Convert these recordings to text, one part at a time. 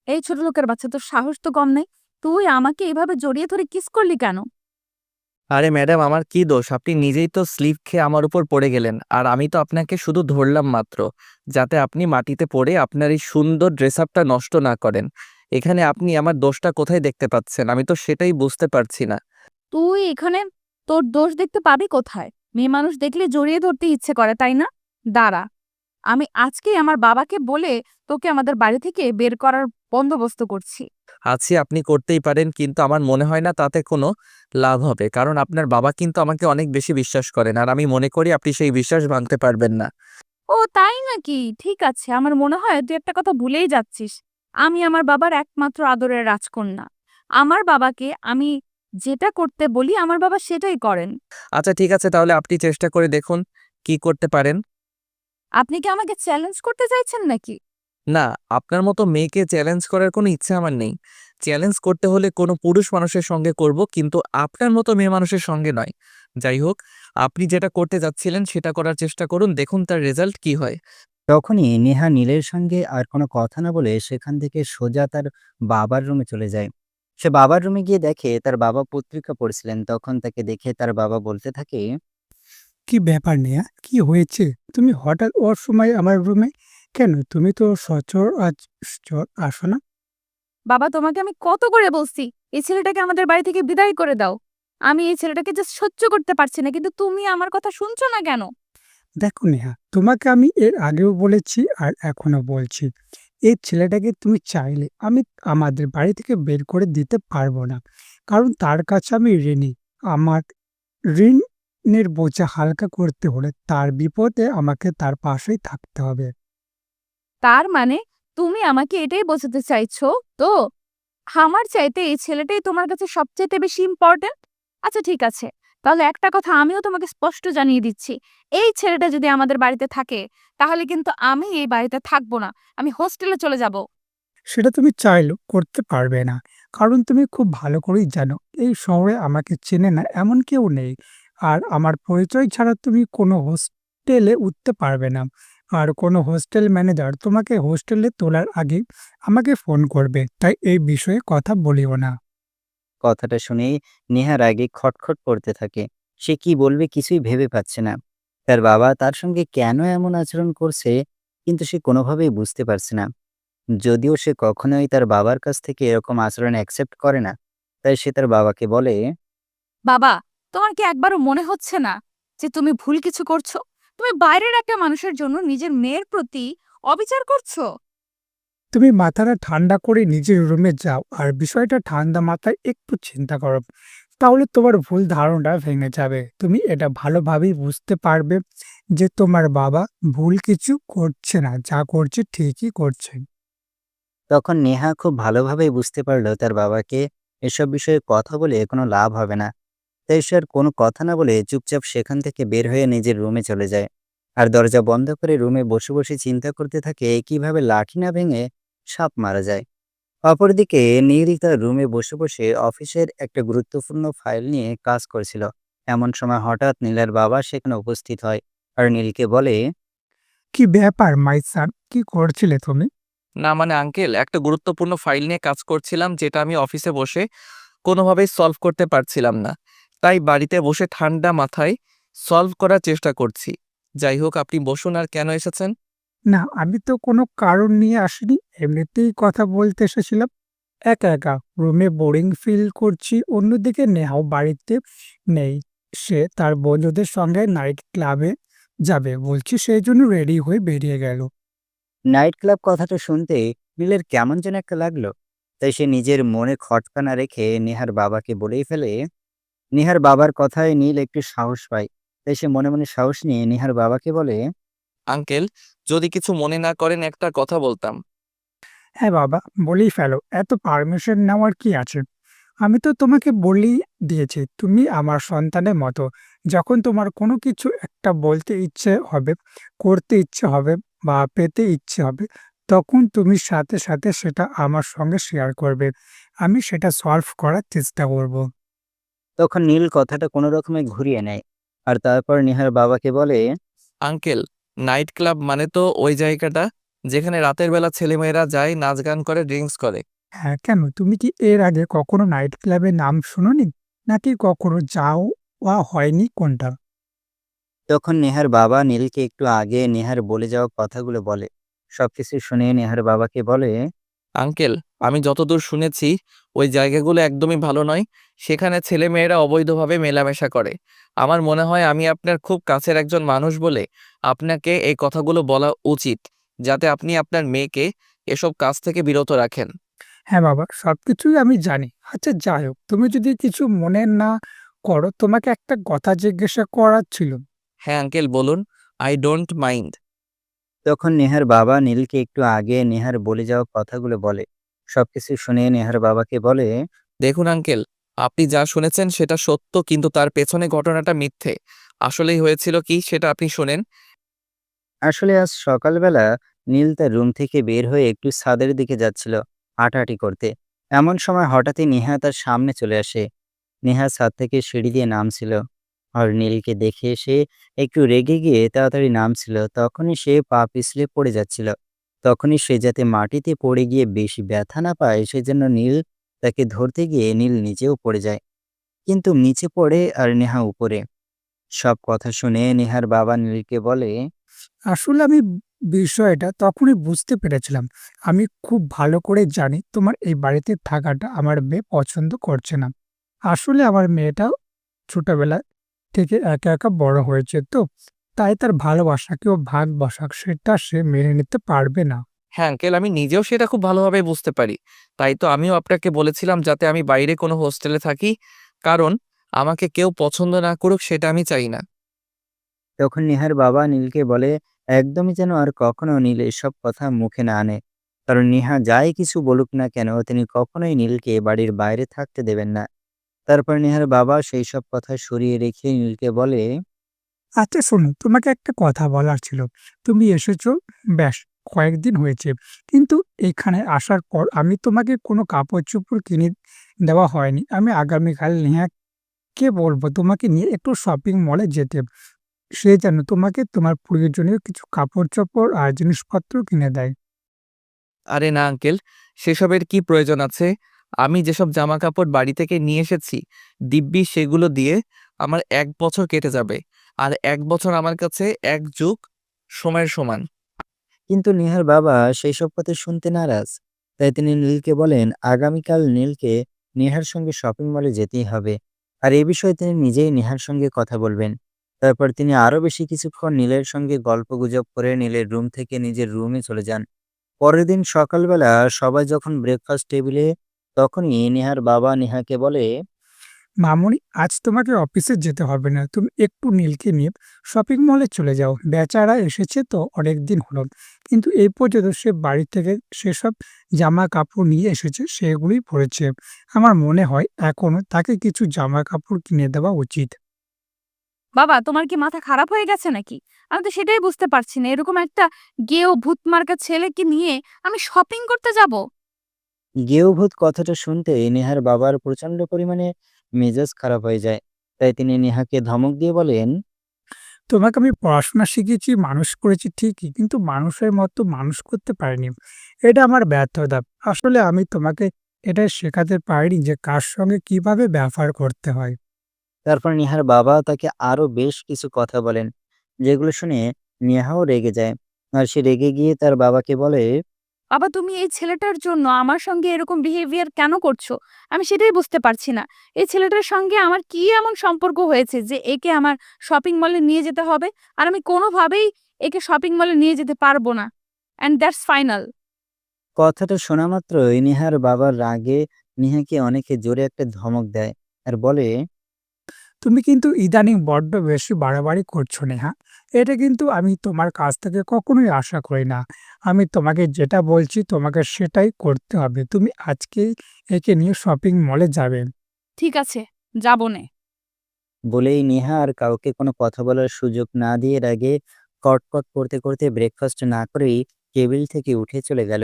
এই ছোট লোকের বাচ্চা, তোর সাহস তো কম নাই। তুই আমাকে এভাবে জড়িয়ে ধরে কিস করলি কেন? আরে ম্যাডাম, আমার কি দোষ? আপনি নিজেই তো স্লিপ খেয়ে আমার উপর পড়ে গেলেন, আর আমি তো আপনাকে শুধু ধরলাম মাত্র, যাতে আপনি মাটিতে পড়ে আপনার এই সুন্দর ড্রেস আপটা নষ্ট না করেন। এখানে আপনি আমার দোষটা কোথায় দেখতে পাচ্ছেন? আমি তো সেটাই বুঝতে পারছি না। তুই এখানে তোর দোষ দেখতে পাবি কোথায়? মেয়ে মানুষ দেখলে জড়িয়ে ধরতে ইচ্ছে করে, তাই না? দাঁড়া, আমি আজকেই আমার বাবাকে বলে তোকে আমাদের বাড়ি থেকে বের করার বন্দোবস্ত করছি। আছি, আপনি করতেই পারেন, কিন্তু আমার মনে হয় না তাতে কোনো লাভ হবে, কারণ আপনার বাবা কিন্তু আমাকে অনেক বেশি বিশ্বাস করেন, আর আমি মনে করি আপনি সেই বিশ্বাস ভাঙতে পারবেন না। ও তাই নাকি? ঠিক আছে, আমার মনে হয় তুই একটা কথা ভুলেই যাচ্ছিস। আমি আমার বাবার একমাত্র আদরের রাজকন্যা। আমার বাবাকে আমি যেটা করতে বলি আমার বাবা সেটাই করেন। আচ্ছা ঠিক আছে, তাহলে আপনি চেষ্টা করে দেখুন কি করতে পারেন। আপনি কি আমাকে চ্যালেঞ্জ করতে চাইছেন নাকি? না, আপনার মতো মেয়েকে চ্যালেঞ্জ করার কোনো ইচ্ছা আমার নেই। চ্যালেঞ্জ করতে হলে কোনো পুরুষ মানুষের সঙ্গে করব, কিন্তু আপনার মতো মেয়ে মানুষের সঙ্গে নয়। যাই হোক, আপনি যেটা করতে যাচ্ছিলেন সেটা করার চেষ্টা করুন, দেখুন তার রেজাল্ট কি হয়। তখনই নেহা নীলের সঙ্গে আর কোনো কথা না বলে সেখান থেকে সোজা তার বাবার রুমে চলে যায়। সে বাবার রুমে গিয়ে দেখে তার বাবা পত্রিকা পড়ছিলেন। তখন তাকে দেখে তার বাবা বলতে থাকে, কি ব্যাপার নেয়া? কি হয়েছে? তুমি হঠাৎ ওর সময় আমার রুমে কেন? তুমি তো আসো না। বাবা, তোমাকে আমি কত করে বলছি এই ছেলেটাকে আমাদের বাড়ি থেকে বিদায় করে দাও। আমি এই ছেলেটাকে জাস্ট সহ্য করতে পারছি না, কিন্তু তুমি আমার কথা শুনছো না কেন? দেখো নেহা, তোমাকে আমি এর আগেও বলেছি আর এখনো বলছি, এই ছেলেটাকে তুমি চাইলে আমি আমাদের বাড়ি থেকে বের করে দিতে পারবো না। কারণ তার কাছে আমি ঋণী। আমার ঋণের বোঝা হালকা করতে হলে তার বিপদে আমাকে তার পাশেই থাকতে হবে। তার মানে তুমি আমাকে এটাই বোঝাতে চাইছো তো আমার চাইতে এই ছেলেটাই তোমার কাছে সবচেয়ে বেশি ইম্পর্টেন্ট? আচ্ছা ঠিক আছে, তাহলে একটা কথা আমিও তোমাকে স্পষ্ট জানিয়ে দিচ্ছি। এই ছেলেটা যদি আমাদের বাড়িতে থাকে তাহলে কিন্তু আমি এই বাড়িতে থাকবো না, আমি হোস্টেলে চলে যাব। সেটা তুমি চাইলেও করতে পারবে না। কারণ তুমি খুব ভালো করেই জানো, এই শহরে আমাকে চেনে না এমন কেউ নেই। আর আমার পরিচয় ছাড়া তুমি কোনো হোস্টেলে উঠতে পারবে না। আর কোনো হোস্টেল ম্যানেজার তোমাকে হোস্টেলে তোলার আগে আমাকে ফোন করবে। তাই এই বিষয়ে কথা বলিও না। কথাটা শুনেই নেহার আগে খটখট করতে থাকে। সে কি বলবে কিছুই ভেবে পাচ্ছে না। তার বাবা তার সঙ্গে কেন এমন আচরণ করছে, কিন্তু সে কোনোভাবেই বুঝতে পারছে না। যদিও সে কখনোই তার বাবার কাছ থেকে এরকম আচরণ অ্যাকসেপ্ট করে না, তাই সে তার বাবাকে বলে, বাবা, তোমার কি একবারও মনে হচ্ছে না যে তুমি ভুল কিছু করছো? তুমি বাইরের একটা মানুষের জন্য নিজের মেয়ের প্রতি অবিচার করছো। তুমি মাথাটা ঠান্ডা করে নিজের রুমে যাও আর বিষয়টা ঠান্ডা মাথায় একটু চিন্তা করো। তাহলে তোমার ভুল ধারণাটা ভেঙে যাবে। তুমি এটা ভালোভাবেই বুঝতে পারবে যে তোমার বাবা ভুল কিছু করছে না, যা করছে ঠিকই করছে। তখন নেহা খুব ভালোভাবেই বুঝতে পারলো তার বাবাকে এসব বিষয়ে কথা বলে কোনো লাভ হবে না। তাই সে আর কোনো কথা না বলে চুপচাপ সেখান থেকে বের হয়ে নিজের রুমে চলে যায়। আর দরজা বন্ধ করে রুমে বসে বসে চিন্তা করতে থাকে কিভাবে লাঠি না ভেঙে সাপ মারা যায়। অপরদিকে নীল তার রুমে বসে বসে অফিসের একটা গুরুত্বপূর্ণ ফাইল নিয়ে কাজ করছিল। এমন সময় হঠাৎ নীলের বাবা সেখানে উপস্থিত হয় আর নীলকে বলে, কি ব্যাপার মাই সান, কি করছিলে তুমি? না মানে আঙ্কেল, একটা গুরুত্বপূর্ণ ফাইল নিয়ে কাজ করছিলাম, যেটা আমি অফিসে বসে কোনোভাবেই সলভ করতে পারছিলাম না। তাই বাড়িতে বসে ঠান্ডা মাথায় সলভ করার চেষ্টা করছি। যাই হোক, আপনি বসুন। আর কেন এসেছেন? না, আমি তো কোনো কারণ নিয়ে আসিনি, এমনিতেই কথা বলতে এসেছিলাম। একা একা রুমে বোরিং ফিল করছি। অন্যদিকে নেহাও বাড়িতে নেই। সে তার বন্ধুদের সঙ্গে নাইট ক্লাবে যাবে বলছি, সেই জন্য রেডি হয়ে বেরিয়ে গেল। নাইট ক্লাব কথাটা শুনতে নীলের কেমন যেন একটা লাগলো। তাই সে নিজের মনে খটকা না রেখে নেহার বাবাকে বলেই ফেলে। নেহার বাবার কথায় নীল একটু সাহস পায়। তাই সে মনে মনে সাহস নিয়ে নেহার বাবাকে বলে, আঙ্কেল, যদি কিছু মনে না করেন একটা কথা বলতাম। হ্যাঁ বাবা, বলেই ফেলো, এত পারমিশন নেওয়ার কি আছে? আমি তো তোমাকে বলেই দিয়েছি, তুমি আমার সন্তানের মতো। যখন তোমার কোনো কিছু একটা বলতে ইচ্ছে হবে, করতে ইচ্ছে হবে বা পেতে ইচ্ছে হবে, তখন তুমি সাথে সাথে সেটা আমার সঙ্গে শেয়ার করবে। আমি সেটা সলভ করার চেষ্টা করব। তখন নীল কথাটা কোনো রকমে ঘুরিয়ে নেয়। আর তারপর নেহার বাবাকে বলে, আঙ্কেল, নাইট ক্লাব মানে তো ওই জায়গাটা? যেখানে রাতের বেলা ছেলেমেয়েরা যায়, নাচ গান করে, ড্রিঙ্কস করে। হ্যাঁ, কেন? তুমি কি এর আগে কখনো নাইট ক্লাবের নাম শোনোনি? নাকি কখনো যাওয়া হয়নি কোনটা? তখন নেহার বাবা নীলকে একটু আগে নেহার বলে যাওয়া কথাগুলো বলে। সবকিছু শুনে নেহার বাবাকে বলে, আঙ্কেল, আমি যতদূর শুনেছি ওই জায়গাগুলো একদমই ভালো নয়। সেখানে ছেলেমেয়েরা অবৈধভাবে মেলামেশা করে। আমার মনে হয় আমি আপনার খুব কাছের একজন মানুষ বলে আপনাকে এই কথাগুলো বলা উচিত, যাতে আপনি আপনার মেয়েকে এসব কাজ থেকে বিরত রাখেন। হ্যাঁ বাবা, সবকিছুই আমি জানি। আচ্ছা যাই হোক, তুমি যদি কিছু মনে না করো, তোমাকে একটা কথা জিজ্ঞাসা করার ছিল। হ্যাঁ আঙ্কেল, বলুন। I don't mind. তখন নেহার বাবা নীলকে একটু আগে নেহার বলে যাওয়া কথাগুলো বলে। সবকিছু শুনে নেহার বাবাকে বলে, দেখুন আঙ্কেল, আপনি যা শুনেছেন সেটা সত্য, কিন্তু তার পেছনে ঘটনাটা মিথ্যে। আসলেই হয়েছিল কি সেটা আপনি শোনেন। আসলে আজ সকালবেলা নীল তার রুম থেকে বের হয়ে একটু ছাদের দিকে যাচ্ছিল হাঁটাহাঁটি করতে। এমন সময় হঠাৎই নেহা তার সামনে চলে আসে। নেহা ছাদ থেকে সিঁড়ি দিয়ে নামছিল আর নীলকে দেখে সে একটু রেগে গিয়ে তাড়াতাড়ি নামছিল। তখনই সে পা পিছলে পড়ে যাচ্ছিল। তখনই সে যাতে মাটিতে পড়ে গিয়ে বেশি ব্যথা না পায় সেজন্য নীল তাকে ধরতে গিয়ে নীল নিচেও পড়ে যায়, কিন্তু নিচে পড়ে আর নেহা উপরে। সব কথা শুনে নেহার বাবা নীলকে বলে, আসলে আমি বিষয়টা তখনই বুঝতে পেরেছিলাম। আমি খুব ভালো করে জানি তোমার এই বাড়িতে থাকাটা আমার মেয়ে পছন্দ করছে না। আসলে আমার মেয়েটাও ছোটবেলা থেকে একা একা বড় হয়েছে তো, তাই তার ভালোবাসাকেও ভাগ বসাক সেটা সে মেনে নিতে পারবে না। হ্যাঁ আঙ্কেল, আমি নিজেও সেটা খুব ভালোভাবে বুঝতে পারি। তাই তো আমিও আপনাকে বলেছিলাম যাতে আমি বাইরে কোনো হোস্টেলে থাকি, কারণ আমাকে কেউ পছন্দ না করুক সেটা আমি চাই না। তখন নেহার বাবা নীলকে বলে, একদমই যেন আর কখনো নীল এসব কথা মুখে না আনে। কারণ নেহা যাই কিছু বলুক না কেন তিনি কখনোই নীলকে বাড়ির বাইরে থাকতে দেবেন না। তারপর নেহার বাবা সেই সব কথা সরিয়ে রেখে নীলকে বলে, আচ্ছা শোনো, তোমাকে একটা কথা বলার ছিল। তুমি এসেছো ব্যাস কয়েকদিন হয়েছে, কিন্তু এখানে আসার পর আমি তোমাকে কোনো কাপড়-চোপড় কিনে দেওয়া হয়নি। আমি আগামীকাল নেহাকে বলবো তোমাকে নিয়ে একটু শপিং মলে যেতে। সে যেন তোমাকে তোমার প্রয়োজনীয় কিছু কাপড়-চোপড় আর জিনিসপত্র কিনে দেয়। আরে না আঙ্কেল, সেসবের কি প্রয়োজন আছে? আমি যেসব জামা কাপড় বাড়ি থেকে নিয়ে এসেছি, দিব্যি সেগুলো দিয়ে আমার 1 বছর কেটে যাবে। আর 1 বছর আমার কাছে 1 যুগ সময়ের সমান। কিন্তু নেহার বাবা সেই সব কথা শুনতে নারাজ। তাই তিনি নীলকে বলেন আগামীকাল নীলকে নেহার সঙ্গে শপিং মলে যেতেই হবে। আর এ বিষয়ে তিনি নিজেই নেহার সঙ্গে কথা বলবেন। তারপর তিনি আরো বেশি কিছুক্ষণ নীলের সঙ্গে গল্পগুজব করে নীলের রুম থেকে নিজের রুমে চলে যান। পরের দিন সকালবেলা সবাই যখন ব্রেকফাস্ট টেবিলে, তখনই নেহার বাবা নেহাকে বলে, মামুনি, আজ তোমাকে অফিসে যেতে হবে না। তুমি একটু নীলকে নিয়ে শপিং মলে চলে যাও। বেচারা এসেছে তো অনেকদিন হলো। কিন্তু এই পর্যন্ত সে বাড়ি থেকে সেসব জামা কাপড় নিয়ে এসেছে, সেগুলোই পরেছে। আমার মনে হয় এখনো তাকে কিছু জামা কাপড় কিনে দেওয়া উচিত। বাবা, তোমার কি মাথা খারাপ হয়ে গেছে নাকি? আমি তো সেটাই বুঝতে পারছি না। এরকম একটা গেঁয়ো ভূতমার্কা ছেলেকে নিয়ে আমি শপিং করতে যাব? গেঁয়ো ভূত কথাটা শুনতেই নেহার বাবার প্রচন্ড পরিমাণে মেজাজ খারাপ হয়ে যায়। তাই তিনি নেহাকে ধমক দিয়ে বলেন, তোমাকে আমি পড়াশোনা শিখিয়েছি, মানুষ করেছি ঠিকই, কিন্তু মানুষের মতো মানুষ করতে পারিনি। এটা আমার ব্যর্থতা। আসলে আমি তোমাকে এটা শেখাতে পারিনি যে কার সঙ্গে কিভাবে ব্যবহার করতে হয়। তারপর নেহার বাবা তাকে আরো বেশ কিছু কথা বলেন, যেগুলো শুনে নেহাও রেগে যায়। আর সে রেগে গিয়ে তার বাবাকে বলে, বাবা, তুমি এই ছেলেটার জন্য আমার সঙ্গে এরকম বিহেভিয়ার কেন করছো? আমি সেটাই বুঝতে পারছি না। এই ছেলেটার সঙ্গে আমার কি এমন সম্পর্ক হয়েছে যে একে আমার শপিং মলে নিয়ে যেতে হবে? আর আমি কোনোভাবেই একে শপিং মলে নিয়ে যেতে পারবো না। And that's final. কথাটা শোনা মাত্রই নেহার বাবার রাগে নেহাকে অনেকে জোরে একটা ধমক দেয় আর বলে, তুমি কিন্তু ইদানিং বড্ড বেশি বাড়াবাড়ি করছো নেহা। এটা কিন্তু আমি তোমার কাছ থেকে কখনোই আশা করি না। আমি তোমাকে যেটা বলছি তোমাকে সেটাই করতে হবে। তুমি আজকেই একে নিয়ে শপিং মলে যাবে। ঠিক আছে, যাবনে। বলেই নেহা আর কাউকে কোনো কথা বলার সুযোগ না দিয়ে রাগে কটকট করতে করতে ব্রেকফাস্ট না করেই টেবিল থেকে উঠে চলে গেল।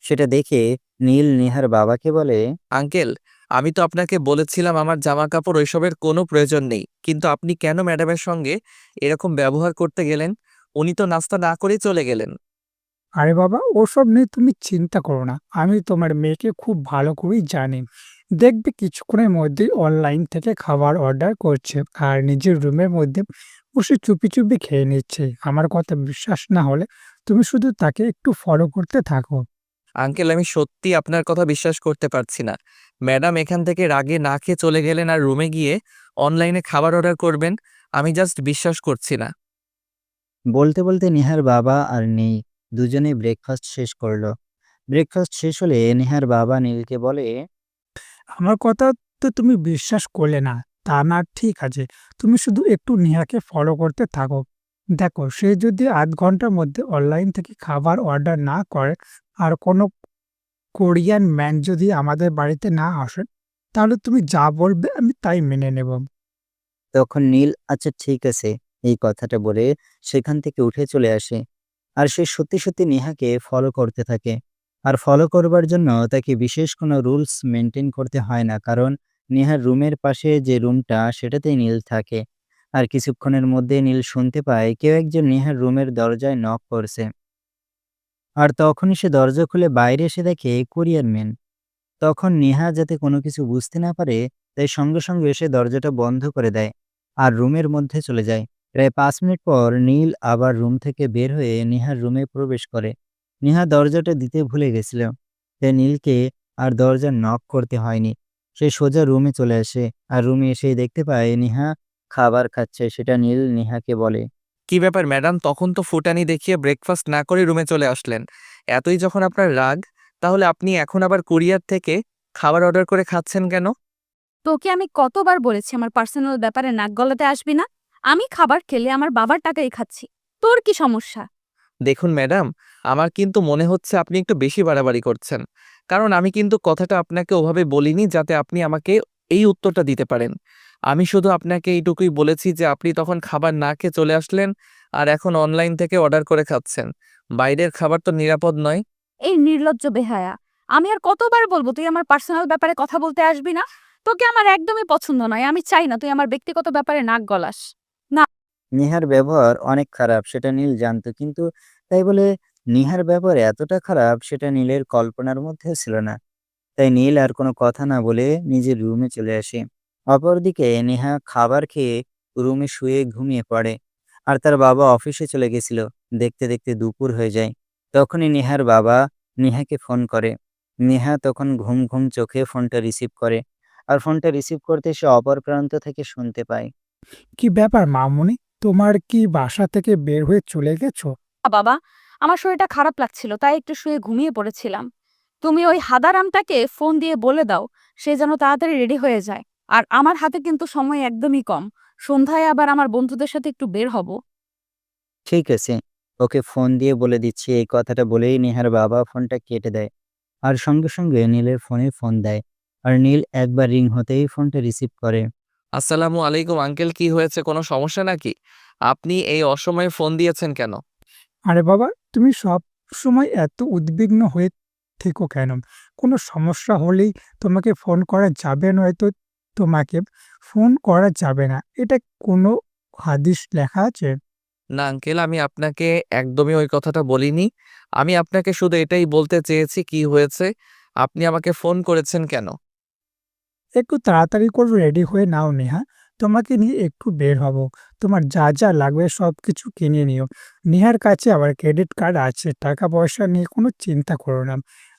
সেটা দেখে নীল নেহার বাবাকে বলে, আঙ্কেল, আমি তো আপনাকে বলেছিলাম আমার জামা কাপড় ওইসবের কোনো প্রয়োজন নেই, কিন্তু আপনি কেন ম্যাডামের সঙ্গে এরকম ব্যবহার করতে গেলেন? উনি তো নাস্তা না করেই চলে গেলেন। আরে বাবা, ওসব নিয়ে তুমি চিন্তা করো না। আমি তোমার মেয়েকে খুব ভালো করেই জানি। দেখবে কিছুক্ষণের মধ্যেই অনলাইন থেকে খাবার অর্ডার করছে আর নিজের রুমের মধ্যে বসে চুপি চুপি খেয়ে নিচ্ছে। আমার কথা বিশ্বাস না হলে তুমি শুধু তাকে একটু ফলো করতে থাকো। আঙ্কেল, আমি সত্যি আপনার কথা বিশ্বাস করতে পারছি না। ম্যাডাম এখান থেকে রাগে না খেয়ে চলে গেলেন আর রুমে গিয়ে অনলাইনে খাবার অর্ডার করবেন। আমি জাস্ট বিশ্বাস করছি না। বলতে বলতে নেহার বাবা আর নীল দুজনেই ব্রেকফাস্ট শেষ করলো। ব্রেকফাস্ট শেষ হলে নেহার বাবা নীলকে বলে, আমার কথা তো তুমি বিশ্বাস করলে না, তা না ঠিক আছে। তুমি শুধু একটু নেহাকে ফলো করতে থাকো। দেখো, সে যদি আধ ঘন্টার মধ্যে অনলাইন থেকে খাবার অর্ডার না করে আর কোনো কোরিয়ান ম্যান যদি আমাদের বাড়িতে না আসে, তাহলে তুমি যা বলবে আমি তাই মেনে নেব। তখন নীল আচ্ছা ঠিক আছে এই কথাটা বলে সেখান থেকে উঠে চলে আসে। আর সে সত্যি সত্যি নেহাকে ফলো করতে থাকে। আর ফলো করবার জন্য তাকে বিশেষ কোনো রুলস মেনটেন করতে হয় না, কারণ নেহার রুমের পাশে যে রুমটা সেটাতেই নীল থাকে। আর কিছুক্ষণের মধ্যে নীল শুনতে পায় কেউ একজন নেহার রুমের দরজায় নক করছে। আর তখনই সে দরজা খুলে বাইরে এসে দেখে কোরিয়ার ম্যান। তখন নেহা যাতে কোনো কিছু বুঝতে না পারে তাই সঙ্গে সঙ্গে এসে দরজাটা বন্ধ করে দেয় আর রুমের মধ্যে চলে যায়। প্রায় 5 মিনিট পর নীল আবার রুম থেকে বের হয়ে নেহার রুমে প্রবেশ করে। নেহা দরজাটা দিতে ভুলে গেছিল, তাই নীলকে আর দরজা নক করতে হয়নি। সে সোজা রুমে চলে আসে আর রুমে এসেই দেখতে পায় নেহা খাবার খাচ্ছে। সেটা নীল নেহাকে বলে, কি ব্যাপার ম্যাডাম, তখন তো ফুটানি দেখিয়ে ব্রেকফাস্ট না করে রুমে চলে আসলেন। এতই যখন আপনার রাগ, তাহলে আপনি এখন আবার কুরিয়ার থেকে খাবার অর্ডার করে খাচ্ছেন কেন? তোকে আমি কতবার বলেছি আমার পার্সোনাল ব্যাপারে নাক গলাতে আসবি না। আমি খাবার খেলে আমার বাবার টাকাই খাচ্ছি। তোর কি সমস্যা? দেখুন ম্যাডাম, আমার কিন্তু মনে হচ্ছে আপনি একটু বেশি বাড়াবাড়ি করছেন। কারণ আমি কিন্তু কথাটা আপনাকে ওভাবে বলিনি যাতে আপনি আমাকে এই উত্তরটা দিতে পারেন। আমি শুধু আপনাকে এইটুকুই বলেছি যে আপনি তখন খাবার না খেয়ে চলে আসলেন আর এখন অনলাইন থেকে অর্ডার করে খাচ্ছেন। বাইরের খাবার তো নিরাপদ নয়। এই নির্লজ্জ বেহায়া, আমি আর কতবার বলবো তুই আমার পার্সোনাল ব্যাপারে কথা বলতে আসবি না? তোকে আমার একদমই পছন্দ নয়। আমি চাই না তুই আমার ব্যক্তিগত ব্যাপারে নাক গলাস। নেহার ব্যবহার অনেক খারাপ সেটা নীল জানতো, কিন্তু তাই বলে নেহার ব্যবহার এতটা খারাপ সেটা নীলের কল্পনার মধ্যেও ছিল না। তাই নীল আর কোনো কথা না বলে নিজের রুমে চলে আসে। অপরদিকে নেহা খাবার খেয়ে রুমে শুয়ে ঘুমিয়ে পড়ে। আর তার বাবা অফিসে চলে গেছিল। দেখতে দেখতে দুপুর হয়ে যায়। তখনই নেহার বাবা নেহাকে ফোন করে। নেহা তখন ঘুম ঘুম চোখে ফোনটা রিসিভ করে। আর ফোনটা রিসিভ করতে সে অপর প্রান্ত থেকে শুনতে পায়, কি ব্যাপার মামুনি, তোমার কি বাসা থেকে বের হয়ে চলে গেছো? বাবা, আমার শরীরটা খারাপ লাগছিল তাই একটু শুয়ে ঘুমিয়ে পড়েছিলাম। তুমি ওই হাদারামটাকে ফোন দিয়ে বলে দাও সে যেন তাড়াতাড়ি রেডি হয়ে যায়। আর আমার হাতে কিন্তু সময় একদমই কম। সন্ধ্যায় আবার আমার বন্ধুদের সাথে একটু বের হব। ঠিক আছে ওকে ফোন দিয়ে বলে দিচ্ছি। এই কথাটা বলেই নেহার বাবা ফোনটা কেটে দেয়। আর সঙ্গে সঙ্গে নীলের ফোনে ফোন দেয়। আর নীল একবার রিং হতেই ফোনটা রিসিভ করে। আসসালামু আলাইকুম আঙ্কেল, কি হয়েছে? কোনো সমস্যা নাকি? আপনি এই অসময়ে ফোন দিয়েছেন কেন? আরে বাবা, তুমি সব সময় এত উদ্বিগ্ন হয়ে থেকো কেন? কোনো সমস্যা হলেই তোমাকে ফোন করা যাবে, নয়তো তোমাকে ফোন করা যাবে না। এটা কোনো হাদিস লেখা আছে? না আঙ্কেল, আমি আপনাকে একদমই ওই কথাটা বলিনি। আমি আপনাকে শুধু এটাই বলতে চেয়েছি কি হয়েছে, আপনি আমাকে ফোন করেছেন কেন? একটু তাড়াতাড়ি করে রেডি হয়ে নাও নেহা। তোমাকে নিয়ে একটু বের হব। তোমার যা যা লাগবে সবকিছু কিনে নিও। নেহার কাছে আবার ক্রেডিট কার্ড আছে, টাকা পয়সা নিয়ে কোনো চিন্তা করো না।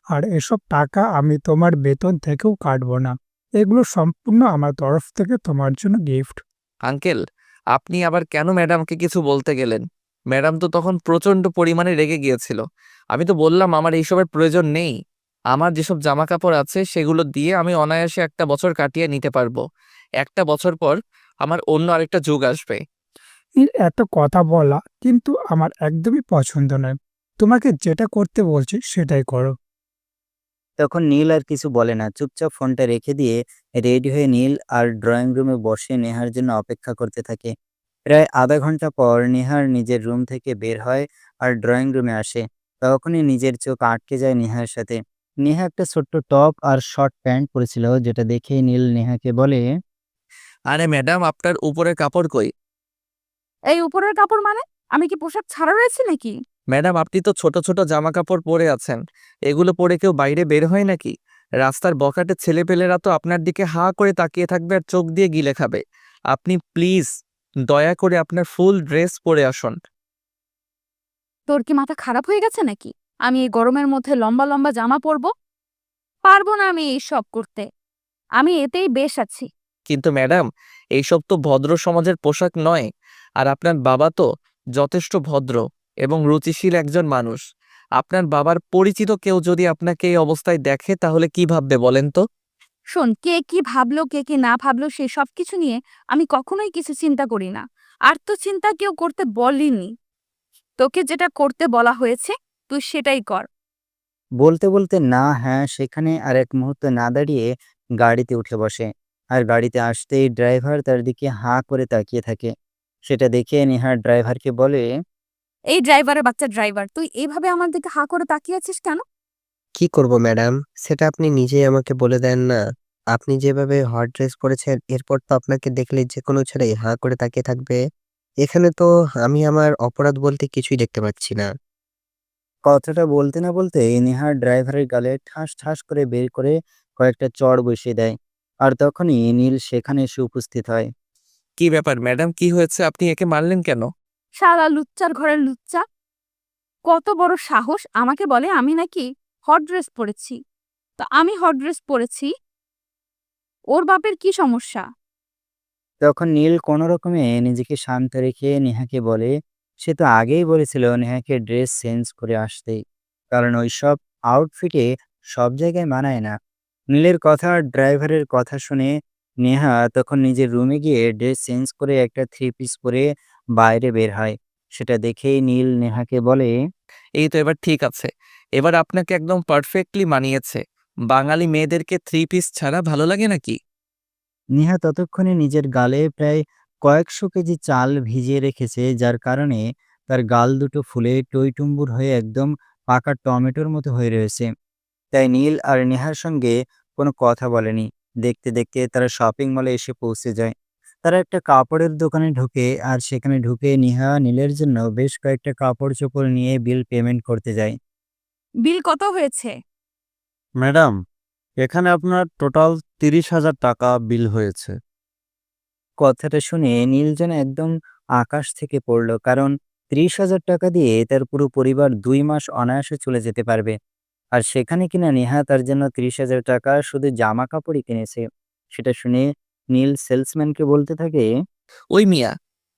আর এসব টাকা আমি তোমার বেতন থেকেও কাটবো না। এগুলো সম্পূর্ণ আমার তরফ থেকে তোমার জন্য গিফট। আঙ্কেল, আপনি আবার কেন ম্যাডামকে কিছু বলতে গেলেন? ম্যাডাম তো তখন প্রচণ্ড পরিমাণে রেগে গিয়েছিল। আমি তো বললাম আমার এইসবের প্রয়োজন নেই। আমার যেসব জামা কাপড় আছে সেগুলো দিয়ে আমি অনায়াসে একটা বছর কাটিয়ে নিতে পারবো। একটা বছর পর আমার অন্য আরেকটা যুগ আসবে। এত কথা বলা কিন্তু আমার একদমই পছন্দ নয়। তোমাকে যেটা করতে বলছি সেটাই করো। তখন নীল আর কিছু বলে না, চুপচাপ ফোনটা রেখে দিয়ে রেডি হয়ে নীল আর ড্রয়িং রুমে বসে নেহার জন্য অপেক্ষা করতে থাকে। প্রায় আধা ঘন্টা পর নেহার নিজের রুম থেকে বের হয় আর ড্রয়িং রুমে আসে। তখনই নিজের চোখ আটকে যায় নেহার সাথে। নেহা একটা ছোট্ট টপ আর শর্ট প্যান্ট পরেছিল, যেটা দেখেই নীল নেহাকে বলে, আরে ম্যাডাম, আপনার উপরের কাপড় কই? এই উপরের কাপড় মানে? আমি কি পোশাক ছাড়া রয়েছে নাকি? ম্যাডাম আপনি তো ছোট ছোট জামা কাপড় পরে আছেন, এগুলো পরে কেউ বাইরে বের হয় নাকি? রাস্তার বখাটে ছেলেপেলেরা তো আপনার দিকে হা করে তাকিয়ে থাকবে আর চোখ দিয়ে গিলে খাবে। আপনি প্লিজ দয়া করে আপনার ফুল ড্রেস পরে আসুন। তোর কি মাথা খারাপ হয়ে গেছে নাকি? আমি এই গরমের মধ্যে লম্বা লম্বা জামা পরবো? পারবো না আমি এইসব করতে। আমি এতেই বেশ আছি। কিন্তু ম্যাডাম, এইসব তো ভদ্র সমাজের পোশাক নয়। আর আপনার বাবা তো যথেষ্ট ভদ্র এবং রুচিশীল একজন মানুষ। আপনার বাবার পরিচিত কেউ যদি আপনাকে এই অবস্থায় দেখে তাহলে কি ভাববে বলেন তো? শোন, কে কি ভাবলো কে কি না ভাবলো সেই সব কিছু নিয়ে আমি কখনোই কিছু চিন্তা করি না। আর তো চিন্তা কেউ করতে বলিনি। তোকে যেটা করতে বলা হয়েছে তুই সেটাই কর। বলতে বলতে না হ্যাঁ সেখানে আর এক মুহূর্ত না দাঁড়িয়ে গাড়িতে উঠে বসে। আর গাড়িতে আসতেই ড্রাইভার তার দিকে হাঁ করে তাকিয়ে থাকে। সেটা দেখে নেহা ড্রাইভারকে বলে, এই ড্রাইভারের বাচ্চা ড্রাইভার, তুই এইভাবে আমার দিকে হা করে তাকিয়ে আছিস কেন? কি করব ম্যাডাম? সেটা আপনি নিজেই আমাকে বলে দেন না। আপনি যেভাবে হট ড্রেস পরেছেন এরপর তো আপনাকে দেখলে যেকোনো ছেলেই হাঁ করে তাকিয়ে থাকবে। এখানে তো আমি আমার অপরাধ বলতে কিছুই দেখতে পাচ্ছি না। কথাটা বলতে না বলতে নেহা ড্রাইভারের গালে ঠাস ঠাস করে বের করে কয়েকটা চড় বসিয়ে দেয়। আর তখনই নীল সেখানে এসে উপস্থিত হয়। কি ব্যাপার ম্যাডাম, কি হয়েছে? আপনি একে মারলেন কেন? শালা লুচ্চার ঘরের লুচ্চা, কত বড় সাহস আমাকে বলে আমি নাকি হট ড্রেস পরেছি। তা আমি হট ড্রেস পরেছি, ওর বাপের কি সমস্যা? তখন নীল কোনো রকমে নিজেকে শান্ত রেখে নেহাকে বলে, সে তো আগেই বলেছিল নেহাকে ড্রেস চেঞ্জ করে আসতে, কারণ ওইসব আউটফিটে সব জায়গায় মানায় না। নীলের কথা আর ড্রাইভারের কথা শুনে নেহা তখন নিজের রুমে গিয়ে ড্রেস চেঞ্জ করে একটা থ্রি পিস পরে বাইরে বের হয়। সেটা দেখেই নীল নেহাকে বলে, এই তো এবার ঠিক আছে। এবার আপনাকে একদম পারফেক্টলি মানিয়েছে। বাঙালি মেয়েদেরকে থ্রি পিস ছাড়া ভালো লাগে নাকি? নেহা ততক্ষণে নিজের গালে প্রায় কয়েকশো কেজি চাল ভিজিয়ে রেখেছে, যার কারণে তার গাল দুটো ফুলে টইটুম্বুর হয়ে একদম পাকা টমেটোর মতো হয়ে রয়েছে। তাই নীল আর নেহার সঙ্গে কোনো কথা বলেনি। দেখতে দেখতে তারা শপিং মলে এসে পৌঁছে যায়। তারা একটা কাপড়ের দোকানে ঢোকে আর সেখানে ঢুকে নেহা নীলের জন্য বেশ কয়েকটা কাপড় চোপড় নিয়ে বিল পেমেন্ট করতে যায়। বিল কত হয়েছে? ম্যাডাম, এখানে আপনার টোটাল 30,000 টাকা বিল হয়েছে। কথাটা শুনে নীল যেন একদম আকাশ থেকে পড়ল, কারণ 30,000 টাকা দিয়ে তার পুরো পরিবার 2 মাস অনায়াসে চলে যেতে পারবে। আর সেখানে কিনা নেহা তার জন্য 30,000 টাকা শুধু জামা কাপড়ই কিনেছে। সেটা শুনে নীল সেলসম্যানকে বলতে থাকে, ওই মিয়া,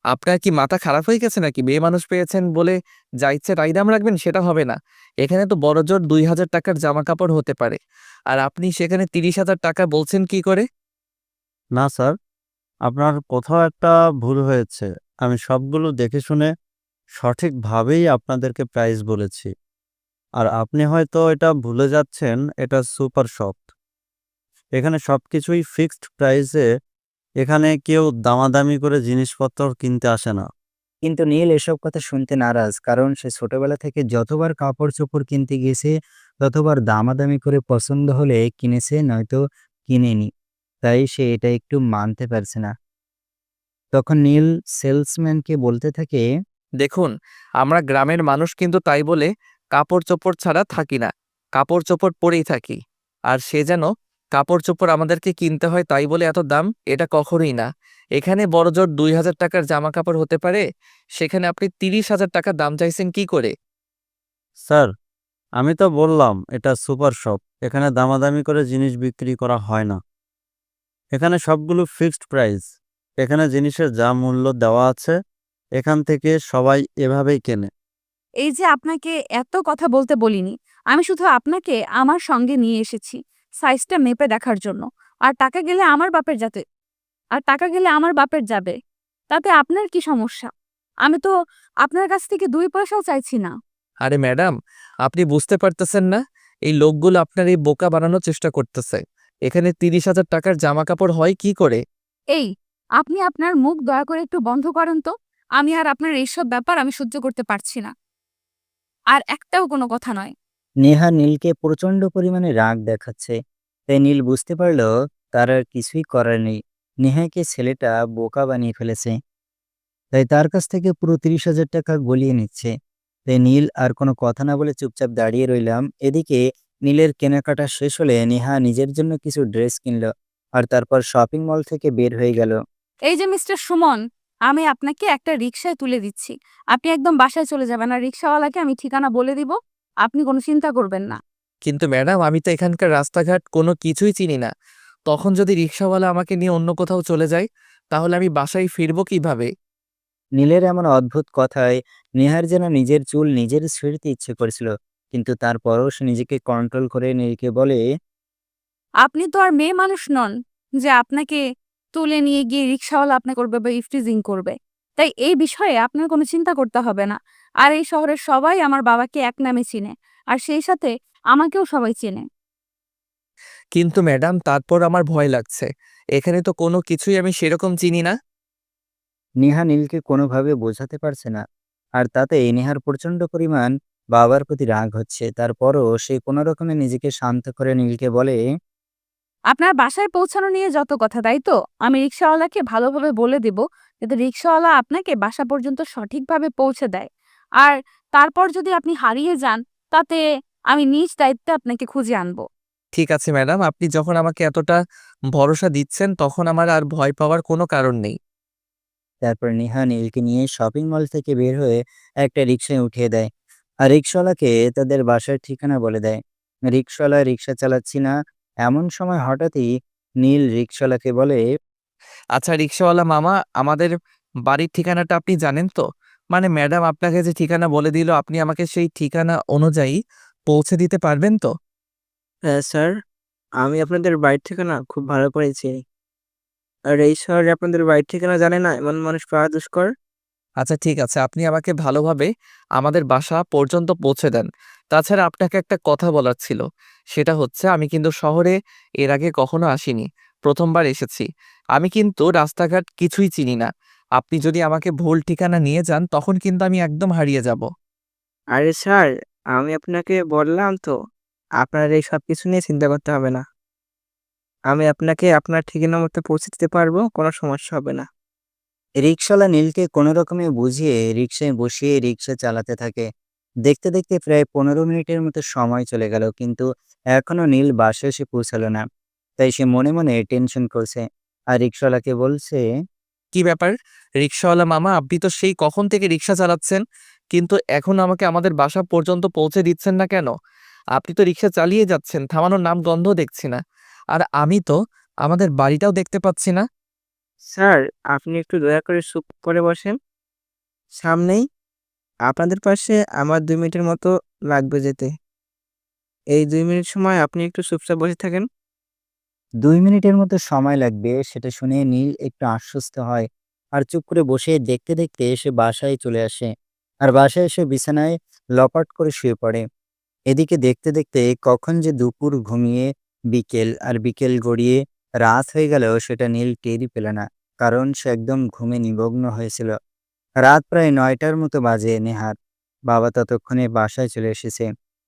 আপনার কি মাথা খারাপ হয়ে গেছে নাকি? মেয়ে মানুষ পেয়েছেন বলে যা ইচ্ছে তাই দাম রাখবেন? সেটা হবে না। এখানে তো বড়জোর 2,000 টাকার জামা কাপড় হতে পারে, আর আপনি সেখানে 30,000 টাকা বলছেন কি করে? না স্যার, আপনার কোথাও একটা ভুল হয়েছে। আমি সবগুলো দেখে শুনে সঠিকভাবেই আপনাদেরকে প্রাইস বলেছি। আর আপনি হয়তো এটা ভুলে যাচ্ছেন, এটা সুপার শপ। এখানে সবকিছুই ফিক্সড প্রাইসে। এখানে কেউ দামাদামি করে জিনিসপত্র কিনতে আসে না। কিন্তু নীল এসব কথা শুনতে নারাজ, কারণ সে ছোটবেলা থেকে যতবার কাপড় চোপড় কিনতে গিয়েছে ততবার দামাদামি করে পছন্দ হলে কিনেছে, নয়তো কিনেনি। তাই সে এটা একটু মানতে পারছে না। তখন নীল সেলসম্যানকে বলতে থাকে, দেখুন, আমরা গ্রামের মানুষ কিন্তু তাই বলে কাপড় চোপড় ছাড়া থাকি না। কাপড় চোপড় পরেই থাকি। আর সে যেন কাপড় চোপড় আমাদেরকে কিনতে হয় তাই বলে এত দাম, এটা কখনোই না। এখানে বড়জোর 2,000 টাকার জামা কাপড় হতে পারে, সেখানে আপনি 30,000 টাকা দাম চাইছেন কি করে? স্যার, আমি তো বললাম এটা সুপার শপ। এখানে দামাদামি করে জিনিস বিক্রি করা হয় না। এখানে সবগুলো ফিক্সড প্রাইস। এখানে জিনিসের যা মূল্য দেওয়া আছে, এখান থেকে সবাই এভাবেই কেনে। এই যে আপনাকে এত কথা বলতে বলিনি, আমি শুধু আপনাকে আমার সঙ্গে নিয়ে এসেছি সাইজটা মেপে দেখার জন্য। আর টাকা গেলে আমার বাপের যাতে আর টাকা গেলে আমার বাপের যাবে, তাতে আপনার কি সমস্যা? আমি তো আপনার কাছ থেকে 2 পয়সাও চাইছি না। আরে ম্যাডাম, আপনি বুঝতে পারতেছেন না? এই লোকগুলো আপনার এই বোকা বানানোর চেষ্টা করতেছে। এখানে 30,000 টাকার জামা কাপড় হয় কি করে? এই, আপনি আপনার মুখ দয়া করে একটু বন্ধ করেন তো। আমি আর আপনার এইসব ব্যাপার আমি সহ্য করতে পারছি না। আর একটাও কোনো কথা নয়। নেহা নীলকে প্রচন্ড পরিমাণে রাগ দেখাচ্ছে। তাই নীল বুঝতে পারল তার আর কিছুই করার নেই। নেহাকে ছেলেটা বোকা বানিয়ে ফেলেছে। তাই তার কাছ থেকে পুরো 30,000 টাকা গলিয়ে নিচ্ছে। তাই নীল আর কোনো কথা না বলে চুপচাপ দাঁড়িয়ে রইলাম। এদিকে নীলের কেনাকাটা শেষ হলে নেহা নিজের জন্য কিছু ড্রেস কিনলো আর তারপর শপিং মল থেকে বের হয়ে গেল। এই যে মিস্টার সুমন, আমি আপনাকে একটা রিকশায় তুলে দিচ্ছি। আপনি একদম বাসায় চলে যাবেন, আর রিকশাওয়ালাকে আমি ঠিকানা বলে দিব। আপনি কোনো চিন্তা করবেন না। কিন্তু ম্যাডাম আমি তো এখানকার রাস্তাঘাট কোনো কিছুই চিনি না। তখন যদি রিক্সাওয়ালা আমাকে নিয়ে অন্য কোথাও চলে যায়, তাহলে আমি বাসায় ফিরবো কিভাবে? নীলের এমন অদ্ভুত কথায় নেহার যেন নিজের চুল নিজের ছিঁড়তে ইচ্ছে করেছিল, কিন্তু তারপরও সে নিজেকে কন্ট্রোল করে নীলকে বলে, আপনি তো আর মেয়ে মানুষ নন যে আপনাকে তুলে নিয়ে গিয়ে রিকশাওয়ালা আপনাকে করবে বা ইফটিজিং করবে। তাই এই বিষয়ে আপনার কোনো চিন্তা করতে হবে না। আর এই শহরের সবাই আমার বাবাকে এক নামে চিনে, আর সেই সাথে আমাকেও সবাই চেনে। কিন্তু ম্যাডাম তারপর আমার ভয় লাগছে। এখানে তো কোনো কিছুই আমি সেরকম চিনি না। নেহা নীলকে কোনোভাবে বোঝাতে পারছে না। আর তাতে নেহার প্রচন্ড পরিমাণ বাবার প্রতি রাগ হচ্ছে। তারপরও সে কোনো রকমে নিজেকে শান্ত করে নীলকে বলে, আপনার বাসায় পৌঁছানো নিয়ে যত কথা, তাই তো? আমি রিকশাওয়ালাকে ভালোভাবে বলে দিব যাতে রিকশাওয়ালা আপনাকে বাসা পর্যন্ত সঠিকভাবে পৌঁছে দেয়। আর তারপর যদি আপনি হারিয়ে যান, তাতে আমি নিজ দায়িত্বে আপনাকে খুঁজে আনবো। ঠিক আছে ম্যাডাম, আপনি যখন আমাকে এতটা ভরসা দিচ্ছেন তখন আমার আর ভয় পাওয়ার কোনো কারণ নেই। তারপর নেহা নীলকে নিয়ে শপিং মল থেকে বের হয়ে একটা রিকশায় উঠিয়ে দেয়। আর রিকশাওয়ালাকে তাদের বাসার ঠিকানা বলে দেয়। রিকশাওয়ালা রিকশা চালাচ্ছি না, এমন সময় হঠাৎই নীল রিকশাওয়ালাকে বলে, আচ্ছা রিক্সাওয়ালা মামা, আমাদের বাড়ির ঠিকানাটা আপনি জানেন তো? মানে ম্যাডাম আপনাকে যে ঠিকানা বলে দিল, আপনি আমাকে সেই ঠিকানা অনুযায়ী পৌঁছে দিতে পারবেন তো? হ্যাঁ স্যার, আমি আপনাদের বাড়ির ঠিকানা খুব ভালো করে চিনি। আর এই শহরে আপনাদের বাড়ির ঠিকানা জানে না এমন মানুষ পাওয়া দুষ্কর। আচ্ছা ঠিক আছে, আপনি আমাকে ভালোভাবে আমাদের বাসা পর্যন্ত পৌঁছে দেন। তাছাড়া আপনাকে একটা কথা বলার ছিল। সেটা হচ্ছে আমি কিন্তু শহরে এর আগে কখনো আসিনি। প্রথমবার এসেছি। আমি কিন্তু রাস্তাঘাট কিছুই চিনি না। আপনি যদি আমাকে ভুল ঠিকানা নিয়ে যান তখন কিন্তু আমি একদম হারিয়ে যাব। আরে স্যার, আমি আপনাকে বললাম তো, আপনার এই সব কিছু নিয়ে চিন্তা করতে হবে না। আমি আপনাকে আপনার ঠিকানা মতো পৌঁছে দিতে পারবো, কোনো সমস্যা হবে না। রিকশাওয়ালা নীলকে কোনো রকমে বুঝিয়ে রিকশায় বসিয়ে রিকশা চালাতে থাকে। দেখতে দেখতে প্রায় 15 মিনিটের মতো সময় চলে গেল, কিন্তু এখনো নীল বাসায় এসে পৌঁছালো না। তাই সে মনে মনে টেনশন করছে আর রিকশাওয়ালাকে বলছে, কি ব্যাপার? রিক্সাওয়ালা মামা, আপনি তো সেই কখন থেকে রিক্সা চালাচ্ছেন, কিন্তু এখন আমাকে আমাদের বাসা পর্যন্ত পৌঁছে দিচ্ছেন না কেন? আপনি তো রিক্সা চালিয়ে যাচ্ছেন, থামানোর নাম গন্ধও দেখছি না। আর আমি তো আমাদের বাড়িটাও দেখতে পাচ্ছি না। স্যার, আপনি একটু দয়া করে চুপ করে বসেন। সামনেই আপনাদের পাশে আমার 2 মিনিটের মতো লাগবে যেতে। এই 2 মিনিট সময় আপনি একটু চুপচাপ বসে থাকেন। 2 মিনিটের মতো সময় লাগবে সেটা শুনে নীল একটু আশ্বস্ত হয় আর চুপ করে বসে দেখতে দেখতে সে বাসায় চলে আসে। আর বাসায় এসে বিছানায় লপাট করে শুয়ে পড়ে। এদিকে দেখতে দেখতে কখন যে দুপুর ঘুমিয়ে বিকেল আর বিকেল গড়িয়ে রাত হয়ে গেল সেটা নীল টেরই পেল না, কারণ সে একদম ঘুমে নিমগ্ন হয়েছিল। রাত প্রায় 9টার মতো বাজে। নেহার বাবা ততক্ষণে বাসায় চলে এসেছে।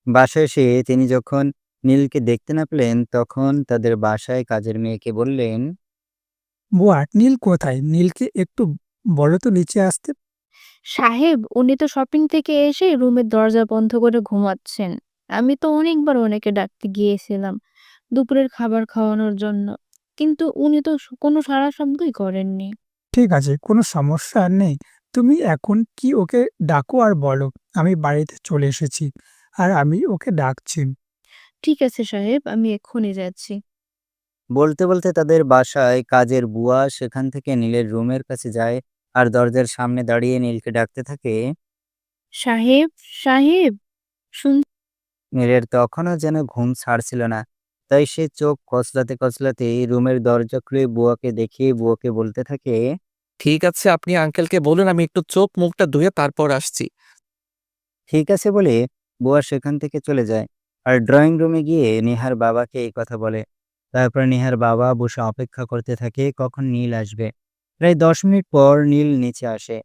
বাসায় এসে তিনি যখন নীলকে দেখতে না পেলেন তখন তাদের বাসায় কাজের মেয়েকে বললেন, বুয়া, নীল কোথায়? নীলকে একটু বলো তো নিচে আসতে। সাহেব, উনি তো শপিং থেকে এসে রুমের দরজা বন্ধ করে ঘুমাচ্ছেন। আমি তো অনেকবার ওনাকে ডাকতে গিয়েছিলাম দুপুরের খাবার খাওয়ানোর জন্য, কিন্তু উনি তো কোনো সাড়া শব্দই করেননি। ঠিক আছে, কোনো সমস্যা নেই। তুমি এখন কি ওকে ডাকো আর বলো আমি বাড়িতে চলে এসেছি আর আমি ওকে ডাকছি। ঠিক আছে সাহেব, আমি এক্ষুনি যাচ্ছি। বলতে বলতে তাদের বাসায় কাজের বুয়া সেখান থেকে নীলের রুমের কাছে যায় আর দরজার সামনে দাঁড়িয়ে নীলকে ডাকতে থাকে। সাহেব, সাহেব, শুন। নীলের তখনও যেন ঘুম ছাড়ছিল না, তাই সে চোখ কচলাতে কচলাতে রুমের দরজা খুলে বুয়াকে দেখিয়ে বুয়াকে বলতে থাকে, ঠিক আছে, আপনি আঙ্কেলকে বলুন আমি একটু চোখ মুখটা ধুয়ে তারপর আসছি। ঠিক আছে বলে বুয়া সেখান থেকে চলে যায় আর ড্রয়িং রুমে গিয়ে নেহার বাবাকে এই কথা বলে। তারপর নেহার বাবা বসে অপেক্ষা করতে থাকে কখন নীল আসবে। প্রায় 10 মিনিট পর নীল নিচে আসে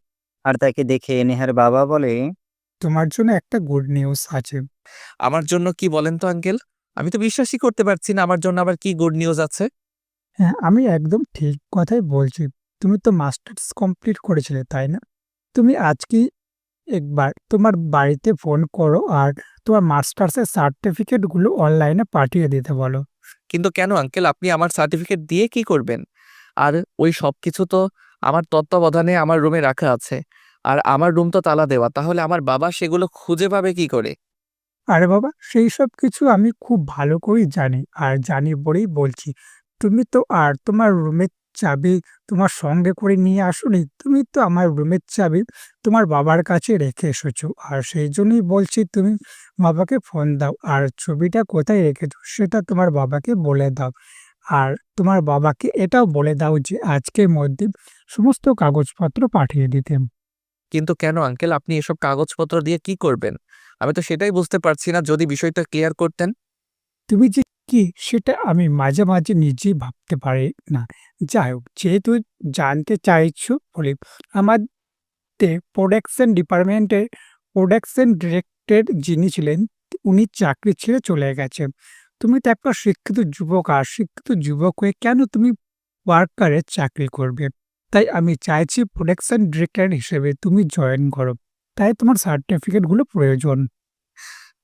আর তাকে দেখে নেহার বাবা বলে, তোমার জন্য একটা গুড নিউজ আছে। আমার জন্য কি বলেন তো আঙ্কেল? আমি তো বিশ্বাসই করতে পারছি না, আমার জন্য আবার কি গুড নিউজ আছে? হ্যাঁ, আমি একদম ঠিক কথাই বলছি। তুমি তো মাস্টার্স কমপ্লিট করেছিলে, তাই না? তুমি আজকেই একবার তোমার বাড়িতে ফোন করো আর তোমার মাস্টার্সের সার্টিফিকেটগুলো অনলাইনে পাঠিয়ে দিতে বলো। কিন্তু কেন আঙ্কেল, আপনি আমার সার্টিফিকেট দিয়ে কি করবেন? আর ওই সবকিছু তো আমার তত্ত্বাবধানে আমার রুমে রাখা আছে। আর আমার রুম তো তালা দেওয়া। তাহলে আমার বাবা সেগুলো খুঁজে পাবে কি করে? আরে বাবা, সেই সব কিছু আমি খুব ভালো করেই জানি, আর জানি বলেই বলছি। তুমি তো আর তোমার রুমের চাবি তোমার সঙ্গে করে নিয়ে আসোনি, তুমি তো আমার রুমের চাবি তোমার বাবার কাছে রেখে এসেছো, আর সেই জন্যই বলছি তুমি বাবাকে ফোন দাও, আর ছবিটা কোথায় রেখেছো সেটা তোমার বাবাকে বলে দাও। আর তোমার বাবাকে এটাও বলে দাও যে আজকের মধ্যে সমস্ত কাগজপত্র পাঠিয়ে দিতে। কিন্তু কেন আঙ্কেল, আপনি এসব কাগজপত্র দিয়ে কি করবেন? আমি তো সেটাই বুঝতে পারছি না, যদি বিষয়টা ক্লিয়ার করতেন। তুমি যে কি সেটা আমি মাঝে মাঝে নিজেই ভাবতে পারি না। যাই হোক, যেহেতু জানতে চাইছো বলে, আমাদের প্রোডাকশন ডিপার্টমেন্টের প্রোডাকশন ডিরেক্টর যিনি ছিলেন, উনি চাকরি ছেড়ে চলে গেছেন। তুমি তো একটা শিক্ষিত যুবক, আর শিক্ষিত যুবক হয়ে কেন তুমি ওয়ার্কারের চাকরি করবে? তাই আমি চাইছি প্রোডাকশন ডিরেক্টর হিসেবে তুমি জয়েন করো। তাই তোমার সার্টিফিকেটগুলো প্রয়োজন।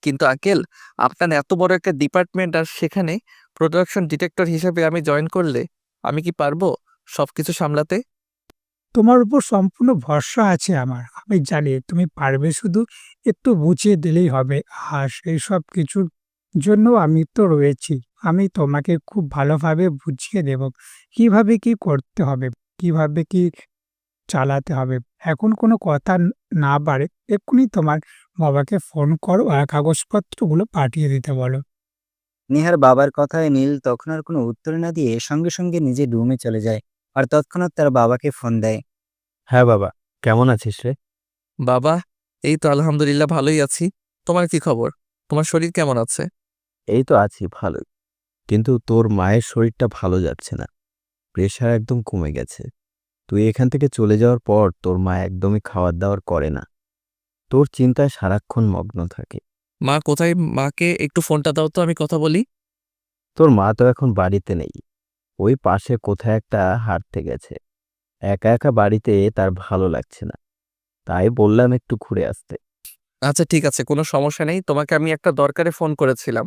কিন্তু আঙ্কেল, আপনার এত বড় একটা ডিপার্টমেন্ট, আর সেখানে প্রোডাকশন ডিটেক্টর হিসেবে আমি জয়েন করলে আমি কি পারবো সবকিছু সামলাতে? তোমার উপর সম্পূর্ণ ভরসা আছে আমার। আমি জানি তুমি পারবে, শুধু একটু বুঝিয়ে দিলেই হবে। আর সেই সব কিছুর জন্য আমি তো রয়েছি। আমি তোমাকে খুব ভালোভাবে বুঝিয়ে দেব কিভাবে কি করতে হবে, কিভাবে কি চালাতে হবে। এখন কোনো কথা না বাড়ে এক্ষুনি তোমার বাবাকে ফোন করো আর কাগজপত্রগুলো পাঠিয়ে দিতে বলো। নেহার বাবার কথায় নীল তখন আর কোনো উত্তর না দিয়ে সঙ্গে সঙ্গে নিজের রুমে চলে যায় আর তৎক্ষণাৎ তার বাবাকে ফোন দেয়। হ্যাঁ বাবা, কেমন আছিস রে? বাবা, এই তো আলহামদুলিল্লাহ ভালোই আছি। তোমার কি খবর? তোমার শরীর কেমন আছে? এই তো আছি ভালোই। কিন্তু তোর মায়ের শরীরটা ভালো যাচ্ছে না। প্রেশার একদম কমে গেছে। তুই এখান থেকে চলে যাওয়ার পর তোর মা একদমই খাবার দাবার করে না। তোর চিন্তায় সারাক্ষণ মগ্ন থাকে। মা কোথায়? মাকে একটু ফোনটা দাও তো, আমি কথা বলি। তোর মা তো এখন বাড়িতে নেই। ওই পাশে কোথায় একটা হাঁটতে গেছে। একা একা বাড়িতে তার ভালো লাগছে না। তাই বললাম একটু ঘুরে আসতে। আচ্ছা ঠিক আছে, কোনো সমস্যা নেই। তোমাকে আমি একটা দরকারে ফোন করেছিলাম।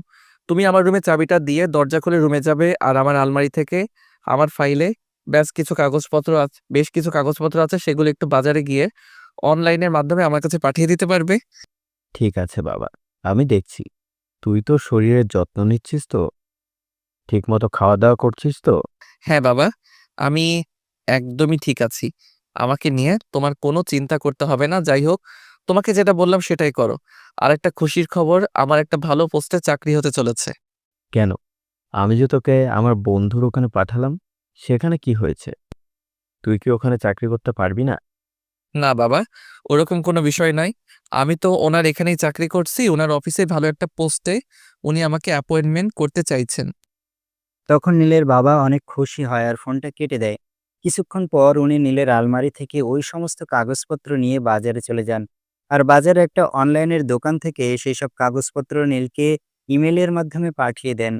তুমি আমার রুমে চাবিটা দিয়ে দরজা খুলে রুমে যাবে, আর আমার আলমারি থেকে আমার ফাইলে বেশ কিছু কাগজপত্র আছে, সেগুলো একটু বাজারে গিয়ে অনলাইনের মাধ্যমে আমার কাছে পাঠিয়ে দিতে পারবে? ঠিক আছে বাবা, আমি দেখছি। তুই তো শরীরের যত্ন নিচ্ছিস তো? ঠিকমতো খাওয়া দাওয়া করছিস তো? হ্যাঁ বাবা, আমি একদমই ঠিক আছি। আমাকে নিয়ে তোমার কোনো চিন্তা করতে হবে না। যাই হোক, তোমাকে যেটা বললাম সেটাই করো। আর একটা খুশির খবর, আমার একটা ভালো পোস্টে চাকরি হতে চলেছে। কেন? আমি যে তোকে আমার বন্ধুর ওখানে পাঠালাম, সেখানে কি হয়েছে? তুই কি ওখানে চাকরি করতে পারবি না? না বাবা, ওরকম কোনো বিষয় নাই। আমি তো ওনার এখানেই চাকরি করছি, ওনার অফিসে ভালো একটা পোস্টে উনি আমাকে অ্যাপয়েন্টমেন্ট করতে চাইছেন। তখন নীলের বাবা অনেক খুশি হয় আর ফোনটা কেটে দেয়। কিছুক্ষণ পর উনি নীলের আলমারি থেকে ওই সমস্ত কাগজপত্র নিয়ে বাজারে চলে যান। আর বাজারে একটা অনলাইনের দোকান থেকে সেই সব কাগজপত্র নীলকে ইমেলের মাধ্যমে পাঠিয়ে দেন।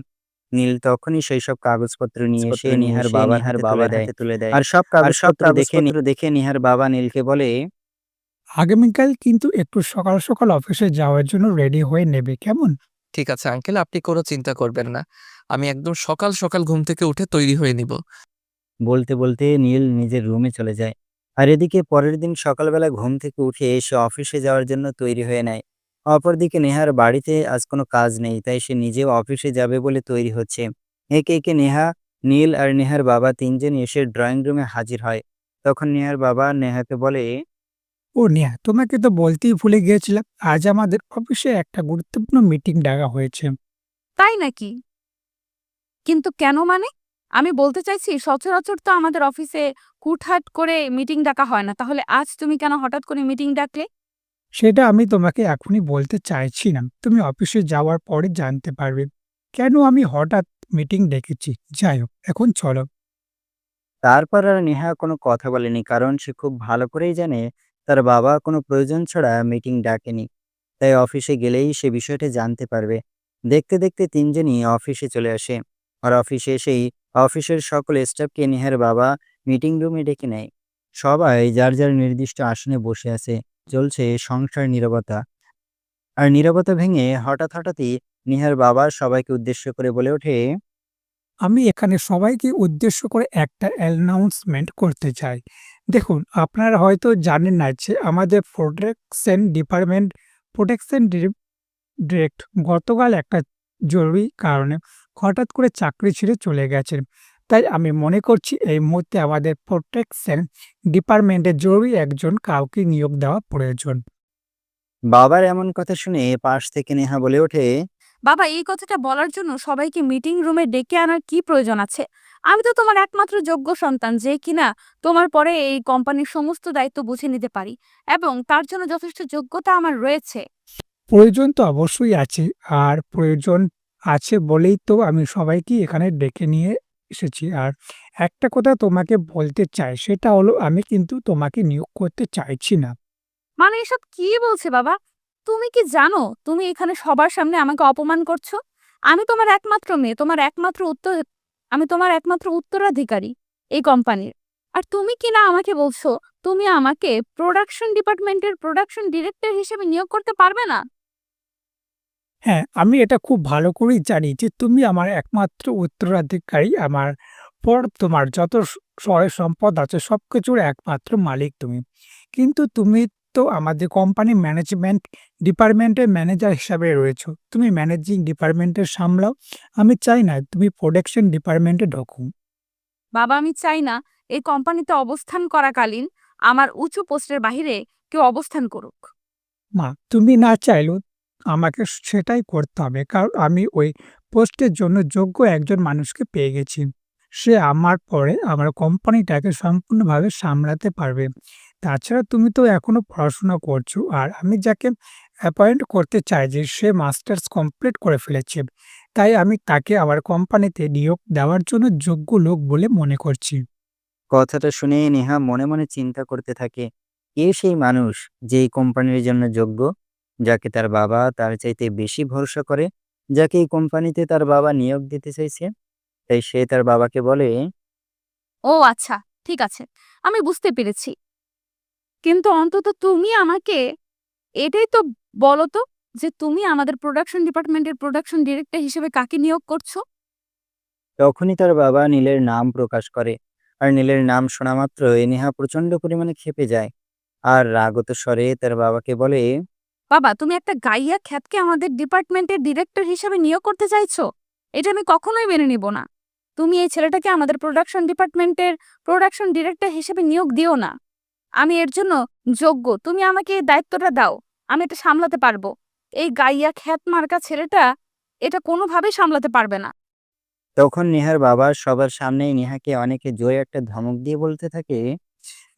নীল তখনই সেই সব কাগজপত্র নিয়ে এসে নিহার বাবার হাতে তুলে দেয়। আর সব কাগজপত্র দেখে নিহার বাবা নীলকে বলে, আগামীকাল কিন্তু একটু সকাল সকাল অফিসে যাওয়ার জন্য রেডি হয়ে নেবে, কেমন? ঠিক আছে আঙ্কেল, আপনি কোনো চিন্তা করবেন না। আমি একদম সকাল সকাল ঘুম থেকে উঠে তৈরি হয়ে নিব। বলতে বলতে নীল নিজের রুমে চলে যায়। আর এদিকে পরের দিন সকালবেলা ঘুম থেকে উঠে সে অফিসে যাওয়ার জন্য তৈরি হয়ে নেয়। অপরদিকে নেহার বাড়িতে আজ কোনো কাজ নেই, তাই সে নিজেও অফিসে যাবে বলে তৈরি হচ্ছে। একে একে নেহা, নীল আর নেহার বাবা তিনজন এসে ড্রয়িং রুমে হাজির হয়। তখন নেহার বাবা নেহাকে বলে, ও নেহা, তোমাকে তো বলতেই ভুলে গিয়েছিলাম, আজ আমাদের অফিসে একটা গুরুত্বপূর্ণ মিটিং ডাকা হয়েছে। তাই নাকি? কিন্তু কেন মানে? আমি বলতে চাইছি সচরাচর তো আমাদের অফিসে হুটহাট করে মিটিং ডাকা হয় না। তাহলে আজ তুমি কেন হঠাৎ করে মিটিং ডাকলে? সেটা আমি তোমাকে এখনই বলতে চাইছি না, তুমি অফিসে যাওয়ার পরে জানতে পারবে কেন আমি হঠাৎ মিটিং ডেকেছি। যাই হোক, এখন চলো। তারপর আর নেহা কোনো কথা বলেনি, কারণ সে খুব ভালো করেই জানে তার বাবা কোনো প্রয়োজন ছাড়া মিটিং ডাকেনি। তাই অফিসে গেলেই সে বিষয়টা জানতে পারবে। দেখতে দেখতে তিনজনই অফিসে চলে আসে। আর অফিসে এসেই অফিসের সকল স্টাফকে নেহার বাবা মিটিং রুমে ডেকে নেয়। সবাই যার যার নির্দিষ্ট আসনে বসে আছে। চলছে সংসার নীরবতা। আর নীরবতা ভেঙে হঠাৎই নিহার বাবা সবাইকে উদ্দেশ্য করে বলে ওঠে, আমি এখানে সবাইকে উদ্দেশ্য করে একটা অ্যানাউন্সমেন্ট করতে চাই। দেখুন, আপনারা হয়তো জানেন না যে আমাদের প্রোটেকশন ডিরেক্ট গতকাল একটা জরুরি কারণে হঠাৎ করে চাকরি ছেড়ে চলে গেছেন। তাই আমি মনে করছি এই মুহূর্তে আমাদের প্রোটেকশন ডিপার্টমেন্টে জরুরি একজন কাউকে নিয়োগ দেওয়া প্রয়োজন। বাবার এমন কথা শুনে পাশ থেকে নেহা বলে ওঠে, বাবা, এই কথাটা বলার জন্য সবাইকে মিটিং রুমে ডেকে আনার কি প্রয়োজন আছে? আমি তো তোমার একমাত্র যোগ্য সন্তান, যে কিনা তোমার পরে এই কোম্পানির সমস্ত দায়িত্ব বুঝে নিতে পারি, এবং তার জন্য যথেষ্ট যোগ্যতা আমার রয়েছে। প্রয়োজন তো অবশ্যই আছে, আর প্রয়োজন আছে বলেই তো আমি সবাইকে এখানে ডেকে নিয়ে এসেছি। আর একটা কথা তোমাকে বলতে চাই, সেটা হলো আমি কিন্তু তোমাকে নিয়োগ করতে চাইছি না। মানে এসব কি বলছে বাবা? তুমি কি জানো তুমি এখানে সবার সামনে আমাকে অপমান করছো? আমি তোমার একমাত্র মেয়ে, আমি তোমার একমাত্র উত্তরাধিকারী এই কোম্পানির। আর তুমি কি না আমাকে বলছো তুমি আমাকে প্রোডাকশন ডিপার্টমেন্টের প্রোডাকশন ডিরেক্টর হিসেবে নিয়োগ করতে পারবে না? হ্যাঁ, আমি এটা খুব ভালো করেই জানি যে তুমি আমার একমাত্র উত্তরাধিকারী। আমার পর তোমার যত সয় সম্পদ আছে সবকিছুর একমাত্র মালিক তুমি। কিন্তু তুমি তো আমাদের কোম্পানি ম্যানেজমেন্ট ডিপার্টমেন্টের ম্যানেজার হিসাবে রয়েছো। তুমি ম্যানেজিং ডিপার্টমেন্টের সামলাও। আমি চাই না তুমি প্রোডাকশন ডিপার্টমেন্টে ঢোকো। বাবা, আমি চাই না এই কোম্পানিতে অবস্থান করাকালীন আমার উঁচু পোস্টের বাহিরে কেউ অবস্থান করুক। মা, তুমি না চাইলেও আমাকে সেটাই করতে হবে, কারণ আমি ওই পোস্টের জন্য যোগ্য একজন মানুষকে পেয়ে গেছি। সে আমার পরে আমার কোম্পানিটাকে সম্পূর্ণভাবে সামলাতে পারবে। তাছাড়া তুমি তো এখনো পড়াশোনা করছো, আর আমি যাকে অ্যাপয়েন্ট করতে চাই যে সে মাস্টার্স কমপ্লিট করে ফেলেছে। তাই আমি তাকে আমার কোম্পানিতে নিয়োগ দেওয়ার জন্য যোগ্য লোক বলে মনে করছি। কথাটা শুনে নেহা মনে মনে চিন্তা করতে থাকে, কে সেই মানুষ যে এই কোম্পানির জন্য যোগ্য, যাকে তার বাবা তার চাইতে বেশি ভরসা করে, যাকে এই কোম্পানিতে তার বাবা নিয়োগ দিতে চাইছে। তাই সে তার বাবাকে বলে, ও আচ্ছা, ঠিক আছে, আমি বুঝতে পেরেছি। কিন্তু অন্তত তুমি আমাকে এটাই তো বলো তো, যে তুমি আমাদের প্রোডাকশন ডিপার্টমেন্টের প্রোডাকশন ডিরেক্টর হিসেবে কাকে নিয়োগ করছো? তখনই তার বাবা নীলের নাম প্রকাশ করে। আর নীলের নাম শোনা মাত্রই নেহা প্রচন্ড পরিমাণে ক্ষেপে যায়, আর রাগত স্বরে তার বাবাকে বলে, বাবা, তুমি একটা গাইয়া খ্যাতকে আমাদের ডিপার্টমেন্টের ডিরেক্টর হিসেবে নিয়োগ করতে চাইছো? এটা আমি কখনোই মেনে নিব না। তুমি এই ছেলেটাকে আমাদের প্রোডাকশন ডিপার্টমেন্টের প্রোডাকশন ডিরেক্টর হিসেবে নিয়োগ দিও না। আমি এর জন্য যোগ্য, তুমি আমাকে এই দায়িত্বটা দাও, আমি এটা সামলাতে পারবো। এই গাইয়া খ্যাত মার্কা ছেলেটা এটা কোনোভাবেই সামলাতে পারবে না। তখন নেহার বাবা সবার সামনেই নেহাকে অনেকে জোরে একটা ধমক দিয়ে বলতে থাকে,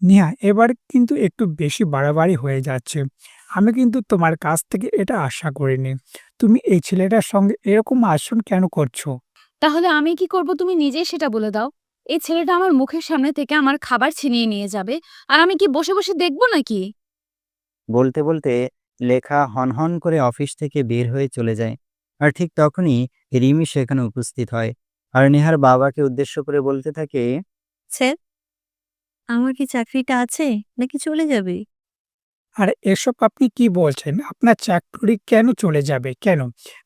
নেহা, এবার কিন্তু একটু বেশি বাড়াবাড়ি হয়ে যাচ্ছে। আমি কিন্তু তোমার কাছ থেকে এটা আশা করিনি। তুমি এই ছেলেটার সঙ্গে এরকম আচরণ কেন করছো? তাহলে আমি কি করব তুমি নিজেই সেটা বলে দাও। এই ছেলেটা আমার মুখের সামনে থেকে আমার খাবার ছিনিয়ে নিয়ে যাবে, আর আমি কি বসে বসে দেখবো নাকি? বলতে বলতে লেখা হনহন করে অফিস থেকে বের হয়ে চলে যায়। আর ঠিক তখনই রিমি সেখানে উপস্থিত হয়, আর নেহার বাবাকে উদ্দেশ্য করে বলতে থাকে, স্যার, আমার কি চাকরিটা আছে নাকি চলে যাবে? আর এসব আপনি কি বলছেন? আপনার চাকরি কেন চলে যাবে? কেন?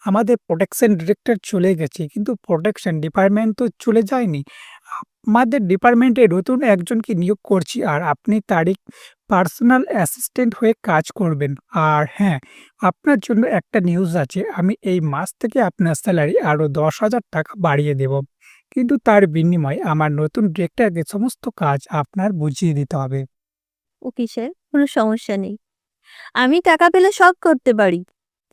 আমাদের প্রোটেকশন ডিরেক্টর চলে গেছে, কিন্তু প্রোটেকশন ডিপার্টমেন্ট তো চলে যায়নি। আমাদের ডিপার্টমেন্টে নতুন একজনকে নিয়োগ করছি, আর আপনি তারই পার্সোনাল অ্যাসিস্ট্যান্ট হয়ে কাজ করবেন। আর হ্যাঁ, আপনার জন্য একটা নিউজ আছে। আমি এই মাস থেকে আপনার স্যালারি আরো ১০,০০০ টাকা বাড়িয়ে দেব। কিন্তু তার বিনিময়ে আমার নতুন ডিরেক্টরকে সমস্ত কাজ আপনার বুঝিয়ে দিতে হবে। ওকে স্যার, কোনো সমস্যা নেই। আমি টাকা পেলে সব করতে পারি।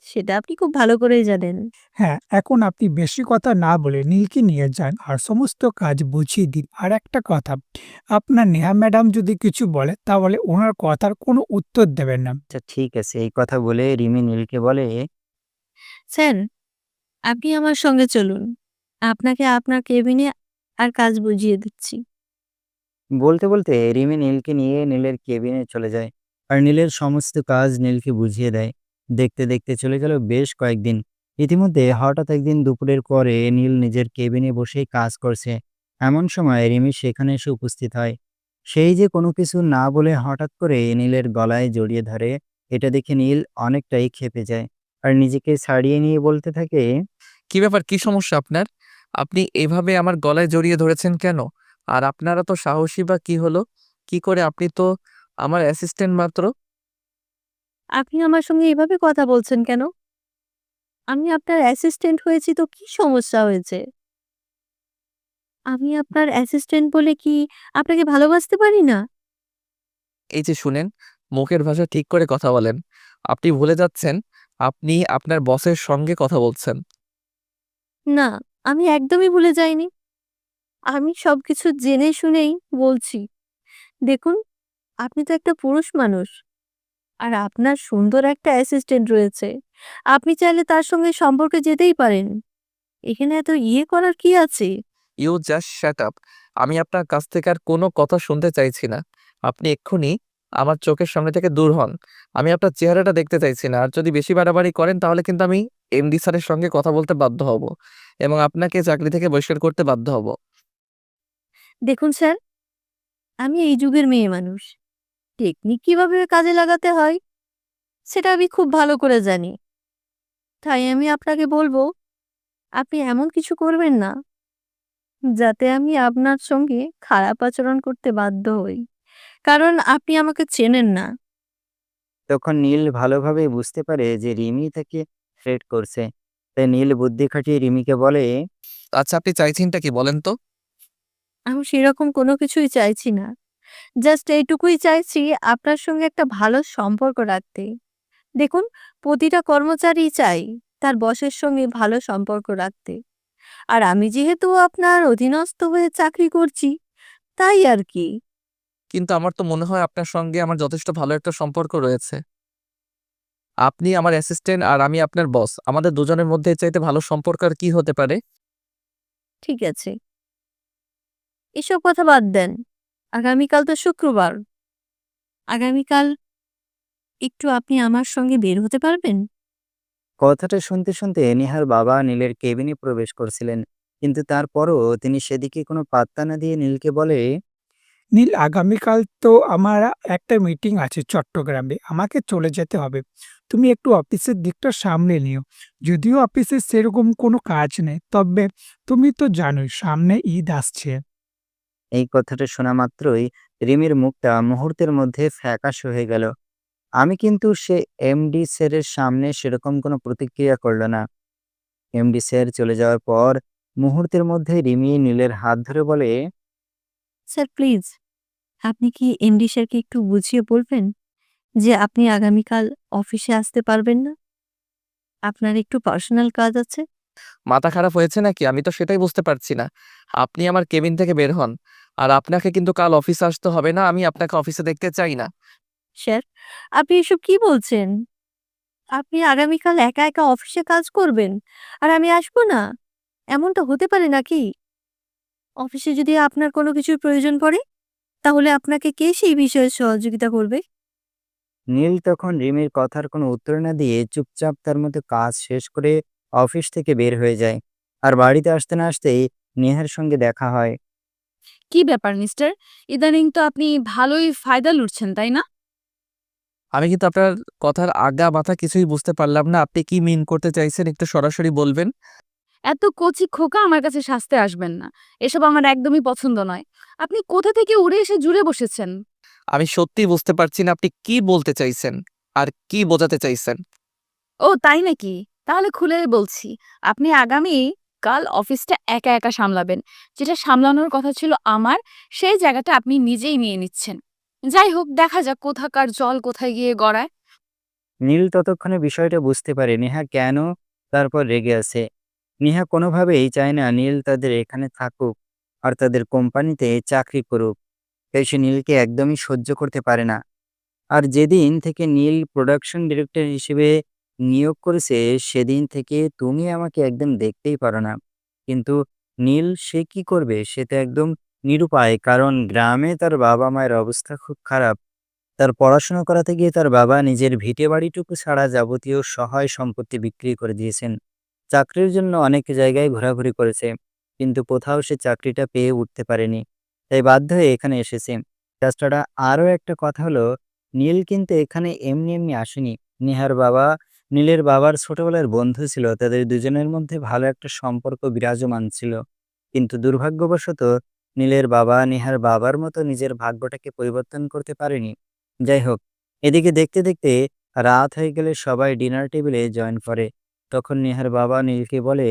সেটা আপনি খুব ভালো করেই জানেন। হ্যাঁ, এখন আপনি বেশি কথা না বলে নীলকে নিয়ে যান আর সমস্ত কাজ বুঝিয়ে দিন। আর একটা কথা, আপনার নেহা ম্যাডাম যদি কিছু বলে তাহলে ওনার কথার কোনো উত্তর দেবেন না। আচ্ছা ঠিক আছে। এই কথা বলে রিমি নীলকে বলে, স্যার, আপনি আমার সঙ্গে চলুন। আপনাকে আপনার কেবিনে আর কাজ বুঝিয়ে দিচ্ছি। বলতে বলতে রিমি নীলকে নিয়ে নীলের কেবিনে চলে যায়। আর নীলের সমস্ত কাজ নীলকে বুঝিয়ে দেয়। দেখতে দেখতে চলে গেল বেশ কয়েকদিন। ইতিমধ্যে হঠাৎ একদিন দুপুরের পরে নীল নিজের কেবিনে বসেই কাজ করছে। এমন সময় রিমি সেখানে এসে উপস্থিত হয়। সেই যে কোনো কিছু না বলে হঠাৎ করে নীলের গলায় জড়িয়ে ধরে, এটা দেখে নীল অনেকটাই ক্ষেপে যায় আর নিজেকে ছাড়িয়ে নিয়ে বলতে থাকে, কি ব্যাপার, কি সমস্যা আপনার? আপনি এভাবে আমার গলায় জড়িয়ে ধরেছেন কেন? আর আপনারা তো সাহসী বা কি হলো? কি করে? আপনি তো আমার অ্যাসিস্ট্যান্ট মাত্র। আপনি আমার সঙ্গে এভাবে কথা বলছেন কেন? আমি আপনার অ্যাসিস্ট্যান্ট হয়েছি তো কি সমস্যা হয়েছে? আমি আপনার অ্যাসিস্ট্যান্ট বলে কি আপনাকে ভালোবাসতে পারি না? এই যে শুনেন, মুখের ভাষা ঠিক করে কথা বলেন। আপনি ভুলে যাচ্ছেন, আপনি আপনার বসের সঙ্গে কথা বলছেন। না, আমি একদমই ভুলে যাইনি। আমি সবকিছু জেনে শুনেই বলছি। দেখুন, আপনি তো একটা পুরুষ মানুষ। আর আপনার সুন্দর একটা অ্যাসিস্ট্যান্ট রয়েছে। আপনি চাইলে তার সঙ্গে সম্পর্কে যেতেই পারেন। এখানে এত ইয়ে করার কি আছে? You just shut up. আমি আপনার কাছ থেকে আর কোনো কথা শুনতে চাইছি না। আপনি এক্ষুনি আমার চোখের সামনে থেকে দূর হন। আমি আপনার চেহারাটা দেখতে চাইছি না। আর যদি বেশি বাড়াবাড়ি করেন তাহলে কিন্তু আমি এমডি স্যারের সঙ্গে কথা বলতে বাধ্য হব এবং আপনাকে চাকরি থেকে বহিষ্কার করতে বাধ্য হব। দেখুন স্যার, আমি এই যুগের মেয়ে মানুষ। টেকনিক কিভাবে কাজে লাগাতে হয় সেটা আমি খুব ভালো করে জানি। তাই আমি আপনাকে বলবো, আপনি এমন কিছু করবেন না যাতে আমি আপনার সঙ্গে খারাপ আচরণ করতে বাধ্য হই। কারণ আপনি আমাকে চেনেন না। তখন নীল ভালোভাবে বুঝতে পারে যে রিমি তাকে থ্রেট করছে। তাই নীল বুদ্ধি খাটিয়ে রিমিকে বলে, আচ্ছা, আপনি চাইছেনটা কি বলেন তো? আমি সেরকম কোনো কিছুই চাইছি না। জাস্ট এইটুকুই চাইছি আপনার সঙ্গে একটা ভালো সম্পর্ক রাখতে। দেখুন, প্রতিটা কর্মচারী চাই তার বসের সঙ্গে ভালো সম্পর্ক রাখতে। আর আমি যেহেতু আপনার অধীনস্থ হয়ে চাকরি করছি, তাই আর কি। কিন্তু আমার তো মনে হয় আপনার সঙ্গে আমার যথেষ্ট ভালো একটা সম্পর্ক রয়েছে। আপনি আমার অ্যাসিস্ট্যান্ট আর আমি আপনার বস। আমাদের দুজনের মধ্যে এর চাইতে ভালো সম্পর্ক আর কি হতে পারে? ঠিক আছে, এসব কথা বাদ দেন। আগামীকাল তো শুক্রবার। আগামীকাল একটু আপনি আমার সঙ্গে বের হতে পারবেন? কথাটা শুনতে শুনতে নেহার বাবা নীলের কেবিনে প্রবেশ করছিলেন, কিন্তু তারপরও তিনি সেদিকে কোনো পাত্তা না দিয়ে নীলকে বলে, নীল, আগামীকাল তো আমার একটা মিটিং আছে চট্টগ্রামে, আমাকে চলে যেতে হবে। তুমি একটু অফিসের দিকটা সামলে নিও। যদিও অফিসে সেরকম কোনো কাজ নেই, তবে তুমি তো জানোই সামনে ঈদ আসছে। এই কথাটা শোনা মাত্রই রিমির মুখটা মুহূর্তের মধ্যে ফ্যাকাশ হয়ে গেল। আমি কিন্তু সে এমডি স্যারের সামনে সেরকম কোনো প্রতিক্রিয়া করল না। এমডি স্যার চলে যাওয়ার পর মুহূর্তের মধ্যে রিমি নীলের হাত ধরে বলে, স্যার প্লিজ, আপনি কি এমডি স্যারকে একটু বুঝিয়ে বলবেন যে আপনি আগামীকাল অফিসে আসতে পারবেন না? আপনার একটু পার্সোনাল কাজ আছে। মাথা খারাপ হয়েছে নাকি? আমি তো সেটাই বুঝতে পারছি না। আপনি আমার কেবিন থেকে বের হন। আর আপনাকে কিন্তু কাল অফিসে আসতে হবে না। আমি আপনাকে অফিসে দেখতে চাই না। স্যার, আপনি এসব কি বলছেন? আপনি আগামীকাল একা একা অফিসে কাজ করবেন আর আমি আসবো না? এমনটা হতে পারে নাকি? অফিসে যদি আপনার কোনো কিছুর প্রয়োজন পড়ে, তাহলে আপনাকে কে সেই বিষয়ে সহযোগিতা করবে? নীল তখন রিমির কথার কোনো উত্তর না দিয়ে চুপচাপ তার মতো কাজ শেষ করে অফিস থেকে বের হয়ে যায়। আর বাড়িতে আসতে না আসতেই নেহার সঙ্গে দেখা হয়। কি ব্যাপার মিস্টার? ইদানিং তো আপনি ভালোই ফায়দা লুটছেন, তাই না? আমি কিন্তু আপনার কথার আগা মাথা কিছুই বুঝতে পারলাম না। আপনি কি মিন করতে চাইছেন একটু সরাসরি বলবেন? এত কচি খোকা আমার কাছে সাজতে আসবেন না। এসব আমার একদমই পছন্দ নয়। আপনি কোথা থেকে উড়ে এসে জুড়ে বসেছেন? আমি সত্যিই বুঝতে পারছি না আপনি কি বলতে চাইছেন আর কি বোঝাতে চাইছেন। ও তাই নাকি? তাহলে খুলে বলছি। আপনি আগামী কাল অফিসটা একা একা সামলাবেন। যেটা সামলানোর কথা ছিল আমার, সেই জায়গাটা আপনি নিজেই নিয়ে নিচ্ছেন। যাই হোক, দেখা যাক কোথাকার জল কোথায় গিয়ে গড়ায়। নীল ততক্ষণে বিষয়টা বুঝতে পারে নেহা কেন তারপর রেগে আছে। নেহা কোনোভাবেই চায় না নীল তাদের এখানে থাকুক আর তাদের কোম্পানিতে চাকরি করুক। তাই সে নীলকে একদমই সহ্য করতে পারে না। আর যেদিন থেকে নীল প্রোডাকশন ডিরেক্টর হিসেবে নিয়োগ করেছে, সেদিন থেকে তুমি আমাকে একদম দেখতেই পারো না। কিন্তু নীল সে কি করবে? সে তো একদম নিরুপায়, কারণ গ্রামে তার বাবা মায়ের অবস্থা খুব খারাপ। তার পড়াশোনা করাতে গিয়ে তার বাবা নিজের ভিটে বাড়িটুকু ছাড়া যাবতীয় সহায় সম্পত্তি বিক্রি করে দিয়েছেন। চাকরির জন্য অনেক জায়গায় ঘোরাঘুরি করেছে, কিন্তু কোথাও সে চাকরিটা পেয়ে উঠতে পারেনি। তাই বাধ্য হয়ে এখানে এসেছে। তাছাড়া আরো একটা কথা হলো, নীল কিন্তু এখানে এমনি এমনি আসেনি। নেহার বাবা নীলের বাবার ছোটবেলার বন্ধু ছিল। তাদের দুজনের মধ্যে ভালো একটা সম্পর্ক বিরাজমান ছিল। কিন্তু দুর্ভাগ্যবশত নীলের বাবা নেহার বাবার মতো নিজের ভাগ্যটাকে পরিবর্তন করতে পারেনি। যাই হোক, এদিকে দেখতে দেখতে রাত হয়ে গেলে সবাই ডিনার টেবিলে জয়েন করে। তখন নেহার বাবা নীলকে বলে,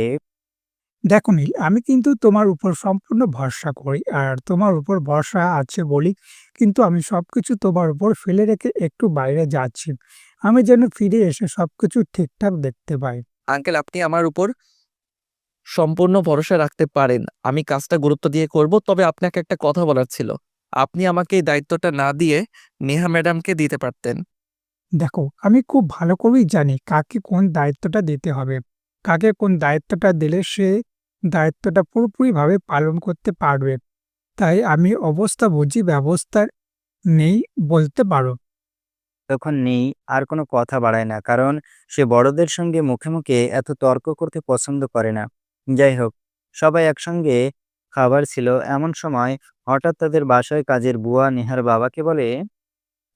দেখো নীল, আমি কিন্তু তোমার উপর সম্পূর্ণ ভরসা করি। আর তোমার উপর ভরসা আছে বলি কিন্তু আমি সবকিছু তোমার উপর ফেলে রেখে একটু বাইরে যাচ্ছি। আমি যেন ফিরে এসে সবকিছু ঠিকঠাক দেখতে পাই। আঙ্কেল, আপনি আমার উপর সম্পূর্ণ ভরসা রাখতে পারেন। আমি কাজটা গুরুত্ব দিয়ে করব। তবে আপনাকে একটা কথা বলার ছিল। আপনি আমাকে এই দায়িত্বটা না দিয়ে নেহা ম্যাডামকে দিতে পারতেন। দেখো, আমি খুব ভালো করেই জানি কাকে কোন দায়িত্বটা দিতে হবে। কাকে কোন দায়িত্বটা দিলে সে দায়িত্বটা পুরোপুরিভাবে পালন করতে পারবে। তাই আমি অবস্থা বুঝি ব্যবস্থা নেই বলতে পারো। তখন নেই আর কোনো কথা বাড়ায় না, কারণ সে বড়দের সঙ্গে মুখে মুখে এত তর্ক করতে পছন্দ করে না। যাই হোক, সবাই একসঙ্গে খাবার ছিল এমন সময় হঠাৎ তাদের বাসায় কাজের বুয়া নেহার বাবাকে বলে,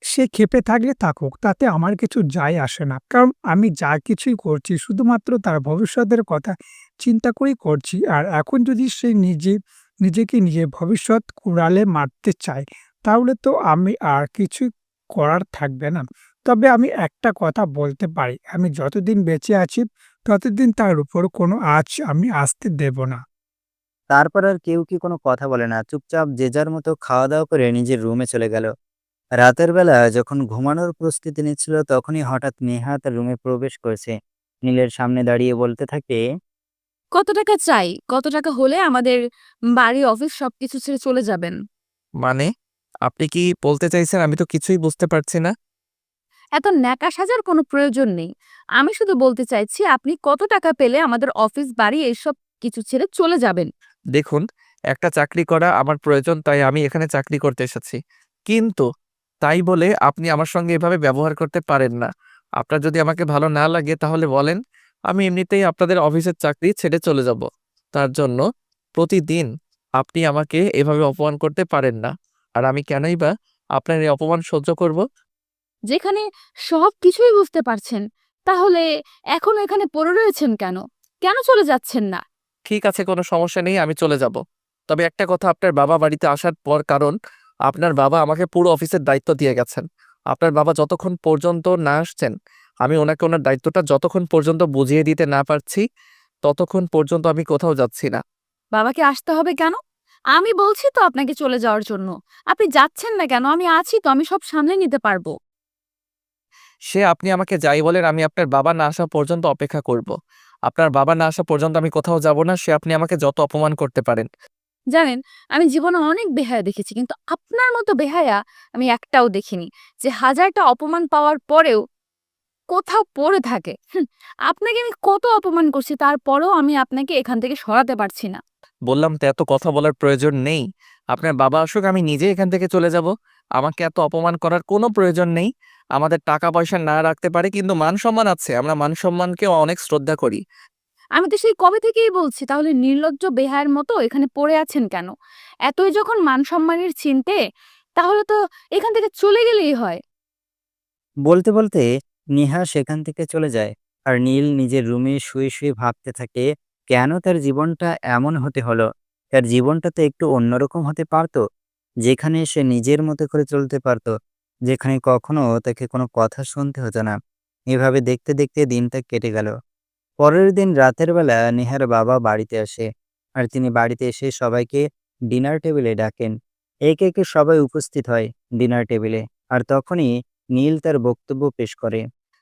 সে ক্ষেপে থাকলে থাকুক, তাতে আমার কিছু যায় আসে না। কারণ আমি যা কিছুই করছি শুধুমাত্র তার ভবিষ্যতের কথা চিন্তা করেই করছি। আর এখন যদি সে নিজেকে নিয়ে ভবিষ্যৎ কুড়ালে মারতে চায়, তাহলে তো আমি আর কিছু করার থাকবে না। তবে আমি একটা কথা বলতে পারি, আমি যতদিন বেঁচে আছি ততদিন তার উপর কোনো আঁচ আমি আসতে দেব না। তারপর আর কেউ কি কোনো কথা বলে না, চুপচাপ যে যার মতো খাওয়া দাওয়া করে নিজের রুমে চলে গেল। রাতের বেলা যখন ঘুমানোর প্রস্তুতি নিচ্ছিল তখনই হঠাৎ নেহা তার রুমে প্রবেশ করেছে। নীলের সামনে দাঁড়িয়ে বলতে থাকে, কত টাকা চাই? কত টাকা হলে আমাদের বাড়ি, অফিস সবকিছু ছেড়ে চলে যাবেন? মানে, আপনি কি বলতে চাইছেন? আমি তো কিছুই বুঝতে পারছি না। এত ন্যাকা সাজার কোনো প্রয়োজন নেই। আমি শুধু বলতে চাইছি আপনি কত টাকা পেলে আমাদের অফিস, বাড়ি এসব কিছু ছেড়ে চলে যাবেন? দেখুন, একটা চাকরি করা আমার প্রয়োজন, তাই আমি এখানে চাকরি করতে এসেছি। কিন্তু তাই বলে আপনি আমার সঙ্গে এভাবে ব্যবহার করতে পারেন না। আপনার যদি আমাকে ভালো না লাগে তাহলে বলেন, আমি এমনিতেই আপনাদের অফিসের চাকরি ছেড়ে চলে যাব। তার জন্য প্রতিদিন আপনি আমাকে এভাবে অপমান করতে পারেন না। আর আমি কেনই বা আপনার এই অপমান সহ্য করব? যেখানে সবকিছুই বুঝতে পারছেন, তাহলে এখনো এখানে পড়ে রয়েছেন কেন? কেন চলে যাচ্ছেন না? ঠিক আছে, কোনো সমস্যা নেই, আমি চলে যাব। তবে একটা কথা, আপনার বাবা বাড়িতে আসার পর, কারণ আপনার বাবা আমাকে পুরো অফিসের দায়িত্ব দিয়ে গেছেন। আপনার বাবা যতক্ষণ পর্যন্ত না আসছেন, আমি ওনাকে ওনার দায়িত্বটা যতক্ষণ পর্যন্ত বুঝিয়ে দিতে না পারছি, ততক্ষণ পর্যন্ত আমি কোথাও যাচ্ছি না। বাবাকে আসতে হবে কেন? আমি বলছি তো আপনাকে চলে যাওয়ার জন্য। আপনি যাচ্ছেন না কেন? আমি আছি তো, আমি সব সামলে নিতে পারবো। সে আপনি আমাকে যাই বলেন, আমি আপনার বাবা না আসা পর্যন্ত অপেক্ষা করব। আপনার বাবা না আসা পর্যন্ত আমি কোথাও যাব না। সে আপনি আমাকে যত অপমান করতে পারেন। জানেন, আমি জীবনে অনেক বেহায়া দেখেছি, কিন্তু আপনার মতো বেহায়া আমি একটাও দেখিনি, যে হাজারটা অপমান পাওয়ার পরেও কোথাও পড়ে থাকে। আপনাকে আমি কত অপমান করছি, তারপরেও আমি আপনাকে এখান থেকে সরাতে পারছি না। বললাম তো, এত কথা বলার প্রয়োজন নেই। আপনার বাবা আসুক, আমি নিজে এখান থেকে চলে যাব। আমাকে এত অপমান করার কোনো প্রয়োজন নেই। আমাদের টাকা পয়সা না রাখতে পারে, কিন্তু মান সম্মান আছে। আমরা মান সম্মানকে অনেক শ্রদ্ধা করি। আমি তো সেই কবে থেকেই বলছি, তাহলে নির্লজ্জ বেহায়ার মতো এখানে পড়ে আছেন কেন? এতই যখন মান সম্মানের চিনতে, তাহলে তো এখান থেকে চলে গেলেই হয়। বলতে বলতে নেহা সেখান থেকে চলে যায়। আর নীল নিজের রুমে শুয়ে শুয়ে ভাবতে থাকে, কেন তার জীবনটা এমন হতে হলো। তার জীবনটা তো একটু অন্যরকম হতে পারতো, যেখানে সে নিজের মতো করে চলতে পারতো, যেখানে কখনো তাকে কোনো কথা শুনতে হতো না। এভাবে দেখতে দেখতে দিনটা কেটে গেল। পরের দিন রাতের বেলা নেহার বাবা বাড়িতে আসে। আর তিনি বাড়িতে এসে সবাইকে ডিনার টেবিলে ডাকেন। একে একে সবাই উপস্থিত হয় ডিনার টেবিলে। আর তখনই নীল তার বক্তব্য পেশ করে।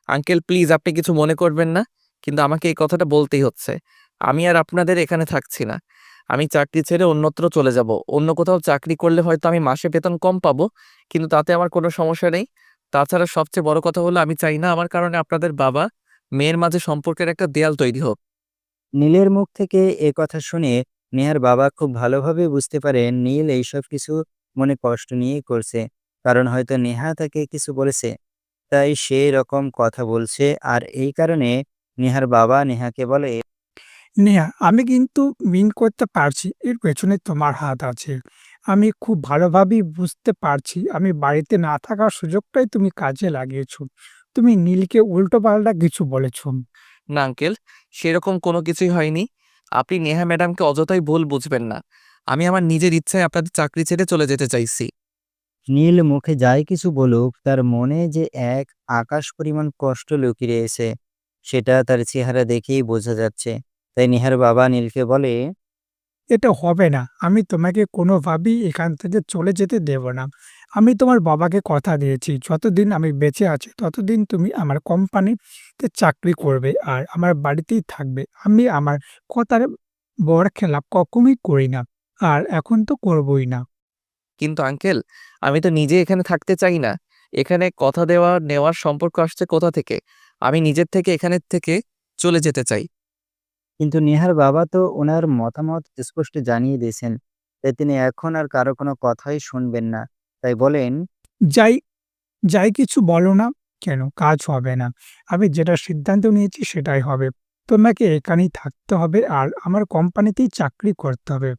আঙ্কেল, প্লিজ আপনি কিছু মনে করবেন না, কিন্তু আমাকে এই কথাটা বলতেই হচ্ছে। আমি আর আপনাদের এখানে থাকছি না। আমি চাকরি ছেড়ে অন্যত্র চলে যাব। অন্য কোথাও চাকরি করলে হয়তো আমি মাসে বেতন কম পাবো, কিন্তু তাতে আমার কোনো সমস্যা নেই। তাছাড়া সবচেয়ে বড় কথা হলো, আমি চাই না আমার কারণে আপনাদের বাবা মেয়ের মাঝে সম্পর্কের একটা দেয়াল তৈরি হোক। নীলের মুখ থেকে এ কথা শুনে নেহার বাবা খুব ভালোভাবে বুঝতে পারেন নীল এইসব কিছু মনে কষ্ট নিয়েই করছে। কারণ হয়তো নেহা তাকে কিছু বলেছে, তাই সে রকম কথা বলছে। আর এই কারণে নেহার বাবা নেহাকে বলে, নেহা, আমি কিন্তু মিন করতে পারছি এর পেছনে তোমার হাত আছে। আমি খুব ভালোভাবেই বুঝতে পারছি আমি বাড়িতে না থাকার সুযোগটাই তুমি কাজে লাগিয়েছো। তুমি নীলকে উল্টোপাল্টা কিছু বলেছ। না আঙ্কেল, সেরকম কোনো কিছুই হয়নি। আপনি নেহা ম্যাডামকে অযথাই ভুল বুঝবেন না। আমি আমার নিজের ইচ্ছায় আপনাদের চাকরি ছেড়ে চলে যেতে চাইছি। নীল মুখে যাই কিছু বলুক, তার মনে যে এক আকাশ পরিমাণ কষ্ট লুকিয়ে রয়েছে সেটা তার চেহারা দেখেই বোঝা যাচ্ছে। তাই নেহার বাবা নীলকে বলে, এটা হবে না। আমি তোমাকে কোনোভাবেই এখান থেকে চলে যেতে দেব না। আমি তোমার বাবাকে কথা দিয়েছি, যতদিন আমি বেঁচে আছি ততদিন তুমি আমার কোম্পানিতে চাকরি করবে আর আমার বাড়িতেই থাকবে। আমি আমার কথার বরখেলাপ কখনোই করি না। আর এখন তো করবই না। কিন্তু আঙ্কেল, আমি তো নিজে এখানে থাকতে চাই না। এখানে কথা দেওয়া নেওয়ার সম্পর্ক আসছে কোথা থেকে? আমি নিজের থেকে এখানে থেকে চলে যেতে চাই। কিন্তু নেহার বাবা তো ওনার মতামত স্পষ্ট জানিয়ে দিয়েছেন। তাই তিনি এখন আর কারো কোনো কথাই শুনবেন না। তাই বলেন, যাই যাই কিছু বলো না কেন, কাজ হবে না। আমি যেটা সিদ্ধান্ত নিয়েছি সেটাই হবে। তোমাকে এখানেই থাকতে হবে আর আমার কোম্পানিতেই চাকরি করতে হবে।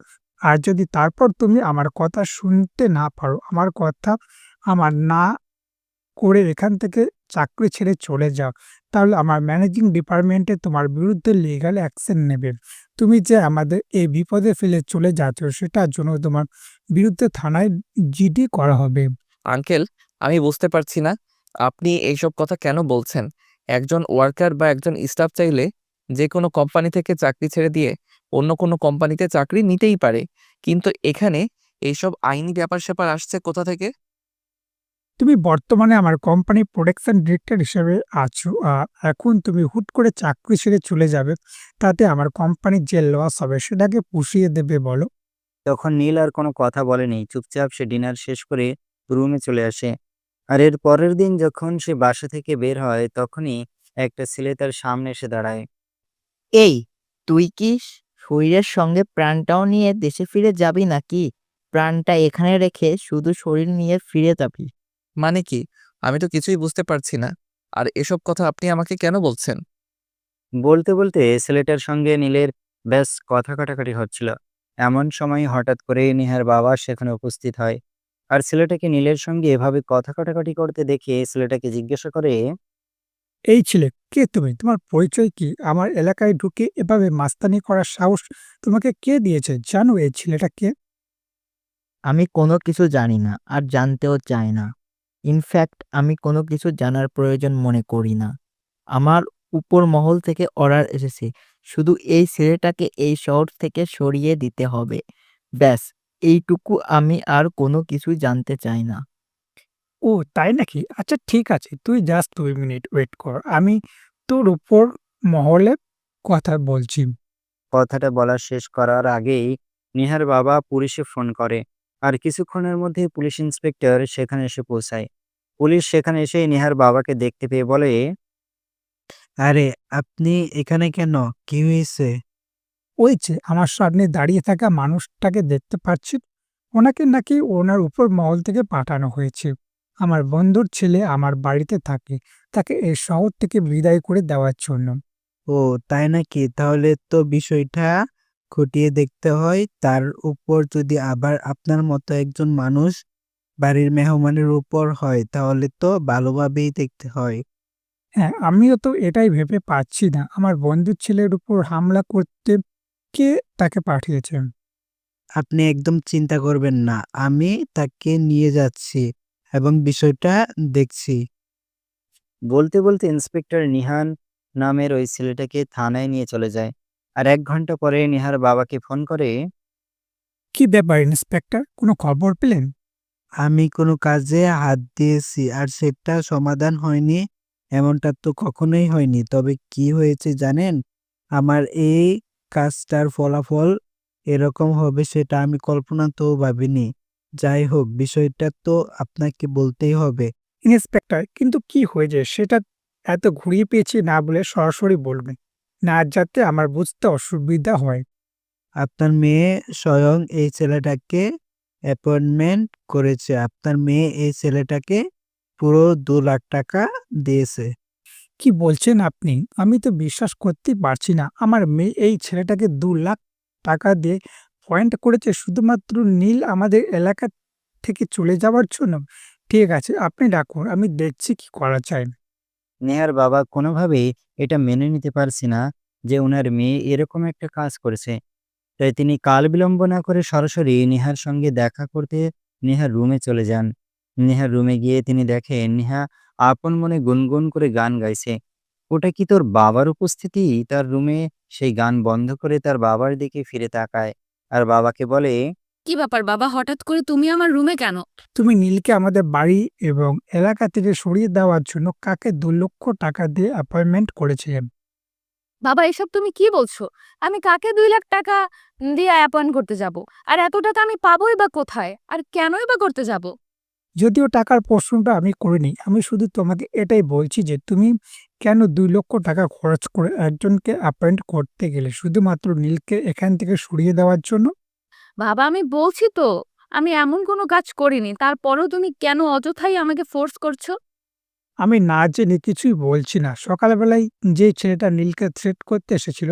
আর যদি তারপর তুমি আমার কথা শুনতে না পারো, আমার কথা আমার না করে এখান থেকে চাকরি ছেড়ে চলে যাও, তাহলে আমার ম্যানেজিং ডিপার্টমেন্টে তোমার বিরুদ্ধে লিগ্যাল অ্যাকশন নেবে। তুমি যে আমাদের এই বিপদে ফেলে চলে যাচ্ছ সেটার জন্য তোমার বিরুদ্ধে থানায় জিডি করা হবে। আঙ্কেল, আমি বুঝতে পারছি না আপনি এইসব কথা কেন বলছেন। একজন ওয়ার্কার বা একজন স্টাফ চাইলে যে কোনো কোম্পানি থেকে চাকরি ছেড়ে দিয়ে অন্য কোনো কোম্পানিতে চাকরি নিতেই পারে। কিন্তু এখানে এইসব আইনি ব্যাপার-স্যাপার আসছে কোথা থেকে? তুমি বর্তমানে আমার কোম্পানি প্রোডাকশন ডিরেক্টর হিসেবে আছো। এখন তুমি হুট করে চাকরি ছেড়ে চলে যাবে, তাতে আমার কোম্পানির যে লস হবে সেটাকে পুষিয়ে দেবে বলো? তখন নীল আর কোনো কথা বলেনি। চুপচাপ সে ডিনার শেষ করে রুমে চলে আসে। আর এর পরের দিন যখন সে বাসা থেকে বের হয় তখনই একটা ছেলে তার সামনে এসে দাঁড়ায়। এই, তুই কি শরীরের সঙ্গে প্রাণটাও নিয়ে দেশে ফিরে যাবি নাকি? প্রাণটা এখানে রেখে শুধু শরীর নিয়ে ফিরে যাবি? মানে কি? আমি তো কিছুই বুঝতে পারছি না। আর এসব কথা আপনি আমাকে কেন বলছেন? বলতে বলতে ছেলেটার সঙ্গে নীলের বেশ কথা কাটাকাটি হচ্ছিল। এমন সময় হঠাৎ করে নেহার বাবা সেখানে উপস্থিত হয়। আর ছেলেটাকে নীলের সঙ্গে এভাবে কথা কাটাকাটি করতে দেখে ছেলেটাকে জিজ্ঞাসা করে, এই ছেলে, কে তুমি? তোমার পরিচয় কি? আমার এলাকায় ঢুকে এভাবে মাস্তানি করার সাহস তোমাকে কে দিয়েছে? জানো এই ছেলেটা কে? আমি কোনো কিছু জানি না আর জানতেও চাই না। ইনফ্যাক্ট আমি কোনো কিছু জানার প্রয়োজন মনে করি না। আমার উপর মহল থেকে অর্ডার এসেছে, শুধু এই ছেলেটাকে এই শহর থেকে সরিয়ে দিতে হবে। ব্যাস, এইটুকু। আমি আর কোনো কিছু জানতে চাই না। ও তাই নাকি? আচ্ছা ঠিক আছে, তুই জাস্ট 2 মিনিট ওয়েট কর। আমি তোর উপর মহলে কথা বলছি। কথাটা বলা শেষ করার আগেই নেহার বাবা পুলিশে ফোন করে। আর কিছুক্ষণের মধ্যে পুলিশ ইন্সপেক্টর সেখানে এসে পৌঁছায়। পুলিশ সেখানে এসে নেহার বাবাকে দেখতে পেয়ে বলে, আরে, আপনি এখানে কেন? কি হয়েছে? ওই যে আমার সামনে দাঁড়িয়ে থাকা মানুষটাকে দেখতে পাচ্ছি, ওনাকে নাকি ওনার উপর মহল থেকে পাঠানো হয়েছে। আমার বন্ধুর ছেলে আমার বাড়িতে থাকে, তাকে এই শহর থেকে বিদায় করে দেওয়ার জন্য। ও, তাই নাকি? তাহলে তো বিষয়টা খতিয়ে দেখতে হয়। তার উপর যদি আবার আপনার মতো একজন মানুষ বাড়ির মেহমানের উপর হয়, তাহলে তো ভালোভাবেই দেখতে হয়। হ্যাঁ, আমিও তো এটাই ভেবে পাচ্ছি না আমার বন্ধুর ছেলের উপর হামলা করতে কে তাকে পাঠিয়েছে। আপনি একদম চিন্তা করবেন না। আমি তাকে নিয়ে যাচ্ছি এবং বিষয়টা দেখছি। বলতে বলতে ইন্সপেক্টর নিহান নামের ওই ছেলেটাকে থানায় নিয়ে চলে যায়। আর 1 ঘন্টা পরে নিহার বাবাকে ফোন করে, কি ব্যাপার ইন্সপেক্টর, কোনো খবর পেলেন? আমি কোনো কাজে হাত দিয়েছি আর সেটা সমাধান হয়নি, এমনটা তো কখনোই হয়নি। তবে কি হয়েছে জানেন? আমার এই কাজটার ফলাফল এরকম হবে সেটা আমি কল্পনাতেও ভাবিনি। যাই হোক, বিষয়টা তো আপনাকে বলতেই হবে। ইন্সপেক্টর, কিন্তু কি হয়েছে সেটা এত ঘুরিয়ে পেয়েছি না বলে সরাসরি বলবেন, না যাতে আমার বুঝতে অসুবিধা হয়। আপনার মেয়ে স্বয়ং এই ছেলেটাকে অ্যাপয়েন্টমেন্ট করেছে। আপনার মেয়ে এই ছেলেটাকে পুরো 2 লাখ টাকা দিয়েছে। কি বলছেন আপনি? আমি তো বিশ্বাস করতেই পারছি না। আমার মেয়ে এই ছেলেটাকে 2 লাখ টাকা দিয়ে পয়েন্ট করেছে শুধুমাত্র নীল আমাদের এলাকা থেকে চলে যাওয়ার জন্য। ঠিক আছে, আপনি ডাকুন, আমি দেখছি কি করা যায়। নেহার বাবা কোনোভাবেই এটা মেনে নিতে পারছে না যে ওনার মেয়ে এরকম একটা কাজ করেছে। তাই তিনি কাল বিলম্ব না করে সরাসরি নেহার সঙ্গে দেখা করতে নেহার রুমে চলে যান। নেহার রুমে গিয়ে তিনি দেখেন নেহা আপন মনে গুনগুন করে গান গাইছে। ওটা কি তোর বাবার উপস্থিতি? তার রুমে সেই গান বন্ধ করে তার বাবার দিকে ফিরে তাকায় আর বাবাকে বলে, কি ব্যাপার বাবা, হঠাৎ করে তুমি আমার রুমে কেন? তুমি নীলকে আমাদের বাড়ি এবং এলাকা থেকে সরিয়ে দেওয়ার জন্য কাকে 2 লক্ষ টাকা দিয়ে অ্যাপয়েন্টমেন্ট করেছিলেন। বাবা, এসব তুমি কি বলছো? আমি কাকে 2 লাখ টাকা দিয়ে অ্যাপয়েন্ট করতে যাব? আর এত টাকা আমি পাবোই বা কোথায়? আর কেনই বা করতে যাব? যদিও টাকার প্রশ্নটা আমি করিনি, আমি শুধু তোমাকে এটাই বলছি যে তুমি কেন 2 লক্ষ টাকা খরচ করে একজনকে অ্যাপয়েন্ট করতে গেলে শুধুমাত্র নীলকে এখান থেকে সরিয়ে দেওয়ার জন্য। বাবা, আমি বলছি তো আমি এমন কোনো কাজ করিনি। তারপরেও তুমি কেন অযথাই আমাকে ফোর্স করছো? আমি না জেনে কিছুই বলছি না। সকালবেলায় যে ছেলেটা নীলকে থ্রেট করতে এসেছিল,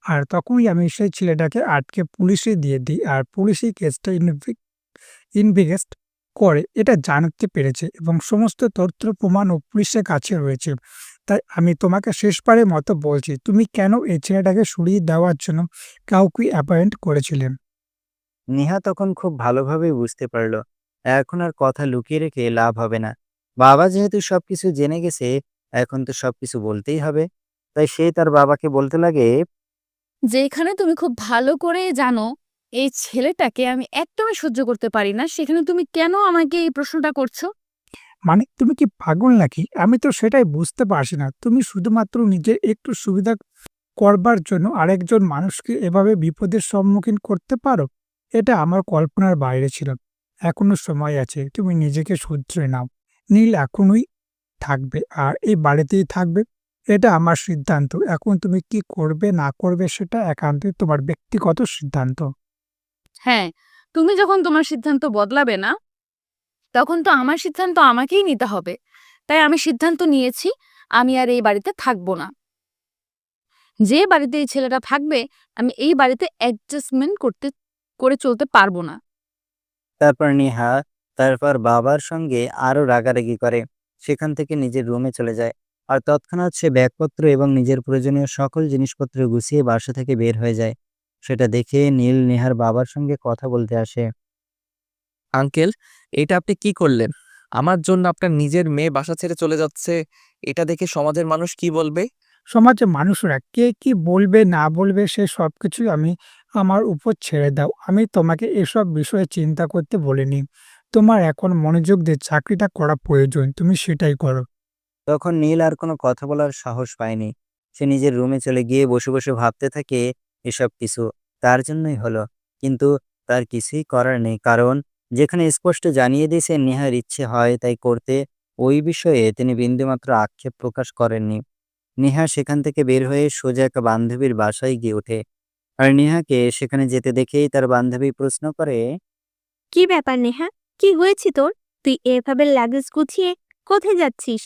আর তখনই আমি সেই ছেলেটাকে আটকে পুলিশে দিয়ে দিই, আর পুলিশই কেসটা ইনভেস্ট করে এটা জানতে পেরেছে এবং সমস্ত তথ্য প্রমাণও পুলিশের কাছে রয়েছে। তাই আমি তোমাকে শেষবারের মতো বলছি, তুমি কেন এই ছেলেটাকে সরিয়ে দেওয়ার জন্য কাউকে অ্যাপয়েন্ট করেছিলেন। নেহা তখন খুব ভালোভাবে বুঝতে পারল এখন আর কথা লুকিয়ে রেখে লাভ হবে না। বাবা যেহেতু সবকিছু জেনে গেছে, এখন তো সবকিছু বলতেই হবে। তাই সে তার বাবাকে বলতে লাগে, যেখানে তুমি খুব ভালো করে জানো এই ছেলেটাকে আমি একদমই সহ্য করতে পারি না, সেখানে তুমি কেন আমাকে এই প্রশ্নটা করছো? মানে তুমি কি পাগল নাকি? আমি তো সেটাই বুঝতে পারছি না। তুমি শুধুমাত্র নিজের একটু সুবিধা করবার জন্য আরেকজন মানুষকে এভাবে বিপদের সম্মুখীন করতে পারো? এটা আমার কল্পনার বাইরে ছিল। এখনো সময় আছে, তুমি নিজেকে শুধরে নাও। নীল এখনই থাকবে আর এই বাড়িতেই থাকবে। এটা আমার সিদ্ধান্ত। এখন তুমি কি করবে না করবে সেটা একান্তই তোমার ব্যক্তিগত সিদ্ধান্ত। হ্যাঁ, তুমি যখন তোমার সিদ্ধান্ত বদলাবে না, তখন তো আমার সিদ্ধান্ত আমাকেই নিতে হবে। তাই আমি সিদ্ধান্ত নিয়েছি, আমি আর এই বাড়িতে থাকবো না। যে বাড়িতে এই ছেলেটা থাকবে, আমি এই বাড়িতে অ্যাডজাস্টমেন্ট করে চলতে পারবো না। তারপর নেহা তারপর বাবার সঙ্গে আরো রাগারাগি করে সেখান থেকে নিজের রুমে চলে যায়। আর তৎক্ষণাৎ সে ব্যাগপত্র এবং নিজের প্রয়োজনীয় সকল জিনিসপত্র গুছিয়ে বাসা থেকে বের হয়ে যায়। সেটা দেখে নীল নেহার বাবার সঙ্গে কথা বলতে আসে। আঙ্কেল, এটা আপনি কি করলেন? আমার জন্য আপনার নিজের মেয়ে বাসা ছেড়ে চলে যাচ্ছে, এটা দেখে সমাজের মানুষ কি বলবে? সমাজে মানুষরা কে কি বলবে না বলবে সে সবকিছুই আমার উপর ছেড়ে দাও। আমি তোমাকে এসব বিষয়ে চিন্তা করতে বলিনি। তোমার এখন মনোযোগ দিয়ে চাকরিটা করা প্রয়োজন, তুমি সেটাই করো। তখন নীল আর কোনো কথা বলার সাহস পায়নি। সে নিজের রুমে চলে গিয়ে বসে বসে ভাবতে থাকে এসব কিছু তার জন্যই হলো। কিন্তু তার কিছুই করার নেই, কারণ যেখানে স্পষ্ট জানিয়ে দিয়েছে নেহার ইচ্ছে হয় তাই করতে, ওই বিষয়ে তিনি বিন্দুমাত্র আক্ষেপ প্রকাশ করেননি। নেহা সেখান থেকে বের হয়ে সোজা এক বান্ধবীর বাসায় গিয়ে ওঠে। আর নেহাকে সেখানে যেতে দেখেই তার বান্ধবী প্রশ্ন করে, কি ব্যাপার নেহা? কি হয়েছে তোর? তুই এভাবে লাগেজ গুছিয়ে কোথায় যাচ্ছিস?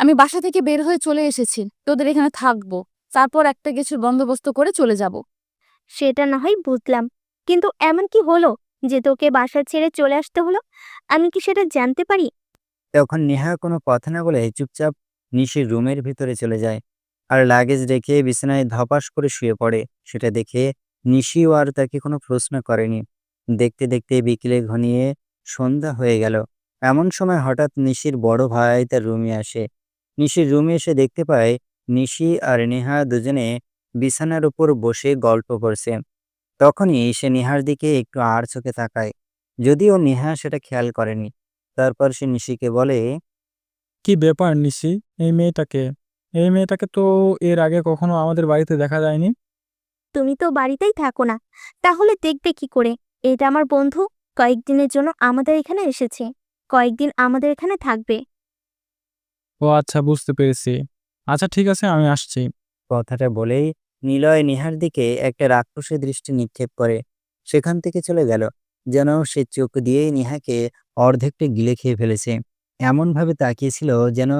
আমি বাসা থেকে বের হয়ে চলে এসেছি, তোদের এখানে থাকবো। তারপর একটা কিছুর বন্দোবস্ত করে চলে যাব। সেটা না হয় বুঝলাম, কিন্তু এমন কি হলো যে তোকে বাসা ছেড়ে চলে আসতে হলো? আমি কি সেটা জানতে পারি? তখন নেহা কোনো কথা না বলে চুপচাপ নিশির রুমের ভিতরে চলে যায় আর লাগেজ রেখে বিছানায় ধপাস করে শুয়ে পড়ে। সেটা দেখে নিশিও আর তাকে কোনো প্রশ্ন করেনি। দেখতে দেখতে বিকেলে ঘনিয়ে সন্ধ্যা হয়ে গেল। এমন সময় হঠাৎ নিশির বড় ভাই তার রুমে আসে। নিশির রুমে এসে দেখতে পায় নিশি আর নেহা দুজনে বিছানার উপর বসে গল্প করছে। তখনই সে নেহার দিকে একটু আড় চোখে তাকায়, যদিও নেহা সেটা খেয়াল করেনি। তারপর সে নিশিকে বলে, কি ব্যাপার নিশি? এই মেয়েটাকে তো এর আগে কখনো আমাদের বাড়িতে দেখা যায়নি। তুমি তো বাড়িতেই থাকো না, তাহলে দেখবে কি করে? এটা আমার বন্ধু, কয়েকদিনের জন্য আমাদের এখানে এসেছে, কয়েকদিন আমাদের এখানে থাকবে। ও আচ্ছা, বুঝতে পেরেছি। আচ্ছা ঠিক আছে, আমি আসছি। কথাটা বলেই নিলয় নেহার দিকে একটা রাক্ষসী দৃষ্টি নিক্ষেপ করে সেখান থেকে চলে গেল, যেন সে চোখ দিয়েই নেহাকে অর্ধেকটা গিলে খেয়ে ফেলেছে। এমনভাবে তাকিয়েছিল যেন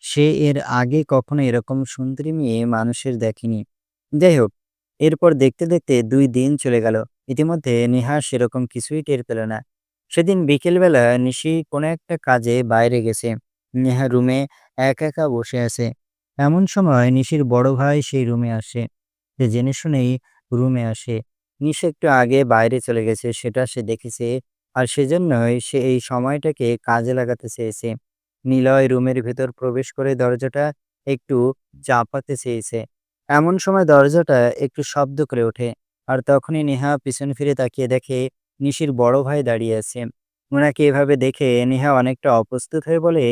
সে এর আগে কখনো এরকম সুন্দরী মেয়ে মানুষের দেখেনি। যাই হোক, এরপর দেখতে দেখতে 2 দিন চলে গেল। ইতিমধ্যে নেহা সেরকম কিছুই টের পেল না। সেদিন বিকেলবেলা নিশি কোনো একটা কাজে বাইরে গেছে। নেহা রুমে একা একা বসে আছে। এমন সময় নিশির বড় ভাই সেই রুমে আসে। সে জেনে শুনেই রুমে আসে। নিশি একটু আগে বাইরে চলে গেছে সেটা সে দেখেছে, আর সেজন্যই সে এই সময়টাকে কাজে লাগাতে চেয়েছে। নিলয় রুমের ভেতর প্রবেশ করে দরজাটা একটু চাপাতে চেয়েছে। এমন সময় দরজাটা একটু শব্দ করে ওঠে, আর তখনই নেহা পিছন ফিরে তাকিয়ে দেখে নিশির বড় ভাই দাঁড়িয়ে আছে। ওনাকে এভাবে দেখে নেহা অনেকটা অপ্রস্তুত হয়ে বলে,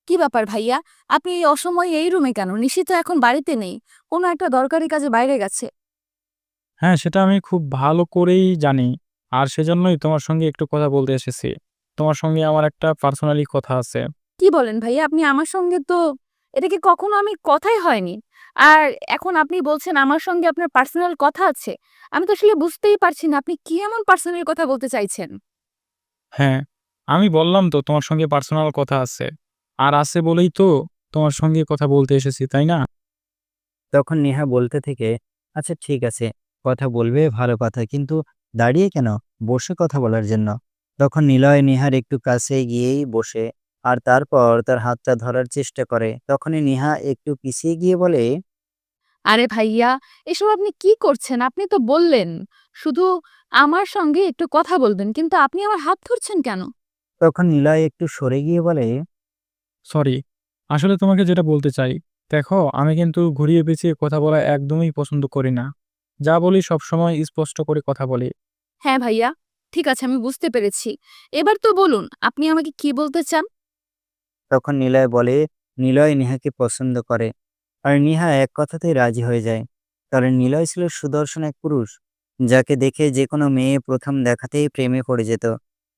কি ব্যাপার ভাইয়া? আপনি এই অসময়ে এই রুমে কেন? নিশি তো এখন বাড়িতে নেই। কোনো একটা দরকারি কাজে বাইরে গেছে। হ্যাঁ, সেটা আমি খুব ভালো করেই জানি। আর সেজন্যই তোমার সঙ্গে একটু কথা বলতে এসেছি। তোমার সঙ্গে আমার একটা পার্সোনালি কথা আছে। কি বলেন ভাইয়া? আপনি আমার সঙ্গে তো এটা কি কখনো আমি কথাই হয়নি। আর এখন আপনি বলছেন আমার সঙ্গে আপনার পার্সোনাল কথা আছে। আমি তো আসলে বুঝতেই পারছি না আপনি কি এমন পার্সোনাল কথা বলতে চাইছেন? হ্যাঁ, আমি বললাম তো তোমার সঙ্গে পার্সোনাল কথা আছে। আর আছে বলেই তো তোমার সঙ্গে কথা বলতে এসেছি, তাই না? তখন নেহা বলতে থেকে, আচ্ছা ঠিক আছে, কথা বলবে ভালো কথা, কিন্তু দাঁড়িয়ে কেন? বসে কথা বলার জন্য। তখন নিলয় নেহার একটু কাছে গিয়েই বসে, আর তারপর তার হাতটা ধরার চেষ্টা করে। তখনই নেহা একটু পিছিয়ে গিয়ে বলে, আরে ভাইয়া, এসব আপনি কি করছেন? আপনি তো বললেন শুধু আমার সঙ্গে একটু কথা বলবেন, কিন্তু আপনি আমার হাত ধরছেন কেন? তখন নিলয় একটু সরে গিয়ে বলে, সরি। আসলে তোমাকে যেটা বলতে চাই, দেখো আমি কিন্তু ঘুরিয়ে পেঁচিয়ে কথা বলা একদমই পছন্দ করি না। যা বলি সবসময় স্পষ্ট করে কথা বলি। হ্যাঁ ভাইয়া, ঠিক আছে, আমি বুঝতে পেরেছি। এবার তো বলুন আপনি আমাকে কি বলতে চান? তখন নিলয় বলে নিলয় নেহাকে পছন্দ করে, আর নেহা এক কথাতেই রাজি হয়ে যায়। কারণ নিলয় ছিল সুদর্শন এক পুরুষ, যাকে দেখে যে কোনো মেয়ে প্রথম দেখাতেই প্রেমে পড়ে যেত।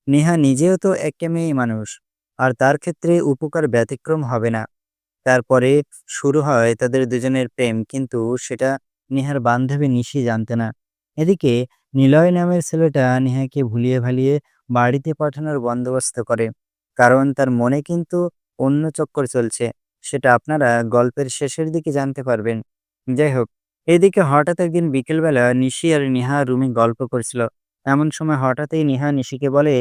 নেহা নিজেও তো একটা মেয়ে মানুষ, আর তার ক্ষেত্রে উপকার ব্যতিক্রম হবে না। তারপরে শুরু হয় তাদের দুজনের প্রেম, কিন্তু সেটা নেহার বান্ধবী নিশি জানতে না। এদিকে নিলয় নামের ছেলেটা নেহাকে ভুলিয়ে ভালিয়ে বাড়িতে পাঠানোর বন্দোবস্ত করে, কারণ তার মনে কিন্তু অন্য চক্কর চলছে। সেটা আপনারা গল্পের শেষের দিকে জানতে পারবেন। যাই হোক, এদিকে হঠাৎ একদিন বিকেলবেলা নিশি আর নেহা রুমে গল্প করছিল। এমন সময় হঠাৎই নেহা নিশিকে বলে,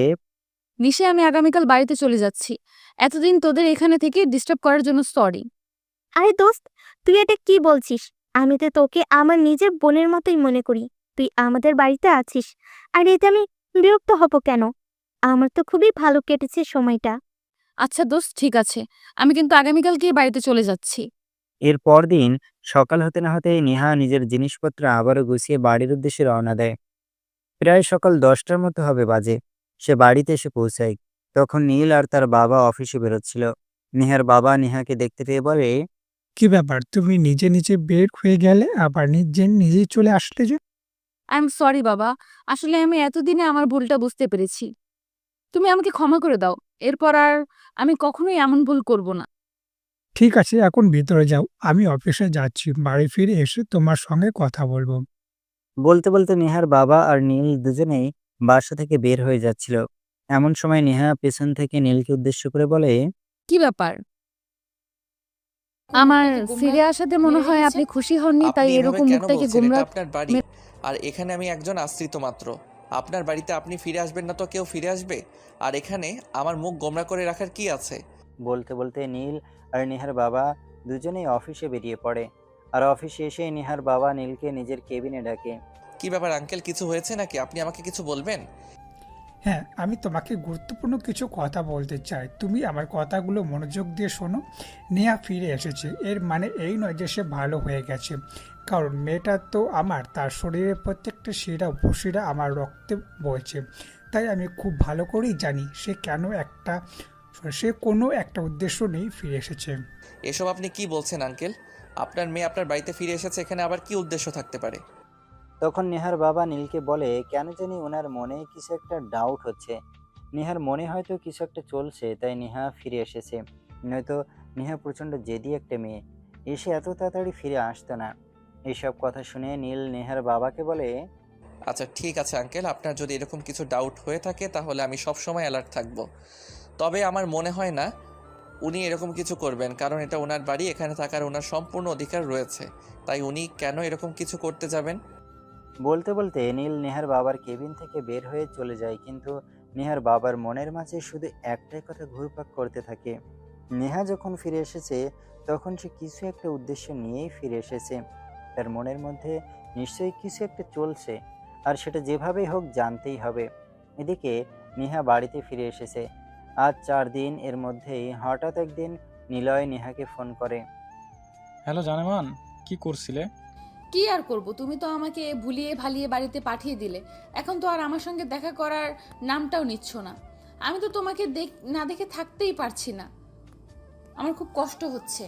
নিশে আমি আগামীকাল বাড়িতে চলে যাচ্ছি। এতদিন তোদের এখানে থেকে ডিস্টার্ব করার জন্য সরি। আরে দোস্ত, তুই এটা কি বলছিস? আমি তো তোকে আমার নিজের বোনের মতোই মনে করি। তুই আমাদের বাড়িতে আছিস, আর এতে আমি বিরক্ত হব কেন? আমার তো খুবই ভালো কেটেছে সময়টা। আচ্ছা দোস্ত, ঠিক আছে, আমি কিন্তু আগামীকালকেই বাড়িতে চলে যাচ্ছি। এর পরদিন সকাল হতে না হতেই নেহা নিজের জিনিসপত্র আবারও গুছিয়ে বাড়ির উদ্দেশ্যে রওনা দেয়। প্রায় সকাল 10টার মতো হবে বাজে। সে বাড়িতে এসে পৌঁছায়। তখন নীল আর তার বাবা অফিসে বেরোচ্ছিল। নেহার বাবা নেহাকে দেখতে পেয়ে বলে, কি ব্যাপার, তুমি নিজে নিজে বের হয়ে গেলে আবার নিজেই চলে আসলে যে? আই এম সরি বাবা, আসলে আমি এতদিনে আমার ভুলটা বুঝতে পেরেছি। তুমি আমাকে ক্ষমা করে দাও। এরপর আর আমি কখনোই এমন ভুল করব না। ঠিক আছে, এখন ভিতরে যাও, আমি অফিসে যাচ্ছি। বাড়ি ফিরে এসে তোমার সঙ্গে কথা বলবো। বলতে বলতে নেহার বাবা আর নীল দুজনেই বাসা থেকে বের হয়ে যাচ্ছিল। এমন সময় নেহা পেছন থেকে নীলকে উদ্দেশ্য করে বলে, কি ব্যাপার? আমার ফিরে আসাতে মনে হয় আপনি খুশি হননি, তাই আপনি এভাবে এরকম কেন মুখটাকে বলছেন? গোমরা। এটা আপনার বাড়ি, আর এখানে আমি একজন আশ্রিত মাত্র। আপনার বাড়িতে আপনি ফিরে আসবেন না তো কেউ ফিরে আসবে? আর এখানে আমার মুখ গোমরা করে রাখার কি আছে? বলতে বলতে নীল আর নেহার বাবা দুজনেই অফিসে বেরিয়ে পড়ে। আর অফিসে এসে নেহার বাবা নীলকে নিজের কেবিনে ডাকে। কি ব্যাপার আঙ্কেল, কিছু হয়েছে নাকি? আপনি আমাকে কিছু বলবেন? হ্যাঁ, আমি তোমাকে গুরুত্বপূর্ণ কিছু কথা বলতে চাই। তুমি আমার কথাগুলো মনোযোগ দিয়ে শোনো। নেহা ফিরে এসেছে, এর মানে এই নয় যে সে ভালো হয়ে গেছে। কারণ মেয়েটা তো আমার, তার শরীরের প্রত্যেকটা শিরা উপশিরা আমার রক্তে বইছে। তাই আমি খুব ভালো করেই জানি সে কোনো একটা উদ্দেশ্য নেই ফিরে এসেছে। এসব আপনি কি বলছেন আঙ্কেল? আপনার মেয়ে আপনার বাড়িতে ফিরে এসেছে, এখানে আবার কি উদ্দেশ্য থাকতে পারে? তখন নেহার বাবা নীলকে বলে, কেন জানি ওনার মনে কিছু একটা ডাউট হচ্ছে। নেহার মনে হয়তো কিছু একটা চলছে, তাই নেহা ফিরে এসেছে। নয়তো নেহা প্রচণ্ড জেদি একটা মেয়ে, এসে এত তাড়াতাড়ি ফিরে আসতো না। এইসব কথা শুনে নীল নেহার বাবাকে বলে, আচ্ছা ঠিক আছে আঙ্কেল, আপনার যদি এরকম কিছু ডাউট হয়ে থাকে তাহলে আমি সব সময় অ্যালার্ট থাকব। তবে আমার মনে হয় না উনি এরকম কিছু করবেন, কারণ এটা ওনার বাড়ি, এখানে থাকার ওনার সম্পূর্ণ অধিকার রয়েছে। তাই উনি কেন এরকম কিছু করতে যাবেন? বলতে বলতে নীল নেহার বাবার কেবিন থেকে বের হয়ে চলে যায়, কিন্তু নেহার বাবার মনের মাঝে শুধু একটাই কথা ঘুরপাক করতে থাকে। নেহা যখন ফিরে এসেছে তখন সে কিছু একটা উদ্দেশ্য নিয়েই ফিরে এসেছে। তার মনের মধ্যে নিশ্চয়ই কিছু একটা চলছে, আর সেটা যেভাবেই হোক জানতেই হবে। এদিকে নেহা বাড়িতে ফিরে এসেছে আজ 4 দিন। এর মধ্যেই হঠাৎ একদিন নিলয় নেহাকে ফোন করে। হ্যালো জানেমান, কি করছিলে? কি আর করব, তুমি তো আমাকে ভুলিয়ে ভালিয়ে বাড়িতে পাঠিয়ে দিলে। এখন তো আর আমার সঙ্গে দেখা করার নামটাও নিচ্ছ না। আমি তো তোমাকে না দেখে থাকতেই পারছি না। আমার খুব কষ্ট হচ্ছে।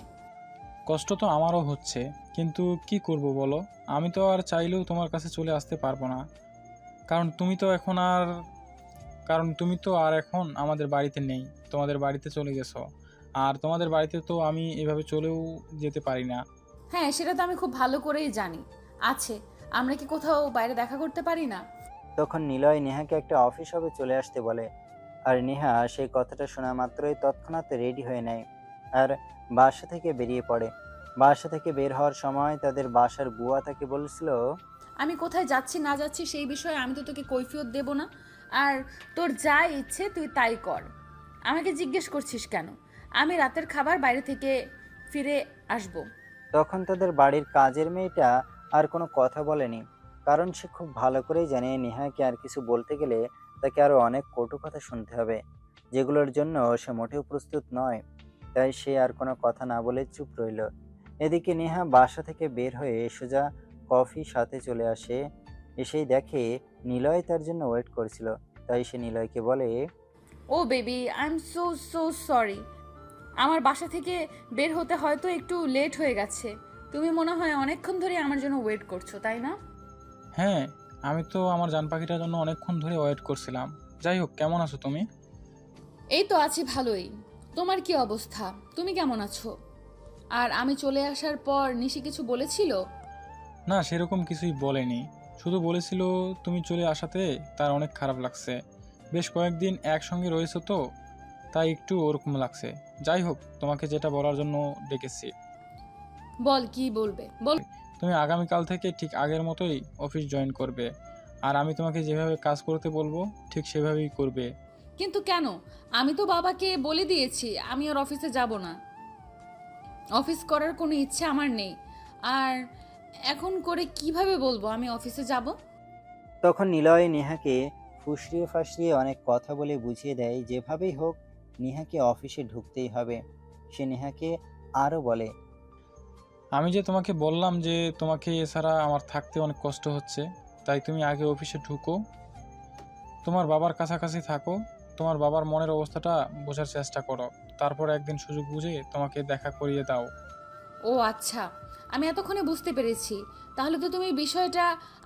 কষ্ট তো আমারও হচ্ছে, কিন্তু কি করব বলো? আমি তো আর চাইলেও তোমার কাছে চলে আসতে পারবো না, কারণ তুমি তো আর এখন আমাদের বাড়িতে নেই, তোমাদের বাড়িতে চলে গেছো। আর তোমাদের বাড়িতে তো আমি এভাবে চলেও যেতে পারি না। হ্যাঁ, সেটা তো আমি খুব ভালো করেই জানি। আছে, আমরা কি কোথাও বাইরে দেখা করতে পারি না? তখন নিলয় নেহাকে একটা অফিস হবে চলে আসতে বলে, আর নেহা সেই কথাটা শোনা মাত্রই তৎক্ষণাৎ রেডি হয়ে নেয় আর বাসা থেকে বেরিয়ে পড়ে। বাসা থেকে বের হওয়ার সময় তাদের বাসার বুয়া তাকে বলছিল, আমি কোথায় যাচ্ছি না যাচ্ছি সেই বিষয়ে আমি তো তোকে কৈফিয়ত দেব না। আর তোর যা ইচ্ছে তুই তাই কর। আমাকে জিজ্ঞেস করছিস কেন? আমি রাতের খাবার বাইরে থেকে ফিরে আসব। তখন তাদের বাড়ির কাজের মেয়েটা আর কোনো কথা বলেনি, কারণ সে খুব ভালো করেই জানে নেহাকে আর কিছু বলতে গেলে তাকে আরো অনেক কটু কথা শুনতে হবে, যেগুলোর জন্য সে মোটেও প্রস্তুত নয়। তাই সে আর কোনো কথা না বলে চুপ রইল। এদিকে নেহা বাসা থেকে বের হয়ে সোজা কফি সাথে চলে আসে। এসেই দেখে নিলয় তার জন্য ওয়েট করছিল। তাই সে নিলয়কে বলে, oh baby, I am so so sorry. আমার বাসা থেকে বের হতে হয়তো একটু লেট হয়ে গেছে। তুমি মনে হয় অনেকক্ষণ ধরে আমার জন্য ওয়েট করছো, তাই না? হ্যাঁ, আমি তো আমার জান পাখিটার জন্য অনেকক্ষণ ধরে ওয়েট করছিলাম। যাই হোক, কেমন আছো তুমি? এই তো আছি ভালোই। তোমার কি অবস্থা? তুমি কেমন আছো? আর আমি চলে আসার পর নিশি কিছু বলেছিল? না, সেরকম কিছুই বলেনি। শুধু বলেছিল তুমি চলে আসাতে তার অনেক খারাপ লাগছে। বেশ কয়েকদিন একসঙ্গে রয়েছো তো, তাই একটু ওরকম লাগছে। যাই হোক, তোমাকে যেটা বলার জন্য ডেকেছি, বল, কি বলবে বল। তুমি আগামীকাল থেকে ঠিক আগের মতোই অফিস জয়েন করবে। আর আমি তোমাকে যেভাবে কাজ করতে বলবো ঠিক সেভাবেই করবে। কিন্তু কেন? আমি তো বাবাকে বলে দিয়েছি আমি আর অফিসে যাব না। অফিস করার কোনো ইচ্ছে আমার নেই। আর এখন করে কিভাবে বলবো আমি অফিসে যাব? তখন নিলয় নেহাকে ফুসরিয়ে ফাসরিয়ে অনেক কথা বলে বুঝিয়ে দেয় যেভাবেই হোক নেহাকে অফিসে ঢুকতেই হবে। সে নেহাকে আরও বলে, আমি যে তোমাকে বললাম যে তোমাকে এছাড়া আমার থাকতে অনেক কষ্ট হচ্ছে, তাই তুমি আগে অফিসে ঢুকো, তোমার বাবার কাছাকাছি থাকো, তোমার বাবার মনের অবস্থাটা বোঝার চেষ্টা করো। তারপর একদিন সুযোগ বুঝে তোমাকে দেখা করিয়ে দাও। ও আচ্ছা, আমি এতক্ষণে বুঝতে পেরেছি। তাহলে তো তুমি বিষয়টা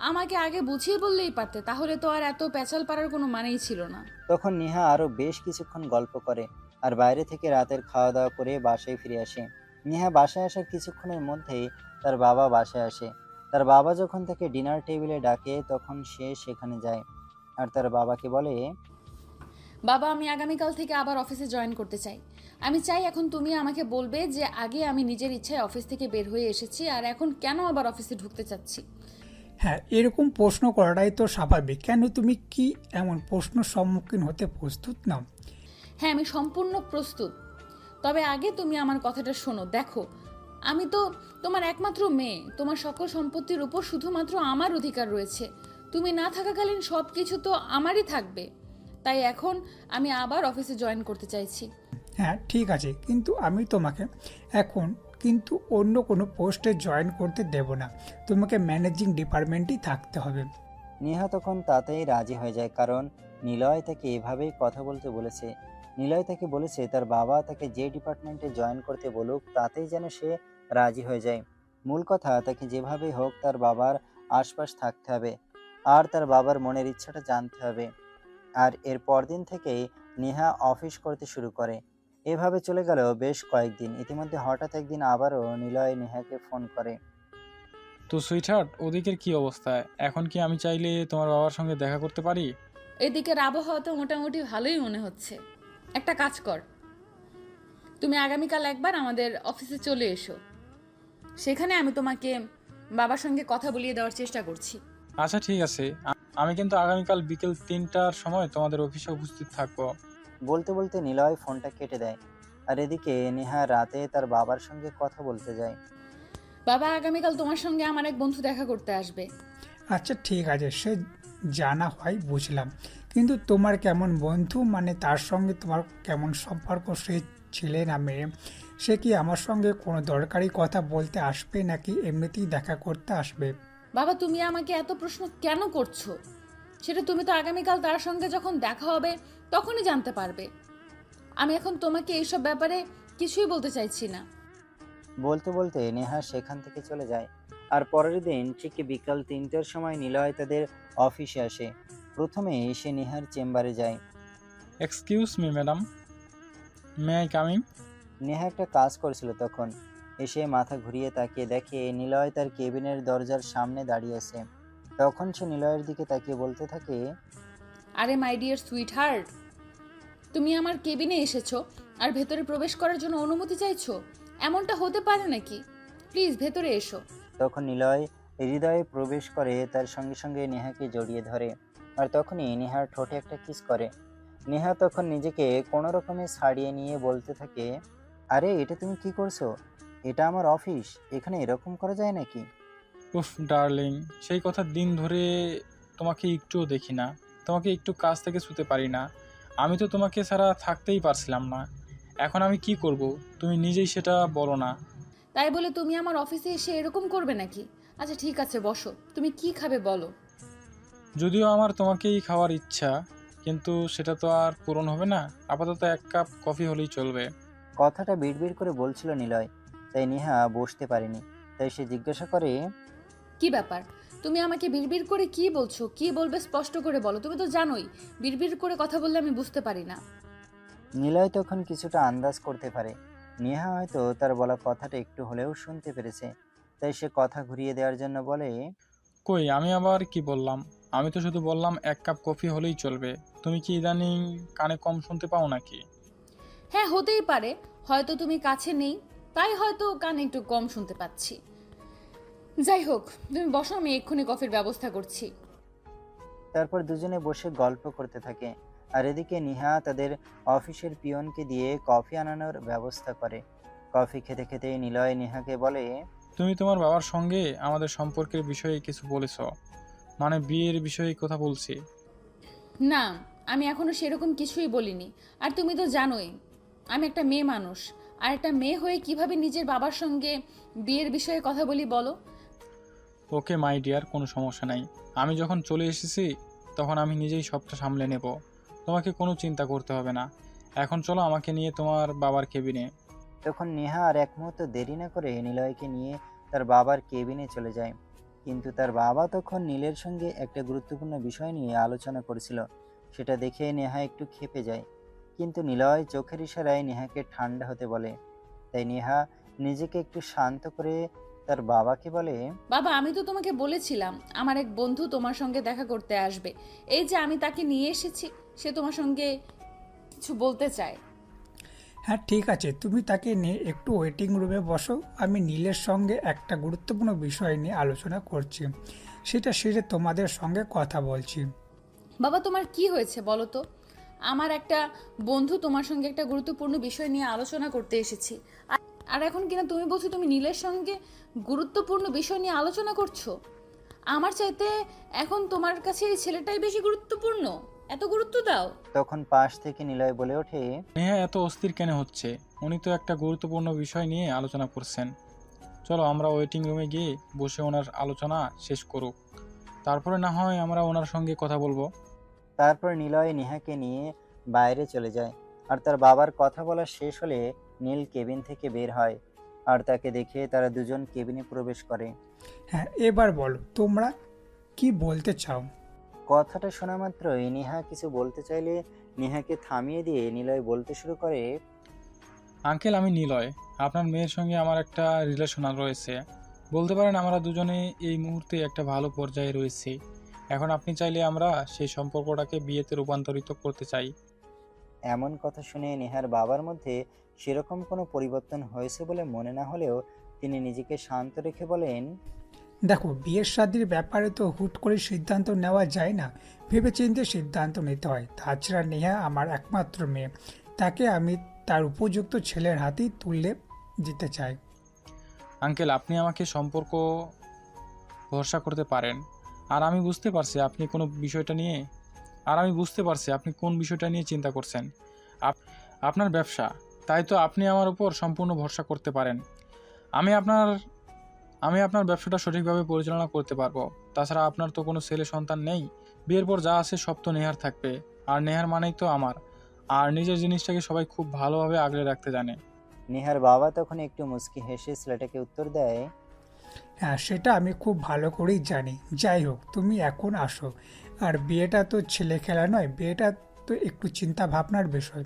আমাকে আগে বুঝিয়ে বললেই পারতে, তাহলে তো আর এত প্যাচাল পাড়ার কোনো মানেই ছিল না। তখন নেহা আরও বেশ কিছুক্ষণ গল্প করে আর বাইরে থেকে রাতের খাওয়া দাওয়া করে বাসায় ফিরে আসে। নেহা বাসায় আসার কিছুক্ষণের মধ্যেই তার বাবা বাসায় আসে। তার বাবা যখন তাকে ডিনার টেবিলে ডাকে তখন সে সেখানে যায় আর তার বাবাকে বলে, বাবা, আমি আগামীকাল থেকে আবার অফিসে জয়েন করতে চাই। আমি চাই এখন তুমি আমাকে বলবে যে আগে আমি নিজের ইচ্ছায় অফিস থেকে বের হয়ে এসেছি, আর এখন কেন আবার অফিসে ঢুকতে চাচ্ছি। হ্যাঁ, এরকম প্রশ্ন করাটাই তো স্বাভাবিক। কেন, তুমি কি এমন প্রশ্নের সম্মুখীন হতে প্রস্তুত নাও? হ্যাঁ, আমি সম্পূর্ণ প্রস্তুত। তবে আগে তুমি আমার কথাটা শোনো। দেখো, আমি তো তোমার একমাত্র মেয়ে। তোমার সকল সম্পত্তির উপর শুধুমাত্র আমার অধিকার রয়েছে। তুমি না থাকাকালীন সব কিছু তো আমারই থাকবে। তাই এখন আমি আবার অফিসে জয়েন করতে চাইছি। হ্যাঁ ঠিক আছে, কিন্তু আমি তোমাকে এখন কিন্তু অন্য কোনো পোস্টে জয়েন করতে দেব না। তোমাকে ম্যানেজিং ডিপার্টমেন্টেই থাকতে হবে। নেহা তখন তাতেই রাজি হয়ে যায়, কারণ নিলয় তাকে এভাবেই কথা বলতে বলেছে। নিলয় তাকে বলেছে তার বাবা তাকে যে ডিপার্টমেন্টে জয়েন করতে বলুক তাতেই যেন সে রাজি হয়ে যায়। মূল কথা, তাকে যেভাবেই হোক তার বাবার আশপাশ থাকতে হবে আর তার বাবার মনের ইচ্ছাটা জানতে হবে। আর এর পরদিন থেকেই নেহা অফিস করতে শুরু করে। এভাবে চলে গেল বেশ কয়েকদিন। ইতিমধ্যে হঠাৎ একদিন আবারও নিলয় নেহাকে ফোন করে। তো সুইটহার্ট, ওদিকের কি অবস্থা? এখন কি আমি চাইলে তোমার বাবার সঙ্গে দেখা করতে পারি? এদিকের আবহাওয়া তো মোটামুটি ভালোই মনে হচ্ছে। একটা কাজ কর, তুমি আগামীকাল একবার আমাদের অফিসে চলে এসো। সেখানে আমি তোমাকে বাবার সঙ্গে কথা বলিয়ে দেওয়ার চেষ্টা করছি। আচ্ছা ঠিক আছে, আমি কিন্তু আগামীকাল বিকেল 3টার সময় তোমাদের অফিসে উপস্থিত থাকবো। বলতে বলতে নিলয় ফোনটা কেটে দেয়। আর এদিকে নেহা রাতে তার বাবার সঙ্গে কথা বলতে যায়। বাবা, আগামীকাল তোমার সঙ্গে আমার এক বন্ধু দেখা করতে আসবে। আচ্ছা ঠিক আছে, সে জানা হয় বুঝলাম, কিন্তু তোমার কেমন বন্ধু, মানে তার সঙ্গে তোমার কেমন সম্পর্ক, সে ছেলে না মেয়ে? সে কি আমার সঙ্গে কোনো দরকারি কথা বলতে আসবে নাকি এমনিতেই দেখা করতে আসবে? বাবা, তুমি আমাকে এত প্রশ্ন কেন করছো? সেটা তুমি তো আগামীকাল তার সঙ্গে যখন দেখা হবে তখনই জানতে পারবে। আমি এখন তোমাকে এইসব ব্যাপারে কিছুই বলতে চাইছি না। বলতে বলতে নেহা সেখান থেকে চলে যায়। আর পরের দিন ঠিক বিকাল 3টার সময় নিলয় তাদের অফিসে আসে। প্রথমে সে নেহার চেম্বারে যায়। Excuse me madam, may I coming? Neha একটা কাজ করছিল তখন। এসে মাথা ঘুরিয়ে তাকিয়ে দেখে নিলয় তার কেবিনের দরজার সামনে দাঁড়িয়ে আছে। তখন সে নিলয়ের দিকে তাকিয়ে বলতে থাকে, আরে মাই ডিয়ার সুইট হার্ট, তুমি আমার কেবিনে এসেছো আর ভেতরে প্রবেশ করার জন্য অনুমতি চাইছো? এমনটা হতে পারে নাকি? প্লিজ ভেতরে এসো। তখন নিলয় হৃদয়ে প্রবেশ করে তার সঙ্গে সঙ্গে নেহাকে জড়িয়ে ধরে। আর তখনই নেহার ঠোঁটে একটা কিস করে। নেহা তখন নিজেকে কোনো রকমে ছাড়িয়ে নিয়ে বলতে থাকে, আরে এটা তুমি কি করছো? এটা আমার অফিস, এখানে এরকম করা যায় নাকি? উফ ডার্লিং, সেই কথা দিন ধরে তোমাকে একটুও দেখি না, তোমাকে একটু কাছ থেকে ছুতে পারি না। আমি তো তোমাকে ছাড়া থাকতেই পারছিলাম না। এখন আমি কি করব, তুমি নিজেই সেটা বলো না। তাই বলে তুমি আমার অফিসে এসে এরকম করবে নাকি? আচ্ছা ঠিক আছে, বসো। তুমি কি খাবে বলো। যদিও আমার তোমাকেই খাওয়ার ইচ্ছা, কিন্তু সেটা তো আর পূরণ হবে না। আপাতত 1 কাপ কফি হলেই চলবে। কথাটা বিড়বিড় করে বলছিল নিলয়, তাই নেহা বসতে পারেনি। তাই সে জিজ্ঞাসা করে, কি ব্যাপার? তুমি আমাকে বিড়বিড় করে কি বলছো? কি বলবে স্পষ্ট করে বলো। তুমি তো জানোই বিড়বিড় করে কথা বললে আমি বুঝতে পারি না। নিলয় তখন কিছুটা আন্দাজ করতে পারে নেহা হয়তো তার বলা কথাটা একটু হলেও শুনতে পেরেছে। তাই সে কথা ঘুরিয়ে দেওয়ার জন্য বলে, কই, আমি আবার কি বললাম? আমি তো শুধু বললাম 1 কাপ কফি হলেই চলবে। তুমি কি ইদানিং কানে কম শুনতে পাও নাকি? হ্যাঁ, হতেই পারে। হয়তো তুমি কাছে নেই, তাই হয়তো কানে একটু কম শুনতে পাচ্ছি। যাই হোক, তুমি বসো, আমি এক্ষুনি কফির ব্যবস্থা করছি। তারপর দুজনে বসে গল্প করতে থাকে। আর এদিকে নেহা তাদের অফিসের পিয়নকে দিয়ে কফি আনানোর ব্যবস্থা করে। কফি খেতে খেতে নিলয় নেহাকে বলে, তুমি তোমার বাবার সঙ্গে আমাদের সম্পর্কের বিষয়ে কিছু বলেছ, মানে বিয়ের বিষয়ে কথা বলছি। না, আমি এখনো সেরকম কিছুই বলিনি। আর তুমি তো জানোই আমি একটা মেয়ে মানুষ। আর একটা মেয়ে হয়ে কিভাবে নিজের বাবার সঙ্গে বিয়ের বিষয়ে কথা বলি বলো? ওকে মাই ডিয়ার, কোনো সমস্যা নাই। আমি যখন চলে এসেছি তখন আমি নিজেই সবটা সামলে নেব। তোমাকে কোনো চিন্তা করতে হবে না। এখন চলো আমাকে নিয়ে তোমার বাবার কেবিনে। তখন নেহা আর এক মুহূর্ত দেরি না করে নিলয়কে নিয়ে তার বাবার কেবিনে চলে যায়। কিন্তু তার বাবা তখন নীলের সঙ্গে একটা গুরুত্বপূর্ণ বিষয় নিয়ে আলোচনা করেছিল। সেটা দেখে নেহা একটু ক্ষেপে যায়। কিন্তু নিলয় চোখের ইশারায় নেহাকে ঠান্ডা হতে বলে। তাই নেহা নিজেকে একটু শান্ত করে তার বাবাকে বলে, বাবা, আমি তো তোমাকে বলেছিলাম আমার এক বন্ধু তোমার সঙ্গে দেখা করতে আসবে। এই যে আমি তাকে নিয়ে এসেছি, সে তোমার সঙ্গে কিছু বলতে চায়। হ্যাঁ ঠিক আছে, তুমি তাকে নিয়ে একটু ওয়েটিং রুমে বসো, আমি নীলের সঙ্গে একটা গুরুত্বপূর্ণ বিষয় নিয়ে আলোচনা করছি, সেটা সেরে তোমাদের সঙ্গে কথা বলছি। বাবা, তোমার কি হয়েছে বলো তো? আমার একটা বন্ধু তোমার সঙ্গে একটা গুরুত্বপূর্ণ বিষয় নিয়ে আলোচনা করতে এসেছি, আর এখন কিনা তুমি বলছো তুমি নীলের সঙ্গে গুরুত্বপূর্ণ বিষয় নিয়ে আলোচনা করছো। আমার চাইতে এখন তোমার কাছে এই ছেলেটাই বেশি গুরুত্বপূর্ণ? এত গুরুত্ব দাও? তখন পাশ থেকে নিলয় বলে ওঠে, নেহা এত অস্থির কেন হচ্ছে? উনি তো একটা গুরুত্বপূর্ণ বিষয় নিয়ে আলোচনা করছেন। চলো আমরা ওয়েটিং রুমে গিয়ে বসে ওনার আলোচনা শেষ করুক, তারপরে না হয় আমরা ওনার সঙ্গে কথা বলবো। তারপর নিলয় নেহাকে নিয়ে বাইরে চলে যায়। আর তার বাবার কথা বলা শেষ হলে নীল কেবিন থেকে বের হয়। আর তাকে দেখে তারা দুজন কেবিনে প্রবেশ করে। হ্যাঁ এবার বলো তোমরা কি বলতে চাও। কথাটা শোনা মাত্রই নেহা কিছু বলতে চাইলে নেহাকে থামিয়ে দিয়ে নিলয় বলতে শুরু করে, আঙ্কেল, আমি নিলয়। আপনার মেয়ের সঙ্গে আমার একটা রিলেশন রয়েছে। বলতে পারেন আমরা দুজনে এই মুহূর্তে একটা ভালো পর্যায়ে রয়েছি। এখন আপনি চাইলে আমরা সেই সম্পর্কটাকে বিয়েতে রূপান্তরিত করতে চাই। এমন কথা শুনে নেহার বাবার মধ্যে সেরকম কোনো পরিবর্তন হয়েছে বলে মনে না হলেও তিনি নিজেকে শান্ত রেখে বলেন, দেখো, বিয়ের শাদির ব্যাপারে তো হুট করে সিদ্ধান্ত নেওয়া যায় না, ভেবেচিন্তে সিদ্ধান্ত নিতে হয়। তাছাড়া নেহা আমার একমাত্র মেয়ে, তাকে আমি তার উপযুক্ত ছেলের হাতেই তুলে দিতে চাই। আঙ্কেল, আপনি আমাকে সম্পর্ক ভরসা করতে পারেন। আর আমি বুঝতে পারছি আপনি কোনো বিষয়টা নিয়ে আর আমি বুঝতে পারছি আপনি কোন বিষয়টা নিয়ে চিন্তা করছেন। আপনার ব্যবসা, তাই তো আপনি আমার উপর সম্পূর্ণ ভরসা করতে পারেন। আমি আপনার আমি আপনার ব্যবসাটা সঠিকভাবে পরিচালনা করতে পারবো। তাছাড়া আপনার তো কোনো ছেলে সন্তান নেই। বিয়ের পর যা আছে সব তো নেহার থাকবে, আর নেহার মানেই তো আমার। আর নিজের জিনিসটাকে সবাই খুব ভালোভাবে আগলে রাখতে জানে। নেহার বাবা তখন একটু মুচকি হেসে ছেলেটাকে উত্তর দেয়, হ্যাঁ, সেটা আমি খুব ভালো করেই জানি। যাই হোক, তুমি এখন আসো। আর বিয়েটা তো ছেলে খেলা নয়, বিয়েটা তো একটু চিন্তা ভাবনার বিষয়,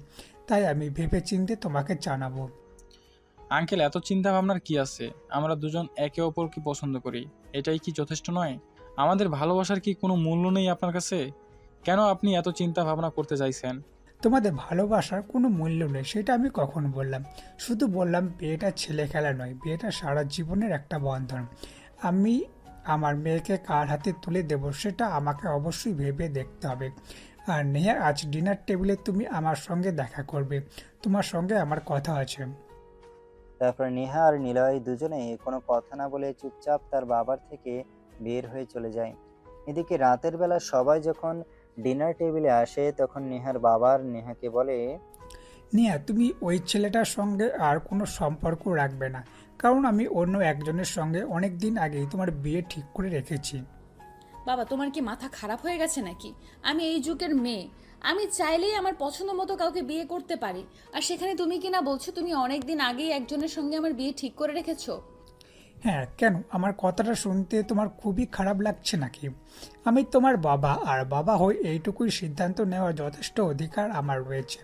তাই আমি ভেবেচিন্তে তোমাকে জানাবো। আঙ্কেল, এত চিন্তা ভাবনার কি আছে? আমরা দুজন একে অপরকে পছন্দ করি, এটাই কি যথেষ্ট নয়? আমাদের ভালোবাসার কি কোনো মূল্য নেই আপনার কাছে? কেন আপনি এত চিন্তা ভাবনা করতে চাইছেন? তোমাদের ভালোবাসার কোনো মূল্য নেই সেটা আমি কখন বললাম? শুধু বললাম বিয়েটা ছেলে খেলা নয়, বিয়েটা সারা জীবনের একটা বন্ধন। আমি আমার মেয়েকে কার হাতে তুলে দেব সেটা আমাকে অবশ্যই ভেবে দেখতে হবে। আর নেহা, আজ ডিনার টেবিলে তুমি আমার সঙ্গে দেখা করবে, তোমার সঙ্গে আমার কথা আছে। তারপর নেহা আর নিলয় দুজনেই কোনো কথা না বলে চুপচাপ তার বাবার থেকে বের হয়ে চলে যায়। এদিকে রাতের বেলা সবাই যখন ডিনার টেবিলে আসে তখন নেহার বাবার নেহাকে বলে, নেহা, তুমি ওই ছেলেটার সঙ্গে আর কোনো সম্পর্ক রাখবে না, কারণ আমি অন্য একজনের সঙ্গে অনেক দিন আগেই তোমার বিয়ে ঠিক করে রেখেছি। বাবা, তোমার কি মাথা খারাপ হয়ে গেছে নাকি? আমি এই যুগের মেয়ে, আমি চাইলেই আমার পছন্দ মতো কাউকে বিয়ে করতে পারি। আর সেখানে তুমি কি না বলছো তুমি অনেক দিন আগেই একজনের সঙ্গে আমার বিয়ে ঠিক করে রেখেছো? হ্যাঁ, কেন? আমার কথাটা শুনতে তোমার খুবই খারাপ লাগছে নাকি? আমি তোমার বাবা, আর বাবা হয়ে এইটুকুই সিদ্ধান্ত নেওয়ার যথেষ্ট অধিকার আমার রয়েছে।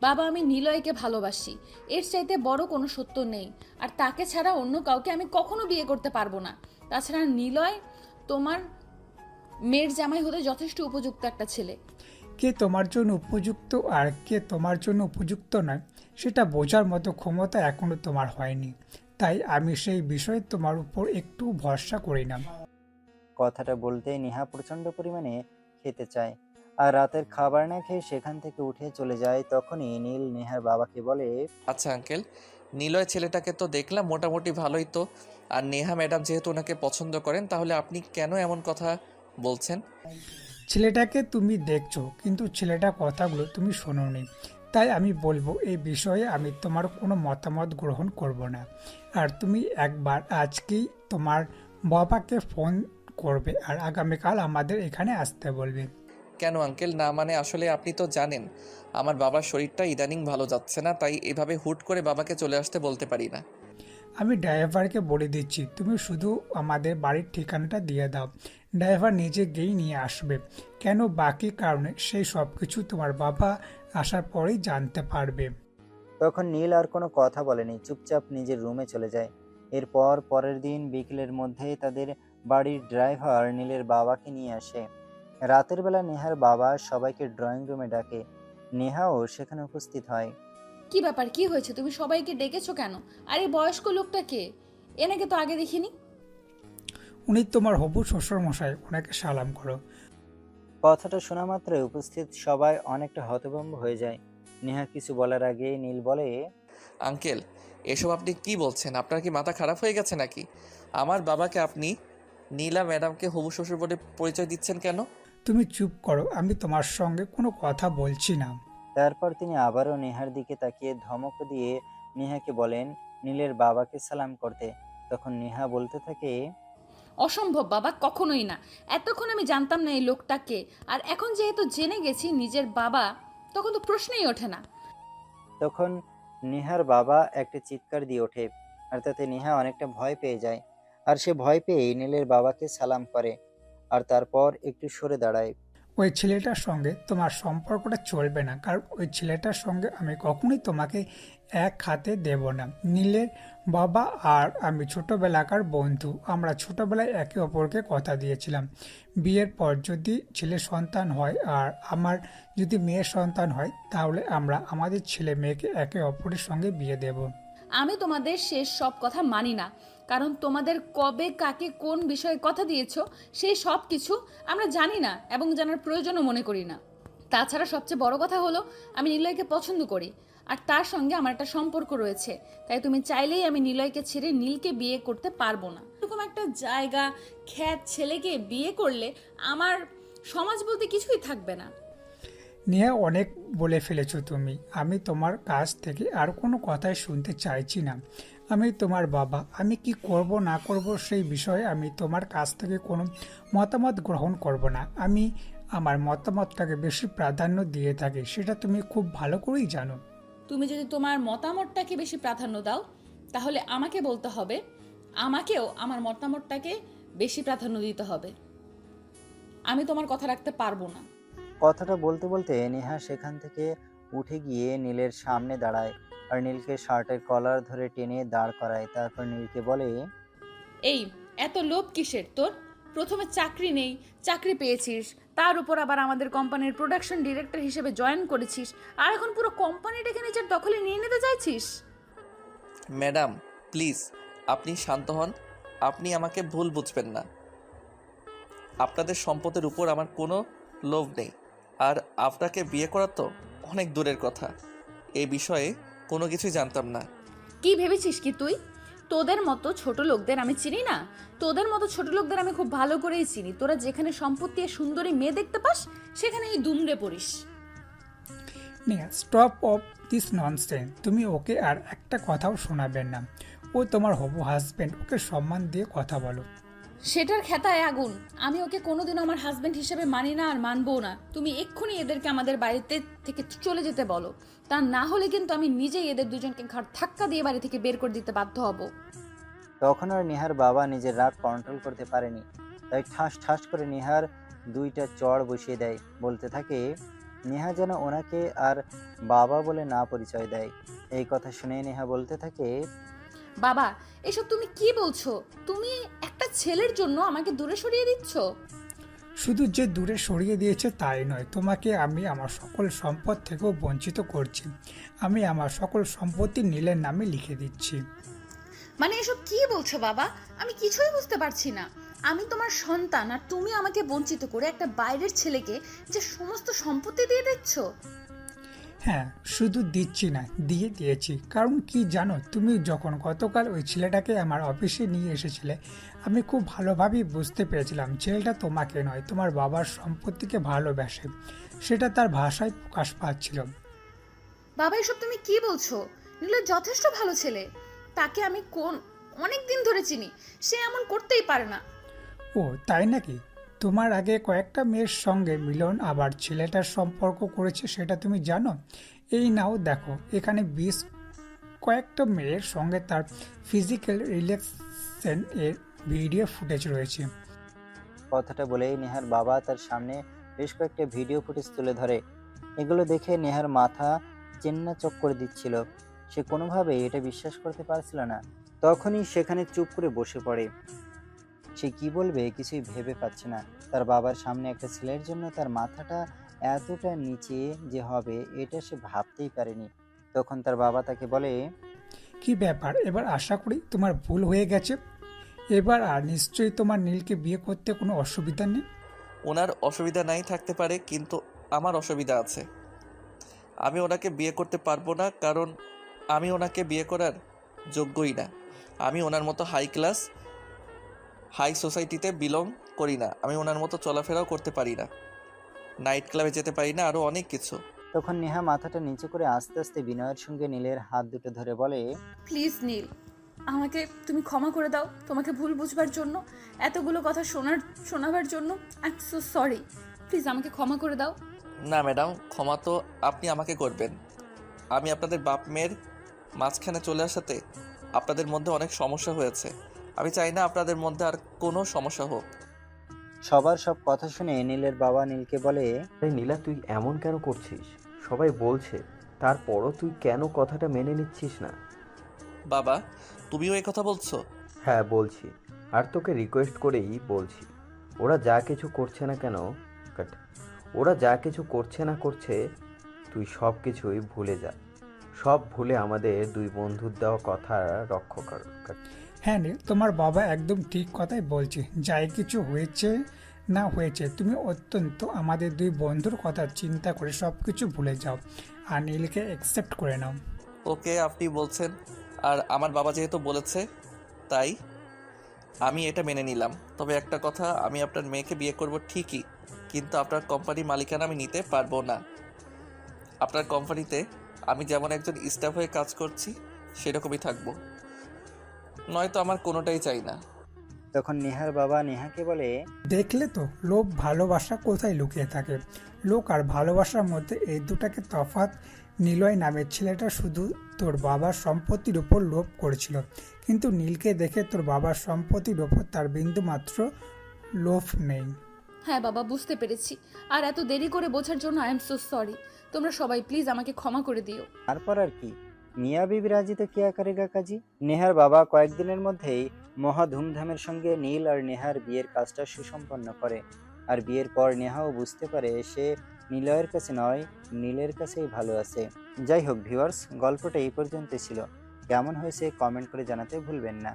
বাবা, আমি নিলয়কে ভালোবাসি, এর চাইতে বড় কোনো সত্য নেই। আর তাকে ছাড়া অন্য কাউকে আমি কখনো বিয়ে করতে পারবো না। তাছাড়া নিলয় তোমার মেয়ের জামাই হতে যথেষ্ট উপযুক্ত একটা ছেলে। কে তোমার জন্য উপযুক্ত আর কে তোমার জন্য উপযুক্ত নয় সেটা বোঝার মতো ক্ষমতা এখনো তোমার হয়নি, তাই আমি সেই বিষয়ে তোমার উপর একটু ভরসা করি না। কথাটা বলতেই নেহা প্রচন্ড পরিমাণে খেতে চায় আর রাতের খাবার না খেয়ে সেখান থেকে উঠে চলে যায়। তখনই নীল নেহার বাবাকে বলে, আচ্ছা আঙ্কেল, নিলয় ছেলেটাকে তো দেখলাম মোটামুটি ভালোই তো। আর নেহা ম্যাডাম যেহেতু ওনাকে পছন্দ করেন, তাহলে আপনি কেন এমন কথা বলছেন? ছেলেটাকে তুমি দেখছো, কিন্তু ছেলেটার কথাগুলো তুমি শোনোনি, তাই আমি বলবো এই বিষয়ে আমি তোমার কোনো মতামত গ্রহণ করব না। আর তুমি একবার আজকেই তোমার বাবাকে ফোন করবে আর আগামীকাল আমাদের এখানে আসতে বলবে। কেন আঙ্কেল? না মানে আসলে আপনি তো জানেন আমার বাবার শরীরটা ইদানিং ভালো যাচ্ছে না, তাই এভাবে হুট করে বাবাকে চলে আসতে বলতে পারি না। আমি ড্রাইভারকে বলে দিচ্ছি, তুমি শুধু আমাদের বাড়ির ঠিকানাটা দিয়ে দাও, ড্রাইভার নিজে গিয়েই নিয়ে আসবে। কেন, বাকি কারণে সেই সব কিছু তোমার বাবা আসার পরেই জানতে পারবে। তখন নীল আর কোনো কথা বলেনি, চুপচাপ নিজের রুমে চলে যায়। এরপর পরের দিন বিকেলের মধ্যে তাদের বাড়ির ড্রাইভার নীলের বাবাকে নিয়ে আসে। রাতের বেলা নেহার বাবা সবাইকে ড্রয়িং রুমে ডাকে, নেহাও সেখানে উপস্থিত হয়। কি ব্যাপার, কি হয়েছে? তুমি সবাইকে ডেকেছো কেন? আর এই বয়স্ক লোকটা কে? এনাকে তো আগে দেখিনি। উনি তোমার হবু শ্বশুর মশাই, ওনাকে সালাম করো। কথাটা শোনা মাত্রই উপস্থিত সবাই অনেকটা হতভম্ব হয়ে যায়। নেহা কিছু বলার আগে নীল বলে, আঙ্কেল, এসব আপনি কি বলছেন? আপনার কি মাথা খারাপ হয়ে গেছে নাকি? আমার বাবাকে আপনি নীলা ম্যাডামকে হবু শ্বশুর বলে পরিচয় দিচ্ছেন কেন? তুমি চুপ করো, আমি তোমার সঙ্গে কোনো কথা বলছি না। তারপর তিনি আবারও নেহার দিকে তাকিয়ে ধমক দিয়ে নেহাকে বলেন নীলের বাবাকে সালাম করতে। তখন নেহা বলতে থাকে, অসম্ভব বাবা, কখনোই না। এতক্ষণ আমি জানতাম না এই লোকটাকে, আর এখন যেহেতু জেনে গেছি নিজের বাবা, তখন তো প্রশ্নই ওঠে না। তখন নেহার বাবা একটা চিৎকার দিয়ে ওঠে আর তাতে নেহা অনেকটা ভয় পেয়ে যায়। আর সে ভয় পেয়ে নীলের বাবাকে সালাম করে আর তারপর একটু সরে দাঁড়ায়। ওই ছেলেটার সঙ্গে তোমার সম্পর্কটা চলবে না, কারণ ওই ছেলেটার সঙ্গে আমি কখনোই তোমাকে এক হাতে দেব না। নীলের বাবা আর আমি ছোটবেলাকার বন্ধু, আমরা ছোটবেলায় একে অপরকে কথা দিয়েছিলাম বিয়ের পর যদি ছেলে সন্তান হয় আর আমার যদি মেয়ের সন্তান হয়, তাহলে আমরা আমাদের ছেলে মেয়েকে একে অপরের সঙ্গে বিয়ে দেব। আমি তোমাদের শেষ সব কথা মানি না, কারণ তোমাদের কবে কাকে কোন বিষয়ে কথা দিয়েছো সেই সব কিছু আমরা জানি না এবং জানার প্রয়োজনও মনে করি না। তাছাড়া সবচেয়ে বড় কথা হলো আমি নিলয়কে পছন্দ করি, আর তার সঙ্গে আমার একটা সম্পর্ক রয়েছে। তাই তুমি চাইলেই আমি নিলয়কে ছেড়ে নীলকে বিয়ে করতে পারবো না। এরকম একটা জায়গা খ্যাত ছেলেকে বিয়ে করলে আমার সমাজ বলতে কিছুই থাকবে না। নেহা, অনেক বলে ফেলেছো তুমি। আমি তোমার কাছ থেকে আর কোনো কথাই শুনতে চাইছি না। আমি তোমার বাবা, আমি কি করব না করব সেই বিষয়ে আমি তোমার কাছ থেকে কোনো মতামত গ্রহণ করব না। আমি আমার মতামতটাকে বেশি প্রাধান্য দিয়ে থাকি, সেটা তুমি খুব ভালো করেই জানো। তুমি যদি তোমার মতামতটাকে বেশি প্রাধান্য দাও তাহলে আমাকে বলতে হবে আমাকেও আমার মতামতটাকে বেশি প্রাধান্য দিতে হবে। আমি তোমার কথা রাখতে পারবো না। কথাটা বলতে বলতে নেহা সেখান থেকে উঠে গিয়ে নীলের সামনে দাঁড়ায় আর নীলকে শার্টের কলার ধরে টেনে দাঁড় করায়। তারপর নীলকে বলে, এই এত লোভ কিসের তোর? প্রথমে চাকরি নেই, চাকরি পেয়েছিস, তার উপর আবার আমাদের কোম্পানির প্রোডাকশন ডিরেক্টর হিসেবে জয়েন করেছিস, আর এখন পুরো কোম্পানিটাকে নিজের দখলে নিয়ে নিতে চাইছিস। ম্যাডাম প্লিজ আপনি শান্ত হন, আপনি আমাকে ভুল বুঝবেন না। আপনাদের সম্পদের উপর আমার কোনো লোভ নেই, আর আপনাকে বিয়ে করা তো অনেক দূরের কথা। এই বিষয়ে কোনো কিছুই জানতাম না। কি ভেবেছিস কি তুই? তোদের মতো ছোট লোকদের আমি চিনি না? তোদের মতো ছোট লোকদের আমি খুব ভালো করেই চিনি। তোরা যেখানে সম্পত্তি আর সুন্দরী মেয়ে দেখতে পাস সেখানে এই দুমড়ে পড়িস। Neha, stop of this nonsense. তুমি ওকে আর একটা কথাও শোনাবেন না। ও তোমার হবু হাজবেন্ড, ওকে সম্মান দিয়ে কথা বলো। সেটার খেতায় আগুন। আমি ওকে কোনোদিনও আমার হাজবেন্ড হিসেবে মানি না আর মানবো না। তুমি এক্ষুনি এদেরকে আমাদের বাড়িতে থেকে চলে যেতে বলো, তা না হলে কিন্তু আমি নিজেই এদের দুজনকে ঘাড় ধাক্কা দিয়ে বাড়ি থেকে বের করে দিতে বাধ্য হব। তখন আর নেহার বাবা নিজের রাগ কন্ট্রোল করতে পারেনি, তাই ঠাস ঠাস করে নেহার দুইটা চড় বসিয়ে দেয়। বলতে থাকে, নেহা যেন ওনাকে আর বাবা বলে না পরিচয় দেয়। এই কথা শুনে নেহা বলতে থাকে, বাবা এসব তুমি কি বলছো? তুমি একটা ছেলের জন্য আমাকে দূরে সরিয়ে দিচ্ছ। শুধু যে দূরে সরিয়ে দিয়েছে তাই নয়, তোমাকে আমি আমার সকল সম্পদ থেকেও বঞ্চিত করছি। আমি আমার সকল সম্পত্তি নীলের নামে লিখে দিচ্ছি। মানে এসব কি বলছো বাবা? আমি কিছুই বুঝতে পারছি না। আমি তোমার সন্তান আর তুমি আমাকে বঞ্চিত করে একটা বাইরের ছেলেকে যে সমস্ত সম্পত্তি দিয়ে দিচ্ছ। হ্যাঁ, শুধু দিচ্ছি না, দিয়ে দিয়েছি। কারণ কি জানো, তুমি যখন গতকাল ওই ছেলেটাকে আমার অফিসে নিয়ে এসেছিলে, আমি খুব ভালোভাবেই বুঝতে পেরেছিলাম ছেলেটা তোমাকে নয়, তোমার বাবার সম্পত্তিকে ভালোবাসে। সেটা তার ভাষায় প্রকাশ পাচ্ছিল। বাবা এসব তুমি কি বলছো? নীলা যথেষ্ট ভালো ছেলে, তাকে আমি অনেক দিন ধরে চিনি, সে এমন করতেই পারে না। ও তাই নাকি? তোমার আগে কয়েকটা মেয়ের সঙ্গে মিলন আবার ছেলেটার সম্পর্ক করেছে, সেটা তুমি জানো? এই নাও দেখো, এখানে কয়েকটা মেয়ের সঙ্গে তার ফিজিক্যাল রিলেশন এর ভিডিও ফুটেজ রয়েছে। কথাটা বলেই নেহার বাবা তার সামনে বেশ কয়েকটা ভিডিও ফুটেজ তুলে ধরে। এগুলো দেখে নেহার মাথা চেন্না চক করে দিচ্ছিল। সে কোনোভাবেই এটা বিশ্বাস করতে পারছিল না। তখনই সেখানে চুপ করে বসে পড়ে। সে কি বলবে কিছুই ভেবে পাচ্ছে না। তার বাবার সামনে একটা ছেলের জন্য তার মাথাটা এতটা নিচে যে হবে এটা সে ভাবতেই পারেনি। তখন তার বাবা তাকে বলে, কি ব্যাপার, এবার আশা করি তোমার ভুল হয়ে গেছে। এবার আর নিশ্চয়ই তোমার নীলকে বিয়ে করতে কোনো অসুবিধা নেই। ওনার অসুবিধা নাই থাকতে পারে, কিন্তু আমার অসুবিধা আছে। আমি ওনাকে বিয়ে করতে পারবো না, কারণ আমি ওনাকে বিয়ে করার যোগ্যই না। আমি ওনার মতো হাই সোসাইটিতে বিলং করি না। আমি ওনার মতো চলাফেরাও করতে পারি না, নাইট ক্লাবে যেতে পারি না, আরও অনেক কিছু। তখন নেহা মাথাটা নিচু করে আস্তে আস্তে বিনয়ের সঙ্গে নীলের হাত দুটো ধরে বলে, প্লিজ নীল, আমাকে তুমি ক্ষমা করে দাও তোমাকে ভুল বুঝবার জন্য, এতগুলো কথা শোনাবার জন্য। I am so sorry, please আমাকে ক্ষমা করে দাও। না ম্যাডাম, ক্ষমা তো আপনি আমাকে করবেন। আমি আপনাদের বাপ মেয়ের মাঝখানে চলে আসাতে আপনাদের মধ্যে অনেক সমস্যা হয়েছে। আমি চাই না আপনাদের মধ্যে আর কোনো সমস্যা হোক। সবার সব কথা শুনে নীলের বাবা নীলকে বলে, এই নীলা, তুই এমন কেন করছিস? সবাই বলছে, তারপরও তুই কেন কথাটা মেনে নিচ্ছিস না? বাবা, তুমিও এই কথা বলছো? হ্যাঁ বলছি, আর তোকে রিকোয়েস্ট করেই বলছি। ওরা যা কিছু করছে না করছে, তুই সব কিছুই ভুলে যা। সব ভুলে আমাদের দুই বন্ধুর দেওয়া কথা রক্ষা কর। হ্যাঁ নীল, তোমার বাবা একদম ঠিক কথাই বলছে। যাই কিছু হয়েছে না হয়েছে, তুমি অত্যন্ত আমাদের দুই বন্ধুর কথা চিন্তা করে সব কিছু ভুলে যাও আর নীলকে অ্যাকসেপ্ট করে নাও। ওকে, আপনি বলছেন আর আমার বাবা যেহেতু বলেছে তাই আমি এটা মেনে নিলাম। তবে একটা কথা, আমি আপনার মেয়েকে বিয়ে করব ঠিকই, কিন্তু আপনার কোম্পানির মালিকানা আমি নিতে পারবো না। আপনার কোম্পানিতে আমি যেমন একজন স্টাফ হয়ে কাজ করছি সেরকমই থাকবো, নয়তো আমার কোনোটাই চাই না। তখন নেহার বাবা নেহাকে বলে, দেখলে তো লোভ ভালোবাসা কোথায় লুকিয়ে থাকে। লোক আর ভালোবাসার মধ্যে এই দুটাকে তফাৎ। নিলয় নামের ছেলেটা শুধু তোর বাবার সম্পত্তির উপর লোভ করেছিল, কিন্তু নীলকে দেখে তোর বাবার সম্পত্তির উপর তার বিন্দুমাত্র লোভ নেই। হ্যাঁ বাবা, বুঝতে পেরেছি। আর এত দেরি করে বোঝার জন্য আই এম সো সরি। তোমরা সবাই প্লিজ আমাকে ক্ষমা করে দিও। তারপর আর কি, মিয়া বিবি রাজি তো কিয়া করেগা কাজী। নেহার বাবা কয়েকদিনের মধ্যেই মহা ধুমধামের সঙ্গে নীল আর নেহার বিয়ের কাজটা সুসম্পন্ন করে। আর বিয়ের পর নেহাও বুঝতে পারে সে নিলয়ের কাছে নয়, নীলের কাছেই ভালো আছে। যাই হোক ভিউয়ার্স, গল্পটা এই পর্যন্ত ছিল। কেমন হয়েছে কমেন্ট করে জানাতে ভুলবেন না।